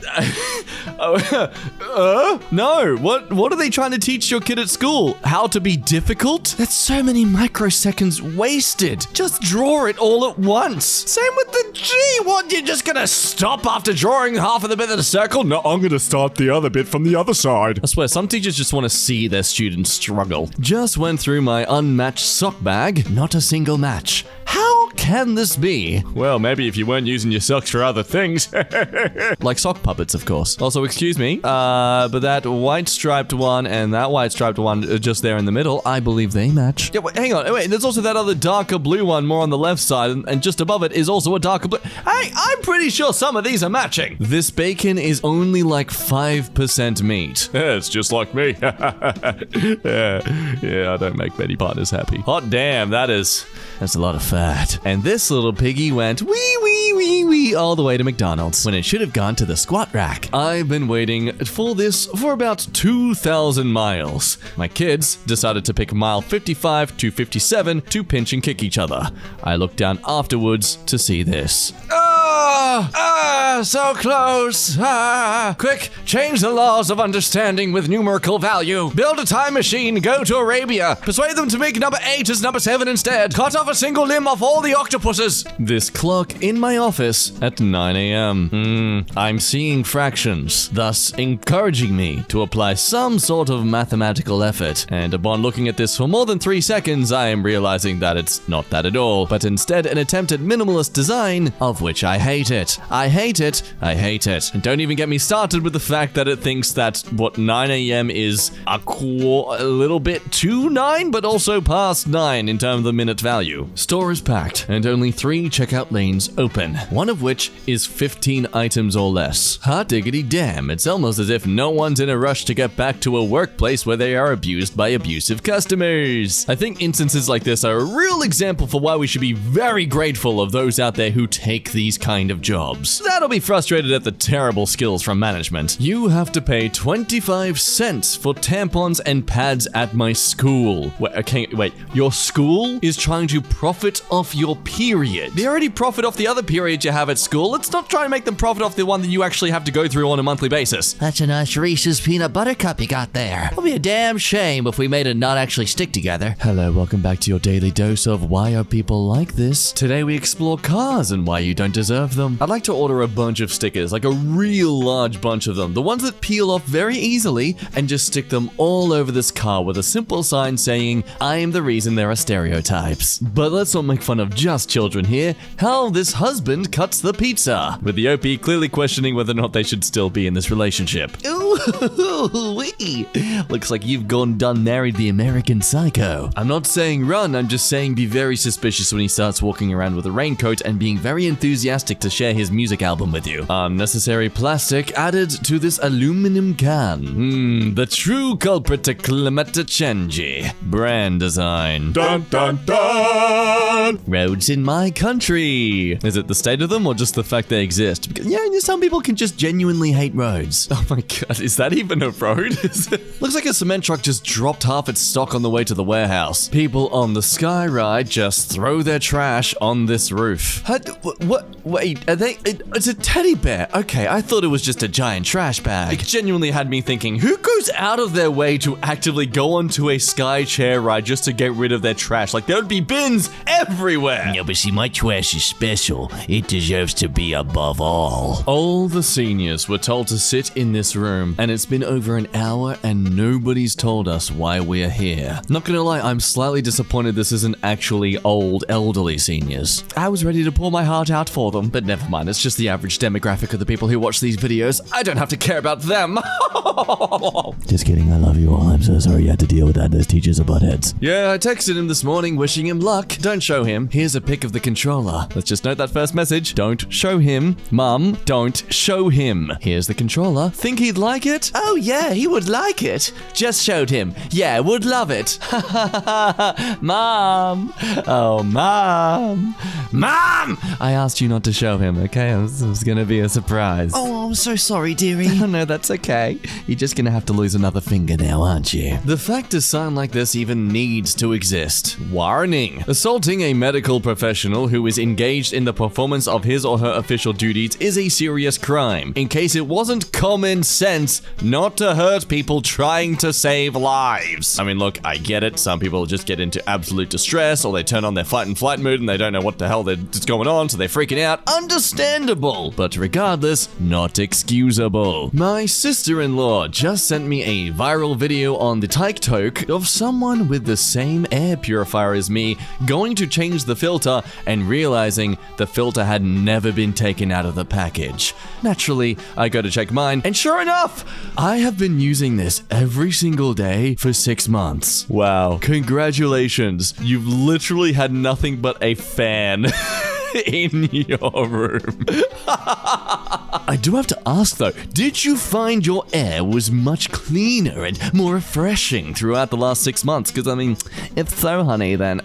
No, what are they trying to teach your kid at school? How to be difficult? That's so many microseconds wasted. Just draw it all at once. Same with the G. What, you're just gonna stop after drawing half of the bit of the circle? No, I'm gonna start the other bit from the other side. I swear, some teachers just want to see their students struggle. Just went through my unmatched sock bag. Not a single match. How can this be? Well, maybe if you weren't using your socks for other things. Like sock puppets, of course. Also, excuse me, but that white striped one and that white striped one just there in the middle, I believe they match. Yeah, wait, hang on. Wait, there's also that other darker blue one more on the left side, and just above it is also a darker blue. Hey, I'm pretty sure some of these are matching. This bacon is only like 5% meat. Yeah, it's just like me. Yeah, I don't make many partners happy. Hot damn, that's a lot of fat. And this little piggy went wee all the way to McDonald's when it should have gone to the squat rack. I've been waiting for this for about 2,000 miles. My kids decided to pick mile 55 to 57 to pinch and kick each other. I looked down afterwards to see this. So close. Quick, change the laws of understanding with numerical value. Build a time machine, go to Arabia. Persuade them to make number 8 as number 7 instead. Cut off a single limb off all the octopuses. This clock in my office at 9 a.m. I'm seeing fractions, thus encouraging me to apply some sort of mathematical effort. And upon looking at this for more than 3 seconds, I am realizing that it's not that at all, but instead an attempt at minimalist design, of which I hate it. I hate it. And don't even get me started with the fact that it thinks that 9 a.m. is a little bit to 9, but also past 9 in terms of the minute value. Store is packed, and only 3 checkout lanes open, one of which is 15 items or less. Hot diggity damn, it's almost as if no one's in a rush to get back to a workplace where they are abused by abusive customers. I think instances like this are a real example for why we should be very grateful of those out there who take these kind of jobs. That'll be frustrated at the terrible skills from management. You have to pay 25 cents for tampons and pads at my school. Wait, your school is trying to profit off your period. They already profit off the other period you have at school. Let's not try to make them profit off the one that you actually have to go through on a monthly basis. That's a nice Reese's peanut butter cup you got there. It'll be a damn shame if we made it not actually stick together. Hello, welcome back to your daily dose of Why Are People Like This? Today we explore cars and why you don't deserve them. I'd like to order a bunch of stickers, like a real large bunch of them. The ones that peel off very easily and just stick them all over this car with a simple sign saying, I am the reason there are stereotypes. But let's not make fun of just children here. How this husband cuts the pizza, with the OP clearly questioning whether or not they should still be in this relationship. Ooh-wee. Looks like you've done married the American Psycho. I'm not saying run, I'm just saying be very suspicious when he starts walking around with a raincoat and being very enthusiastic to share his music album with you. Unnecessary plastic added to this aluminum can. The true culprit to climate change. Brand design. Dun dun dun! Roads in my country. Is it the state of them or just the fact they exist? Because, yeah, some people can just genuinely hate roads. Oh my god, is that even a road? Looks like a cement truck just dropped half its stock on the way to the warehouse. People on the sky ride just throw their trash on this roof. What? Wait, are they? It's a teddy bear. Okay, I thought it was just a giant trash bag. It genuinely had me thinking, who goes out of their way to actively go onto a sky chair ride just to get rid of their trash? Like, there would be bins everywhere. Yeah, but see, my trash is special. It deserves to be above all. All the seniors were told to sit in this room, and it's been over an hour and nobody's told us why we're here. Not gonna lie, I'm slightly disappointed this isn't actually old, elderly seniors. I was ready to pour my heart out for them, but never mind, it's just the average large demographic of the people who watch these videos. I don't have to care about them. Just kidding, I love you all. I'm so sorry you had to deal with that. Those teachers are buttheads. Yeah, I texted him this morning wishing him luck. Don't show him. Here's a pic of the controller. Let's just note that first message. Don't show him. Mum, don't show him. Here's the controller. Think he'd like it? Oh yeah, he would like it. Just showed him. Yeah, would love it. Mom. Oh, Mom. Mom! I asked you not to show him, okay? It was gonna be a surprise. Oh, I'm so sorry, dearie. Oh, no, that's okay. You're just gonna have to lose another finger now, aren't you? The fact a sign like this even needs to exist. Warning. Assaulting a medical professional who is engaged in the performance of his or her official duties is a serious crime. In case it wasn't common sense not to hurt people trying to save lives. I mean, look, I get it. Some people just get into absolute distress, or they turn on their fight and flight mode and they don't know what the hell is going on, so they're freaking out. Understandable. But regardless, not excusable. My sister-in-law just sent me a viral video on the TikTok of someone with the same air purifier as me going to change the filter and realizing the filter had never been taken out of the package. Naturally, I go to check mine, and sure enough, I have been using this every single day for 6 months. Wow. Congratulations. You've literally had nothing but a fan in your room. I do have to ask though, did you find your air was much cleaner and more refreshing throughout the last 6 months? Because I mean, if so, honey, then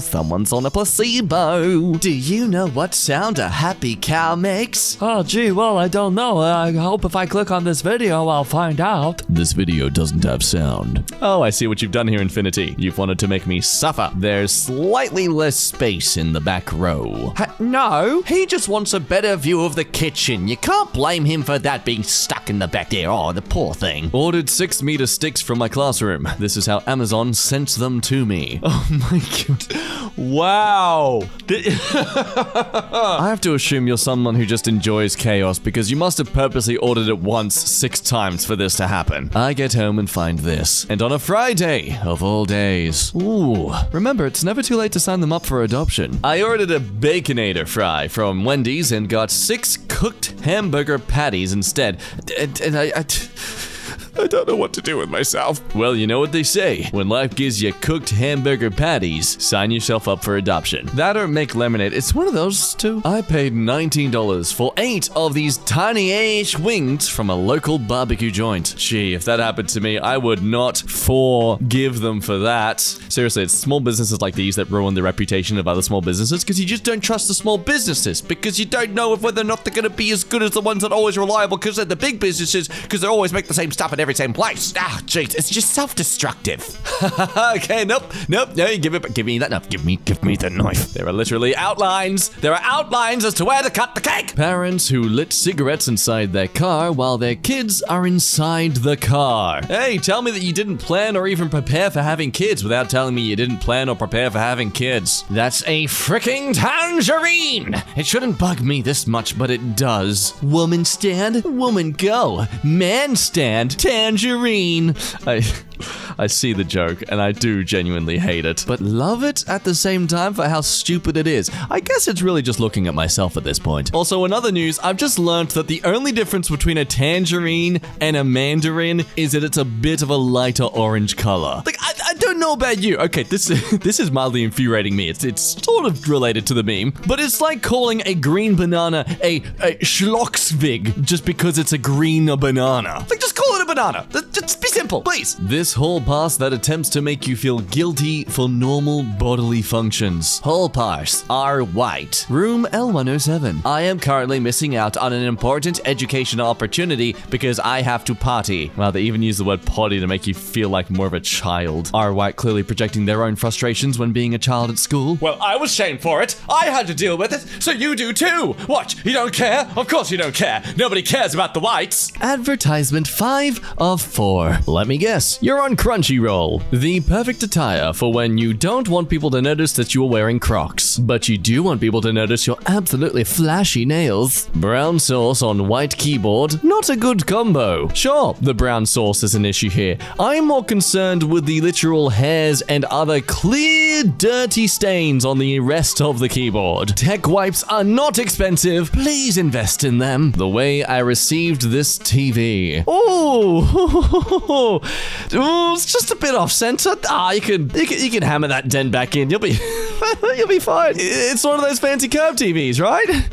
someone's on a placebo. Do you know what sound a happy cow makes? Oh, gee, well, I don't know. I hope if I click on this video, I'll find out. This video doesn't have sound. Oh, I see what you've done here, Infinity. You've wanted to make me suffer. There's slightly less space in the back row. No, he just wants a better view of the kitchen. You can't blame him for that being stuck in the back there. Oh, the poor thing. Ordered 6-meter sticks from my classroom. This is how Amazon sent them to me. Oh my god. Wow. I have to assume you're someone who just enjoys chaos because you must have purposely ordered it once 6 times for this to happen. I get home and find this. And on a Friday, of all days. Ooh. Remember, it's never too late to sign them up for adoption. I ordered a Baconator fry from Wendy's and got 6 cooked hamburger patties instead. And I don't know what to do with myself. Well, you know what they say. When life gives you cooked hamburger patties, sign yourself up for adoption. That or make lemonade. It's one of those two. I paid $19 for 8 of these tiny-ish wings from a local barbecue joint. Gee, if that happened to me, I would not forgive them for that. Seriously, it's small businesses like these that ruin the reputation of other small businesses because you just don't trust the small businesses because you don't know whether or not they're going to be as good as the ones that are always reliable because they're the big businesses because they always make the same stuff in every same place. Ah, jeez, it's just self-destructive. Okay, nope, no, you give me that knife. Give me the knife. There are literally outlines. There are outlines as to where to cut the cake. Parents who lit cigarettes inside their car while their kids are inside the car. Hey, tell me that you didn't plan or even prepare for having kids without telling me you didn't plan or prepare for having kids. That's a freaking tangerine. It shouldn't bug me this much, but it does. Woman stand, woman go. Man stand, tangerine. I see the joke, and I do genuinely hate it, but love it at the same time for how stupid it is. I guess it's really just looking at myself at this point. Also, in other news, I've just learned that the only difference between a tangerine and a mandarin is that it's a bit of a lighter orange color. Like, I don't know about you. Okay, this is mildly infuriating me. It's sort of related to the meme, but it's like calling a green banana a schlocksvig just because it's a green banana. Like, just call it a banana. Just be simple, please. This hall pass that attempts to make you feel guilty for normal bodily functions. Hall pass are white. Room L107. I am currently missing out on an important educational opportunity because I have to potty. Wow, they even use the word potty to make you feel like more of a child. Are white clearly projecting their own frustrations when being a child at school? Well, I was shamed for it. I had to deal with it, so you do too. What? You don't care? Of course you don't care. Nobody cares about the whites. Advertisement 5 of 4. Let me guess. You're You're on Crunchyroll, the perfect attire for when you don't want people to notice that you're wearing Crocs, but you do want people to notice your absolutely flashy nails. Brown sauce on white keyboard, not a good combo. Sure, the brown sauce is an issue here. I'm more concerned with the literal hairs and other clear, dirty stains on the rest of the keyboard. Tech wipes are not expensive. Please invest in them. The way I received this TV. Oh, it's just a bit off center. You can hammer that dent back in. You'll be fine. It's one of those fancy curved TVs, right?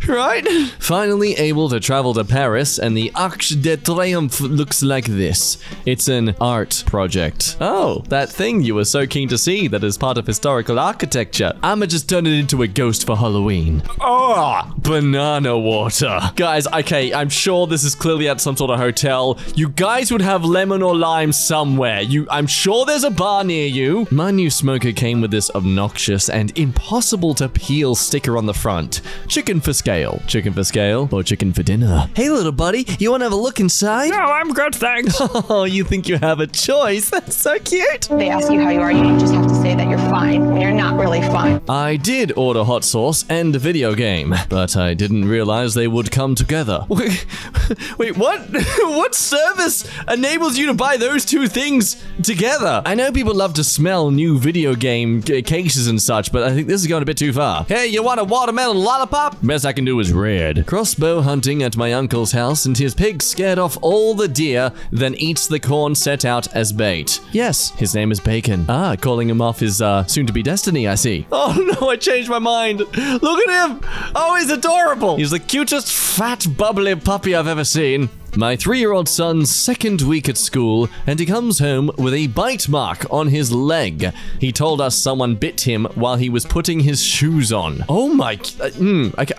Right? Finally able to travel to Paris, and the Arc de Triomphe looks like this. It's an art project. Oh, that thing you were so keen to see that is part of historical architecture. I'ma just turn it into a ghost for Halloween. Oh, banana water. Guys, okay, I'm sure this is clearly at some sort of hotel. You guys would have lemon or lime somewhere. I'm sure there's a bar near you. My new smoker came with this obnoxious and impossible to peel sticker on the front. Chicken for scale. Chicken for scale or chicken for dinner? Hey, little buddy, you want to have a look inside? No, I'm good, thanks. Oh, you think you have a choice? That's so cute. They ask you how you are, you just have to say that you're fine when you're not really fine. I did order hot sauce and a video game, but I didn't realize they would come together. Wait, what? What service enables you to buy those two things together? I know people love to smell new video game cases and such, but I think this is going a bit too far. Hey, you want a watermelon lollipop? Best I can do is red. Crossbow hunting at my uncle's house, and his pig scared off all the deer, then eats the corn set out as bait. Yes, his name is Bacon. Ah, calling him off his soon-to-be destiny, I see. Oh no, I changed my mind. Look at him. Oh, he's adorable. He's the cutest, fat, bubbly puppy I've ever seen. My 3-year-old son's second week at school, and he comes home with a bite mark on his leg. He told us someone bit him while he was putting his shoes on. Oh my...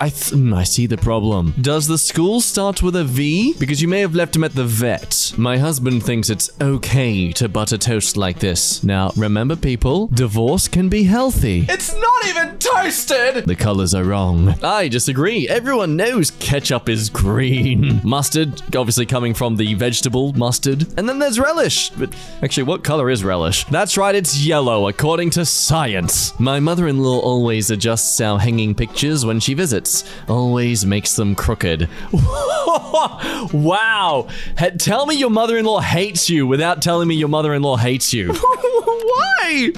I see the problem. Does the school start with a V? Because you may have left him at the vet. My husband thinks it's okay to butter toast like this. Now, remember people, divorce can be healthy. It's not even toasted! The colors are wrong. I disagree. Everyone knows ketchup is green. Mustard, obviously coming from the vegetable mustard. And then there's relish. But actually, what color is relish? That's right, it's yellow, according to science. My mother-in-law always adjusts our hanging pictures when she visits. Always makes them crooked. Wow. Tell me your mother-in-law hates you without telling me your mother-in-law hates you. Why?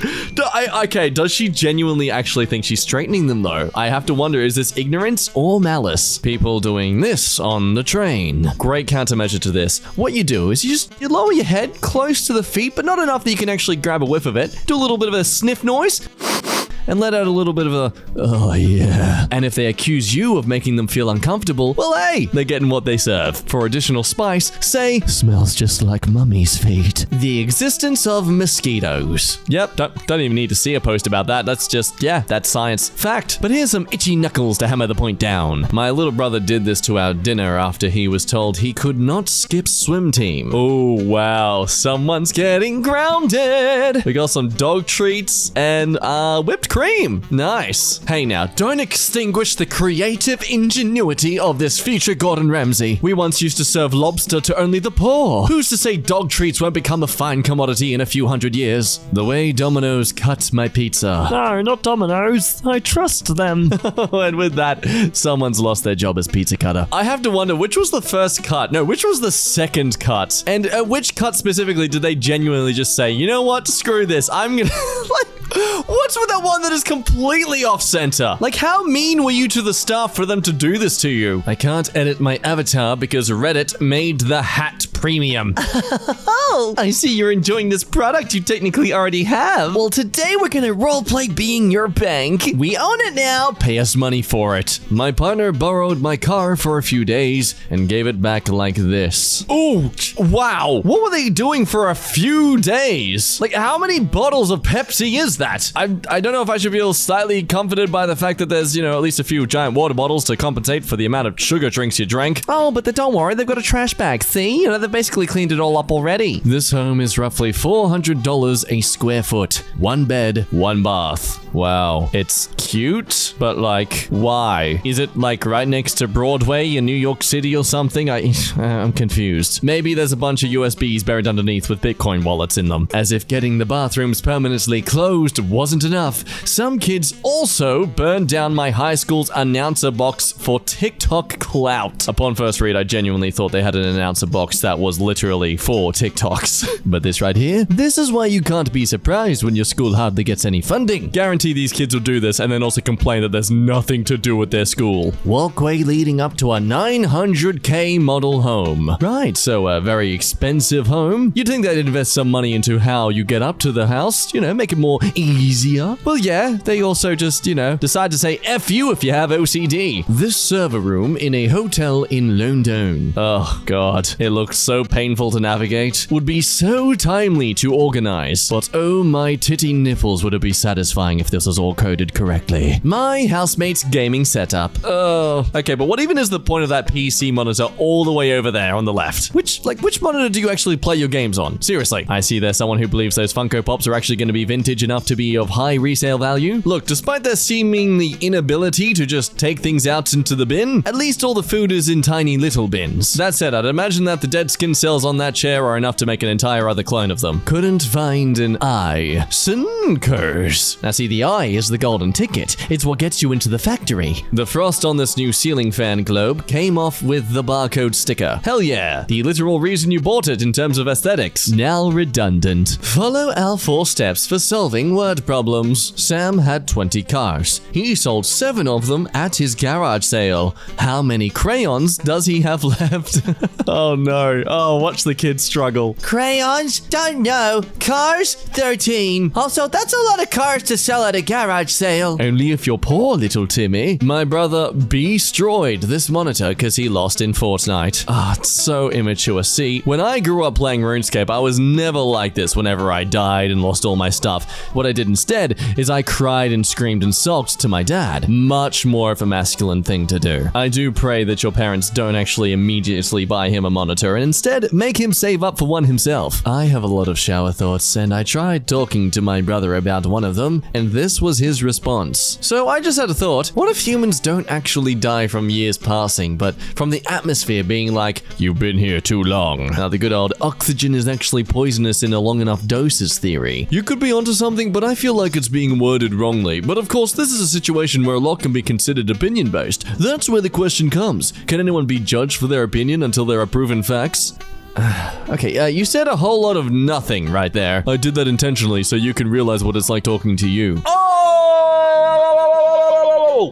Okay, does she genuinely actually think she's straightening them though? I have to wonder, is this ignorance or malice? People doing this on the train. Great countermeasure to this. What you do is you lower your head close to the feet, but not enough that you can actually grab a whiff of it. Do a little bit of a sniff noise. And let out a little bit of a, oh yeah. And if they accuse you of making them feel uncomfortable, well hey, they're getting what they serve. For additional spice, say, smells just like mummy's feet. The existence of mosquitoes. Yep, don't even need to see a post about that. That's just, yeah, that's science. Fact. But here's some itchy knuckles to hammer the point down. My little brother did this to our dinner after he was told he could not skip swim team. Oh wow, someone's getting grounded. We got some dog treats and whipped cream. Nice. Hey now, don't extinguish the creative ingenuity of this future Gordon Ramsay. We once used to serve lobster to only the poor. Who's to say dog treats won't become a fine commodity in a few hundred years? The way Domino's cut my pizza. No, not Domino's. I trust them. And with that, someone's lost their job as pizza cutter. I have to wonder, which was the first cut? No, which was the second cut? And which cut specifically did they genuinely just say, you know what, screw this, I'm gonna... What's with that one that is completely off center? Like, how mean were you to the staff for them to do this to you? I can't edit my avatar because Reddit made the hat premium. Oh, I see you're enjoying this product you technically already have. Well, today we're gonna roleplay being your bank. We own it now. Pay us money for it. My partner borrowed my car for a few days and gave it back like this. Oh, wow. What were they doing for a few days? Like, how many bottles of Pepsi is that? I don't know if I should feel slightly comforted by the fact that there's, you know, at least a few giant water bottles to compensate for the amount of sugar drinks you drank. Oh, but don't worry, they've got a trash bag. See? You know, they've basically cleaned it all up already. This home is roughly $400 a square foot. 1 bed, 1 bath. Wow. It's cute, but like, why? Is it like right next to Broadway in New York City or something? I'm confused. Maybe there's a bunch of USBs buried underneath with Bitcoin wallets in them. As if getting the bathrooms permanently closed wasn't enough, some kids also burned down my high school's announcer box for TikTok clout. Upon first read, I genuinely thought they had an announcer box that was literally for TikToks. But this right here, this is why you can't be surprised when your school hardly gets any funding. Guarantee these kids will do this and then also complain that there's nothing to do with their school. Walkway leading up to a $900K model home. Right, so a very expensive home. You'd think they'd invest some money into how you get up to the house, you know, make it more easier. Well, yeah, they also just, you know, decide to say F you if you have OCD. This server room in a hotel in London. Oh, God. It looks so painful to navigate. Would be so timely to organize. But oh my titty nipples, would it be satisfying if this was all coded correctly. My housemate's gaming setup. Oh, okay, but what even is the point of that PC monitor all the way over there on the left? Which monitor do you actually play your games on? Seriously. I see there's someone who believes those Funko Pops are actually going to be vintage enough to be of high resale value. Look, despite their seemingly inability to just take things out into the bin, at least all the food is in tiny little bins. That said, I'd imagine that the dead skin cells on that chair are enough to make an entire other clone of them. Couldn't find an eye. Sinkers. Now see, the eye is the golden ticket. It's what gets you into the factory. The frost on this new ceiling fan globe came off with the barcode sticker. Hell yeah. The literal reason you bought it in terms of aesthetics. Now redundant. Follow our 4 steps for solving word problems. Sam had 20 cars. He sold 7 of them at his garage sale. How many crayons does he have left? Oh no. Oh, watch the kids struggle. Crayons? Don't know. Cars? 13. Also, that's a lot of cars to sell at a garage sale. Only if you're poor, little Timmy. My brother destroyed this monitor because he lost in Fortnite. Ah, it's so immature. See, when I grew up playing RuneScape, I was never like this whenever I died and lost all my stuff. What I did instead is I cried and screamed and sulked to my dad. Much more of a masculine thing to do. I do pray that your parents don't actually immediately buy him a monitor and instead make him save up for one himself. I have a lot of shower thoughts and I tried talking to my brother about one of them and this was his response. So I just had a thought, what if humans don't actually die from years passing, but from the atmosphere being like, you've been here too long. Now the good old oxygen is actually poisonous in a long enough doses theory. You could be onto something, but I feel like it's being worded wrongly. But of course, this is a situation where a lot can be considered opinion-based. That's where the question comes. Can anyone be judged for their opinion until there are proven facts? Okay, you said a whole lot of nothing right there. I did that intentionally so you can realize what it's like talking to you.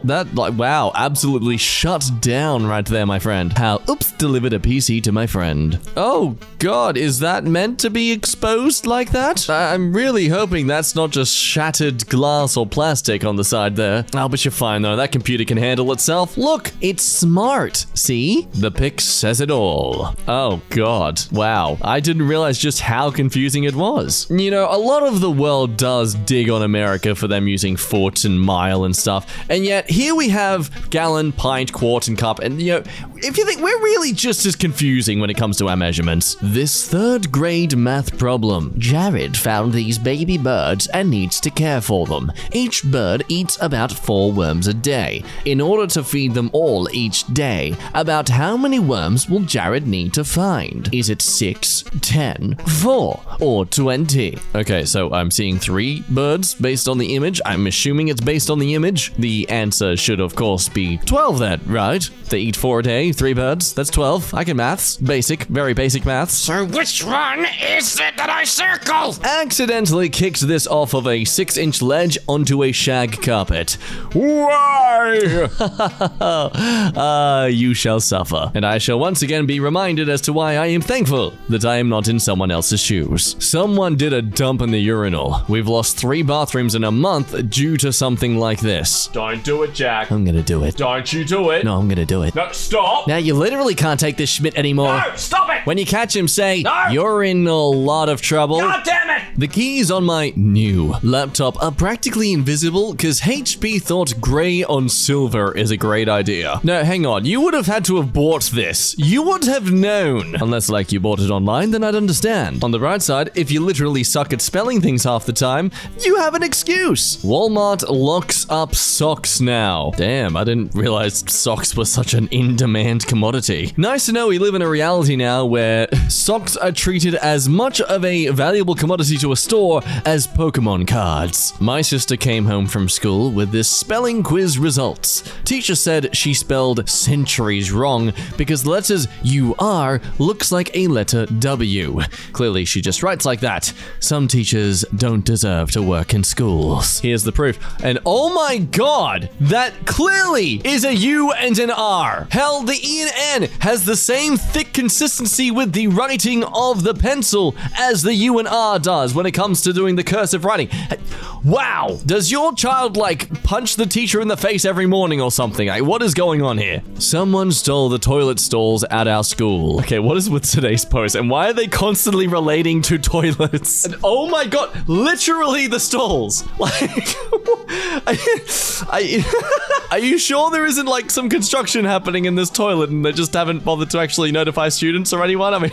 That, like, wow, absolutely shut down right there, my friend. How, oops, delivered a PC to my friend. Oh, God, is that meant to be exposed like that? I'm really hoping that's not just shattered glass or plastic on the side there. Oh, but you're fine, though. That computer can handle itself. Look, it's smart. See? The pic says it all. Oh, God. Wow. I didn't realize just how confusing it was. You know, a lot of the world does dig on America for them using foot and mile and stuff, and yet here we have gallon, pint, quart, and cup, and you know, if you think we're really just as confusing when it comes to our measurements. This 3rd grade math problem. Jared found these baby birds and needs to care for them. Each bird eats about 4 worms a day. In order to feed them all each day, about how many worms will Jared need to find? Is it 6, 10, 4, or 20? Okay, so I'm seeing 3 birds based on the image. I'm assuming it's based on the image. The answer should, of course, be 12 then, right? They eat 4 a day, 3 birds. That's 12. I can maths. Basic, very basic maths. So which one is it that I circle? Accidentally kicked this off of a 6-inch ledge onto a shag carpet. Why? You shall suffer. And I shall once again be reminded as to why I am thankful that I am not in someone else's shoes. Someone did a dump in the urinal. We've lost 3 bathrooms in a month due to something like this. Don't do it, Jack. I'm gonna do it. Don't you do it. No, I'm gonna do it. No, stop. Stop! Now you literally can't take this Schmidt anymore. No, stop it! When you catch him, say, No! you're in a lot of trouble. God damn it! The keys on my new laptop are practically invisible because HP thought grey on silver is a great idea. No, hang on. You would have had to have bought this. You would have known. Unless, like, you bought it online, then I'd understand. On the bright side, if you literally suck at spelling things half the time, you have an excuse. Walmart locks up socks now. Damn, I didn't realize socks were such an in-demand commodity. Nice to know we live in a reality now where socks are treated as much of a valuable commodity to a store as Pokemon cards. My sister came home from school with this spelling quiz results. Teacher said she spelled centuries wrong because the letters UR looks like a letter W. Clearly, she just writes like that. Some teachers don't deserve to work in schools. Here's the proof. And oh my god, that clearly is a U and an R. Hell, the E and N has the same thick consistency with the writing of the pencil as the U and R does when it comes to doing the cursive writing. Wow, does your child like punch the teacher in the face every morning or something? Like, what is going on here? Someone stole the toilet stalls at our school. Okay, what is with today's post and why are they constantly relating to toilets? And oh my god, literally the stalls. Like, are you sure there isn't like some construction happening in this toilet and they just haven't bothered to actually notify students or anyone? I mean,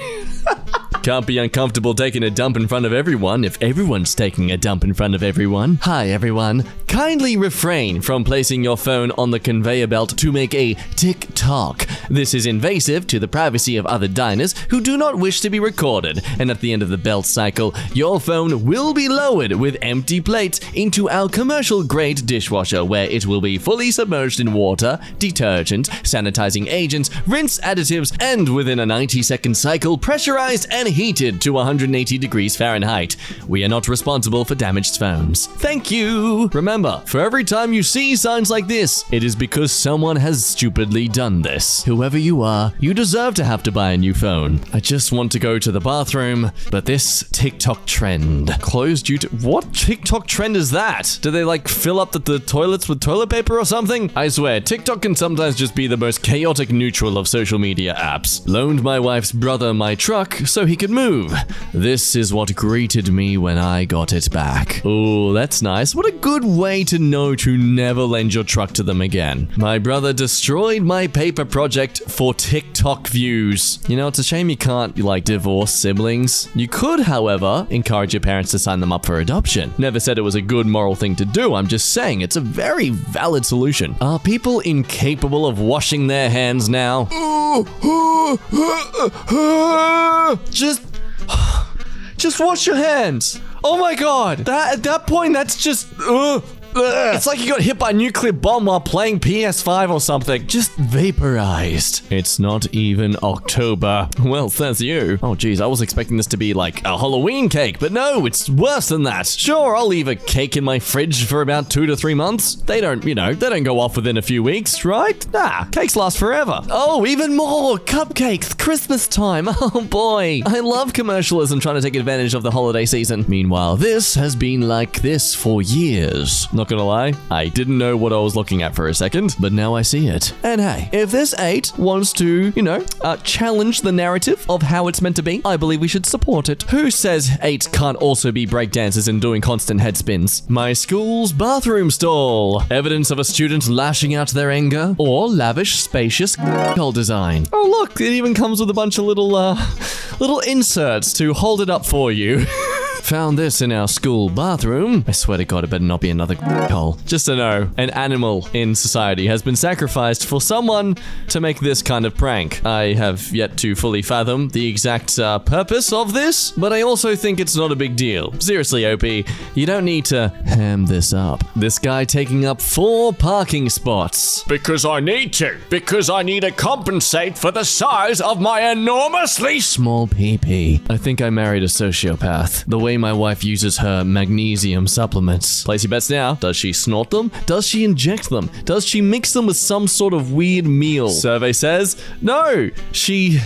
can't be uncomfortable taking a dump in front of everyone if everyone's taking a dump in front of everyone. Hi everyone. Kindly refrain from placing your phone on the conveyor belt to make a tick-tock. This is invasive to the privacy of other diners who do not wish to be recorded, and at the end of the belt cycle, your phone will be lowered with empty plates into our commercial-grade dishwasher where it will be fully submerged in water, detergent, sanitizing agents, rinse additives, and within a 90-second cycle, pressurized and heated to 180 degrees Fahrenheit. We are not responsible for damaged phones. Thank you! Remember, for every time you see signs like this, it is because someone has stupidly done this. Whoever you are, you deserve to have to buy a new phone. I just want to go to the bathroom, but this TikTok trend closed due to... What TikTok trend is that? Do they like fill up the toilets with toilet paper or something? I swear, TikTok can sometimes just be the most chaotic neutral of social media apps. Loaned my wife's brother my truck so he could move. This is what greeted me when I got it back. Oh, that's nice. What a good way to know to never lend your truck to them again. My brother destroyed my paper project for TikTok views. You know, it's a shame you can't, like, divorce siblings. You could, however, encourage your parents to sign them up for adoption. Never said it was a good moral thing to do. I'm just saying it's a very valid solution. Are people incapable of washing their hands now? Just wash your hands. Oh my god. At that point, that's just... It's like you got hit by a nuclear bomb while playing PS5 or something. Just vaporized. It's not even October. Well, says you. Oh, geez, I was expecting this to be like a Halloween cake, but no, it's worse than that. Sure, I'll leave a cake in my fridge for about 2 to 3 months. They don't, they don't go off within a few weeks, right? Nah, cakes last forever. Oh, even more cupcakes, Christmas time. Oh boy. I love commercialism trying to take advantage of the holiday season. Meanwhile, this has been like this for years. Not gonna lie, I didn't know what I was looking at for a second, but now I see it. And hey, if this 8 wants to, challenge the narrative of how it's meant to be, I believe we should support it. Who says 8 can't also be breakdancers and doing constant head spins? My school's bathroom stall. Evidence of a student lashing out their anger, or lavish, spacious design. Oh look, it even comes with a bunch of little inserts to hold it up for you. Found this in our school bathroom. I swear to God, it better not be another hole. Just to know, an animal in society has been sacrificed for someone to make this kind of prank. I have yet to fully fathom the exact purpose of this, but I also think it's not a big deal. Seriously, OP, you don't need to ham this up. This guy taking up 4 parking spots. Because I need to. Because I need to compensate for the size of my enormously small pee-pee. I think I married a sociopath. The way my wife uses her magnesium supplements. Place your bets now. Does she snort them? Does she inject them? Does she mix them with some sort of weird meal? Survey says, no, she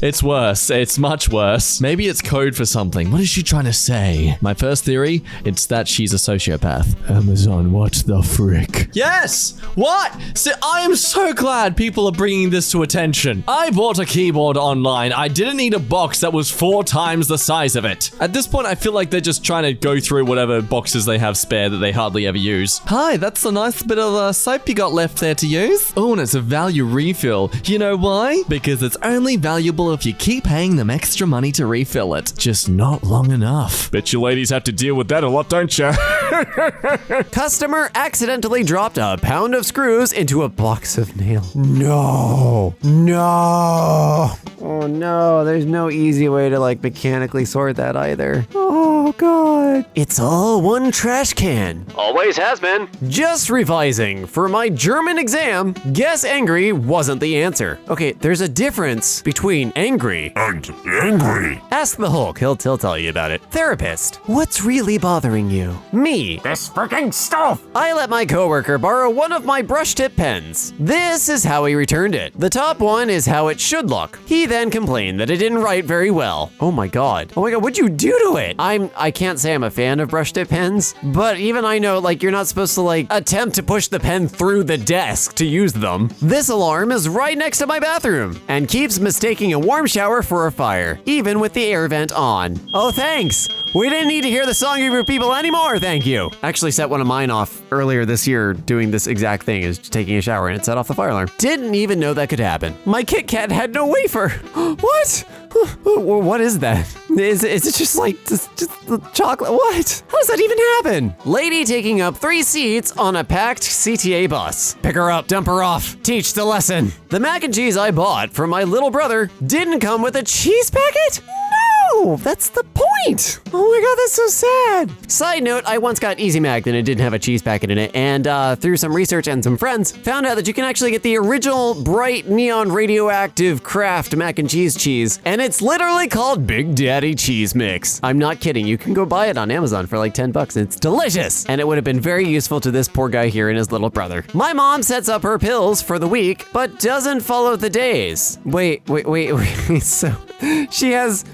It's worse. It's much worse. Maybe it's code for something. What is she trying to say? My first theory, it's that she's a sociopath. Amazon, what the frick? Yes! What? See, I am so glad people are bringing this to attention. I bought a keyboard online. I didn't need a box that was 4 times the size of it. At this point, I feel like they're just trying to go through whatever boxes they have spare that they hardly ever use. Hi, that's a nice bit of soap you got left there to use. Oh, and it's a value refill. You know why? Because it's only valuable if you keep paying them extra money to refill it. Just not long enough. Bet you ladies have to deal with that a lot, don't you? Customer accidentally dropped a pound of screws into a box of nails. No. Oh no, there's no easy way to like mechanically sort that either. Oh god. It's all one trash can. Always has been. Just revising for my German exam. Guess angry wasn't the answer. Okay, there's a difference between angry And angry. Ask the Hulk, he'll tell you about it. Therapist, what's really bothering you? Me. This freaking stuff! I let my coworker borrow one of my brush tip pens. This is how he returned it. The top one is how it should look. He then complained that it didn't write very well. Oh my god, what'd you do to it? I can't say I'm a fan of brush tip pens, but even I know like you're not supposed to like attempt to push the pen through the desk to use them. This alarm is right next to my bathroom and keeps mistaking a warm shower for a fire, even with the air vent on. Oh, thanks. We didn't need to hear the song of your people anymore, thank you. Actually set one of mine off earlier this year doing this exact thing, is taking a shower and it set off the fire alarm. Didn't even know that could happen. My Kit Kat had no wafer. What? What is that? Is it just like just chocolate? What? How does that even happen? Lady taking up 3 seats on a packed CTA bus. Pick her up, dump her off, teach the lesson. The mac and cheese I bought for my little brother didn't come with a cheese packet? No, that's the point. Oh my god, that's so sad. Side note, I once got Easy Mac and it didn't have a cheese packet in it, and through some research and some friends, found out that you can actually get the original bright neon radioactive Kraft mac and cheese, and it's literally called Big Daddy Cheese Mix. I'm not kidding, you can go buy it on Amazon for like 10 bucks. It's delicious, and it would have been very useful to this poor guy here and his little brother. My mom sets up her pills for the week, but doesn't follow the days. Wait, so she has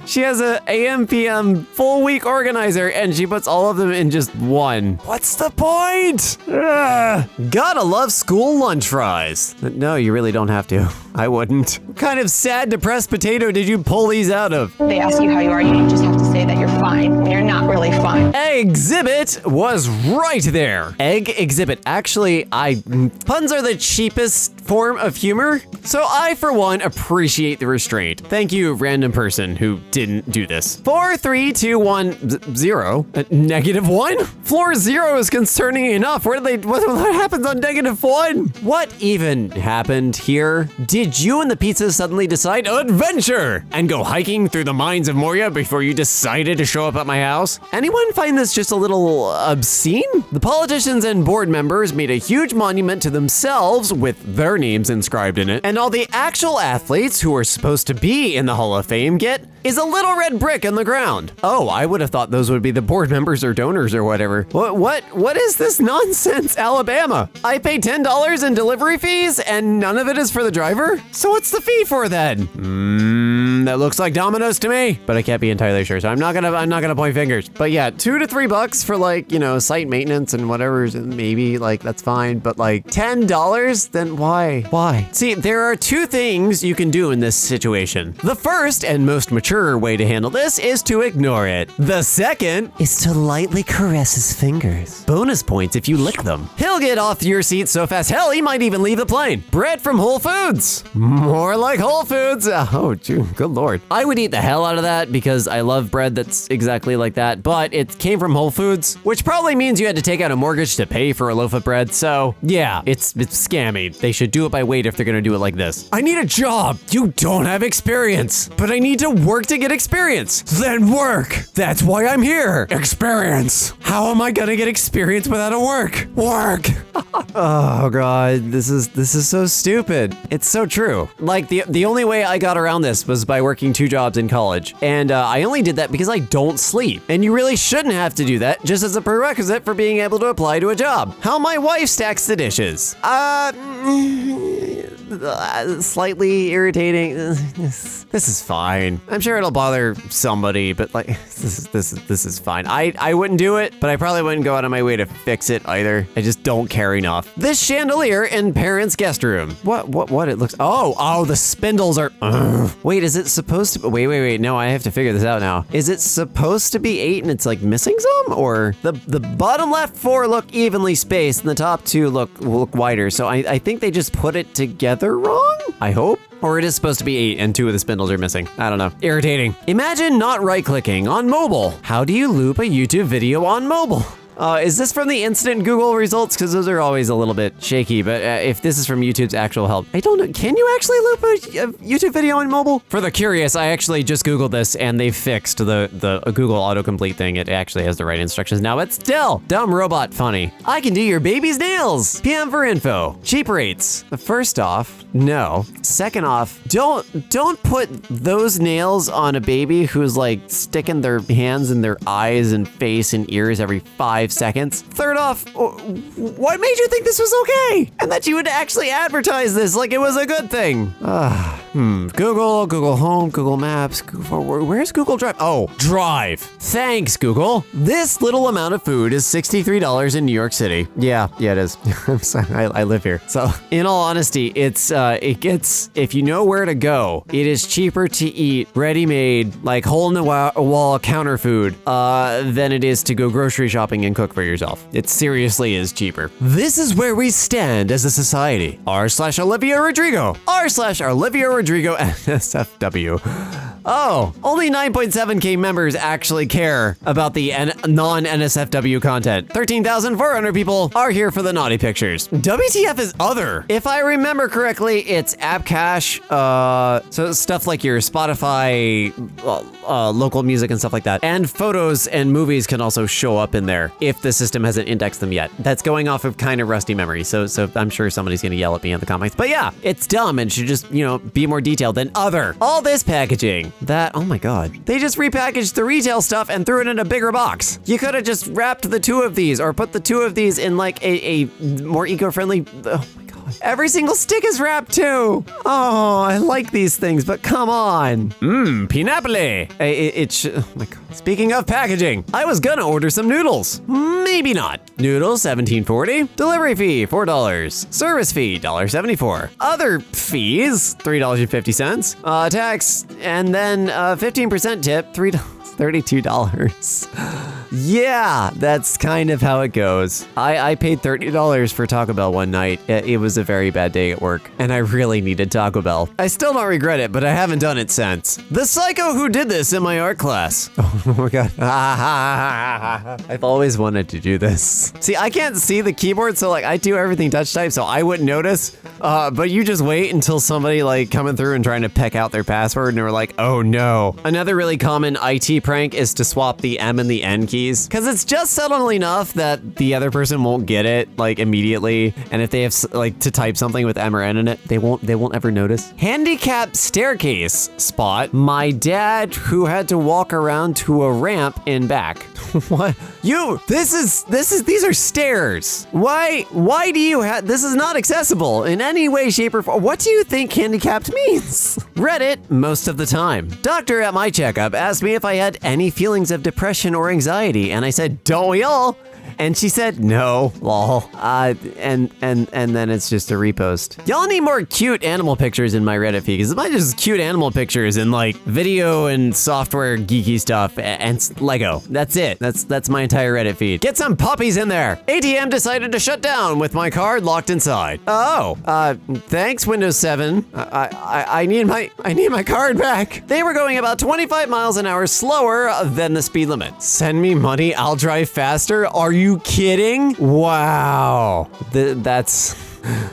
a AM PM full week organizer and she puts all of them in just one. What's the point? Gotta love school lunch fries. No, you really don't have to. I wouldn't. What kind of sad, depressed potato did you pull these out of? They ask you how you are, you just have to say that you're fine when you're not really fine. Exhibit was right there. Egg exhibit. Actually, puns are the cheapest form of humor, so I, for one, appreciate the restraint. Thank you, random person who didn't do this. 4, 3, 2, 1, 0. -1? Floor 0 is concerning enough. What happens on -1? What even happened here? Did you and the pizza suddenly decide adventure and go hiking through the mines of Moria before you decided to show up at my house? Anyone find this just a little obscene? The politicians and board members made a huge monument to themselves with their names inscribed in it, and all the actual athletes who are supposed to be in the Hall of Fame get is a little red brick in the ground. Oh, I would have thought those would be the board members or donors or whatever. What is this nonsense, Alabama? I pay $10 in delivery fees and none of it is for the driver? So what's the fee for then? That looks like Domino's to me, but I can't be entirely sure, so I'm not gonna point fingers. But yeah, $2 to $3 for like, you know, site maintenance and whatever, maybe like that's fine, but like $10? Then why? Why? See, there are 2 things you can do in this situation. The first and most mature way to handle this is to ignore it. The second is to lightly caress his fingers. Bonus points if you lick them. He'll get off your seat so fast, hell, he might even leave the plane. Bread from Whole Foods. More like Whole Foods. Oh, good lord. I would eat the hell out of that because I love bread that's exactly like that, but it came from Whole Foods, which probably means you had to take out a mortgage to pay for a loaf of bread, so yeah, it's scammy. They should do it by weight if they're gonna do it like this. I need a job. You don't have experience, but I need to work to get experience. Then work. That's why I'm here. Experience. How am I gonna get experience without a work? Work. Oh god, this is so stupid. It's so true. Like the only way I got around this was by working 2 jobs in college, and I only did that because I don't sleep. And you really shouldn't have to do that just as a prerequisite for being able to apply to a job. How my wife stacks the dishes. slightly irritating. This is fine. I'm sure it'll bother somebody, but like, this is fine. I wouldn't do it, but I probably wouldn't go out of my way to fix it either. I just don't care enough. This chandelier in parents' guest room. What it looks, oh, the spindles are, wait, is it supposed to, wait, no, I have to figure this out now. Is it supposed to be 8 and it's like missing some? Or the bottom left 4 look evenly spaced and the top 2 look wider. So I think they just put it together wrong, I hope. Or it is supposed to be 8 and 2 of the spindles are missing. I don't know. Irritating. Imagine not right-clicking on mobile. How do you loop a YouTube video on mobile? Is this from the instant Google results? Because those are always a little bit shaky, but if this is from YouTube's actual help, I don't know. Can you actually loop a YouTube video on mobile? For the curious, I actually just Googled this and they fixed the Google autocomplete thing. It actually has the right instructions now, but still, dumb robot funny. I can do your baby's nails. PM for info. Cheap rates. First off, no. Second off, don't put those nails on a baby who's like sticking their hands in their eyes and face and ears every 5 seconds. Third off, what made you think this was okay? And that you would actually advertise this like it was a good thing? Google Home, Google Maps, where's Google Drive? Oh, Drive. Thanks, Google. This little amount of food is $63 in New York City. Yeah, it is. I'm sorry, I live here. So, in all honesty, it gets, if you know where to go, it is cheaper to eat ready-made, like hole-in-the-wall counter food, than it is to go grocery shopping and cook for yourself. It seriously is cheaper. This is where we stand as a society. r/Olivia Rodrigo. r/Olivia Rodrigo NSFW. Oh, only 9.7K members actually care about the non-NSFW content. 13,400 people are here for the naughty pictures. WTF is other. If I remember correctly, it's app cache, so stuff like your Spotify, local music and stuff like that. And photos and movies can also show up in there if the system hasn't indexed them yet. That's going off of kind of rusty memory, so I'm sure somebody's gonna yell at me in the comments. But yeah, it's dumb and should just, be more detailed than other. All this packaging. Oh my god. They just repackaged the retail stuff and threw it in a bigger box. You could have just wrapped the 2 of these or put the 2 of these in like a more eco-friendly, oh my god. Every single stick is wrapped too. Oh, I like these things, but come on. Pinapole. Oh my god. Speaking of packaging, I was gonna order some noodles. Maybe not. Noodles, $17.40. Delivery fee, $4. Service fee, $1.74. Other fees, $3.50. Tax, and then 15% tip, $32. Yeah, that's kind of how it goes. I paid $30 for Taco Bell one night. It was a very bad day at work, and I really needed Taco Bell. I still don't regret it, but I haven't done it since. The psycho who did this in my art class. Oh my god. I've always wanted to do this. See, I can't see the keyboard, so like I do everything touch type, so I wouldn't notice. But you just wait until somebody like coming through and trying to peck out their password, and they're like, oh no. Another really common IT prank is to swap the M and the N keys. Because it's just subtle enough that the other person won't get it like immediately, and if they have like to type something with M or N in it, they won't ever notice. Handicap staircase spot. My dad who had to walk around to a ramp in back. What? These are stairs. Why do you have, this is not accessible in any way, shape, or form. What do you think handicapped means? Reddit, most of the time. Doctor at my checkup asked me if I had any feelings of depression or anxiety, and I said, don't we all? And she said, no, lol. And then it's just a repost. Y'all need more cute animal pictures in my Reddit feed, because mine just cute animal pictures and like video and software geeky stuff and Lego. That's it. That's my entire Reddit feed. Get some puppies in there. ATM decided to shut down with my card locked inside. Oh, thanks Windows 7. I need my card back. They were going about 25 miles an hour slower than the speed limit. Send me money, I'll drive faster. Are you kidding? Wow.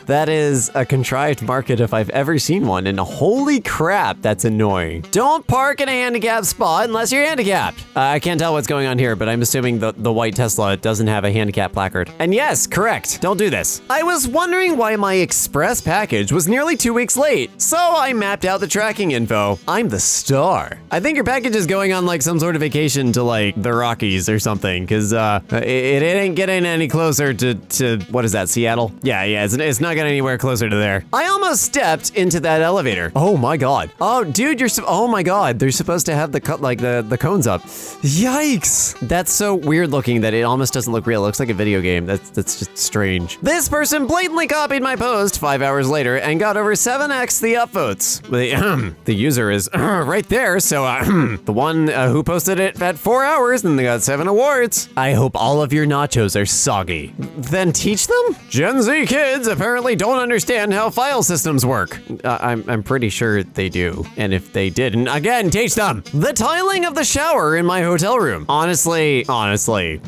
That is a contrived market if I've ever seen one, and holy crap, that's annoying. Don't park in a handicapped spot unless you're handicapped. I can't tell what's going on here, but I'm assuming the white Tesla doesn't have a handicap placard. And yes, correct, don't do this. I was wondering why my express package was nearly 2 weeks late, so I mapped out the tracking info. I'm the star. I think your package is going on like some sort of vacation to like the Rockies or something, because it ain't getting any closer to what is that, Seattle? Yeah, it's it's not getting anywhere closer to there. I almost stepped into that elevator. Oh my God. Oh, dude, oh my God. They're supposed to have the cones up. Yikes. That's so weird looking that it almost doesn't look real. It looks like a video game. That's just strange. This person blatantly copied my post 5 hours later and got over 7x the upvotes. The user is right there, so the one who posted it at 4 hours and they got 7 awards. I hope all of your nachos are soggy. Then teach them? Gen Z kids apparently don't understand how file systems work. I'm pretty sure they do. And if they didn't, again, teach them. The tiling of the shower in my hotel room. Honestly,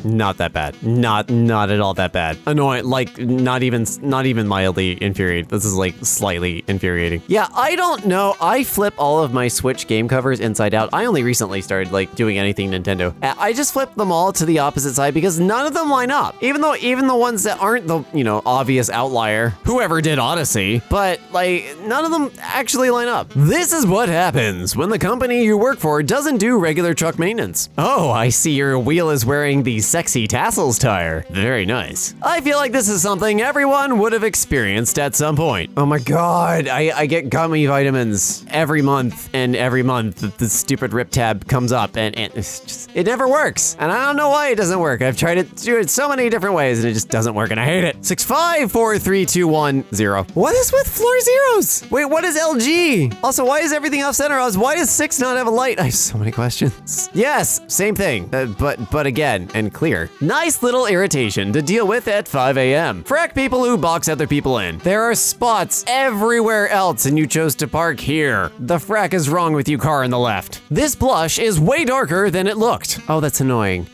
not that bad. Not at all that bad. Annoying, like not even mildly infuriating. This is like slightly infuriating. Yeah, I don't know. I flip all of my Switch game covers inside out. I only recently started like doing anything Nintendo. I just flip them all to the opposite side because none of them line up. Even the ones that aren't the, obvious outlier, whoever did Odyssey, but like none of them actually line up. This is what happens when the company you work for doesn't do regular truck maintenance. Oh, I see your wheel is wearing the sexy tassels tire. Very nice. I feel like this is something everyone would have experienced at some point. Oh my God, I get gummy vitamins every month, and every month the stupid rip tab comes up and it never works. And I don't know why it doesn't work. I've tried it, do it so many different ways and it just doesn't work and I hate it. 6543210. What is with floor zeros? Wait, what is LG? Also, why is everything off center? Why does 6 not have a light? I have so many questions. Yes, same thing, but again, and clear. Nice little irritation to deal with at 5 a.m. Frack people who box other people in. There are spots everywhere else and you chose to park here. The frack is wrong with you, car on the left. This blush is way darker than it looked. Oh, that's annoying.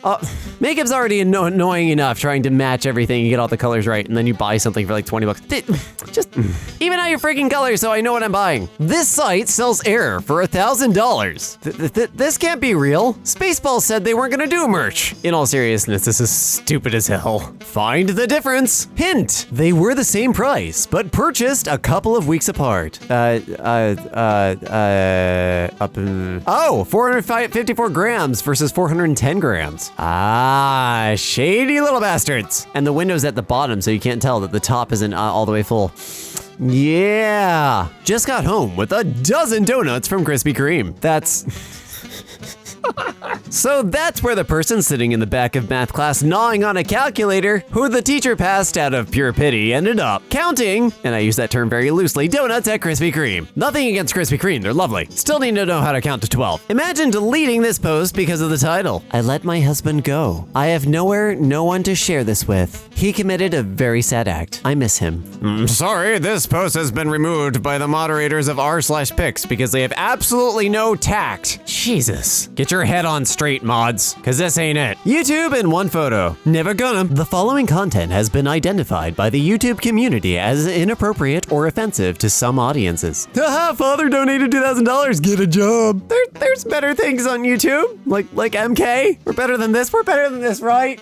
Makeup's already annoying enough trying to match everything, you get all the colors right, and then you buy something for like 20 bucks. Just even out your freaking colors so I know what I'm buying. This site sells air for $1,000. This can't be real. Spaceballs said they weren't gonna do merch. In all seriousness, this is stupid as hell. Find the difference. Hint, they were the same price, but purchased a couple of weeks apart. 454 grams versus 410 grams. Ah, shady little bastards. And the window's at the bottom, so you can't tell that the top isn't all the way full. Yeah. Just got home with a dozen donuts from Krispy Kreme. That's... So that's where the person sitting in the back of math class gnawing on a calculator, who the teacher passed out of pure pity, ended up counting, and I use that term very loosely, donuts at Krispy Kreme. Nothing against Krispy Kreme, they're lovely. Still need to know how to count to 12. Imagine deleting this post because of the title. I let my husband go. I have no one to share this with. He committed a very sad act. I miss him. Sorry, this post has been removed by the moderators of r/pics because they have absolutely no tact. Jesus. Get your head on straight, mods, because this ain't it. YouTube in one photo. Never gonna. The following content has been identified by the YouTube community as inappropriate or offensive to some audiences. Haha, father donated $2,000. Get a job. There's better things on YouTube, like EmKay. We're better than this, right?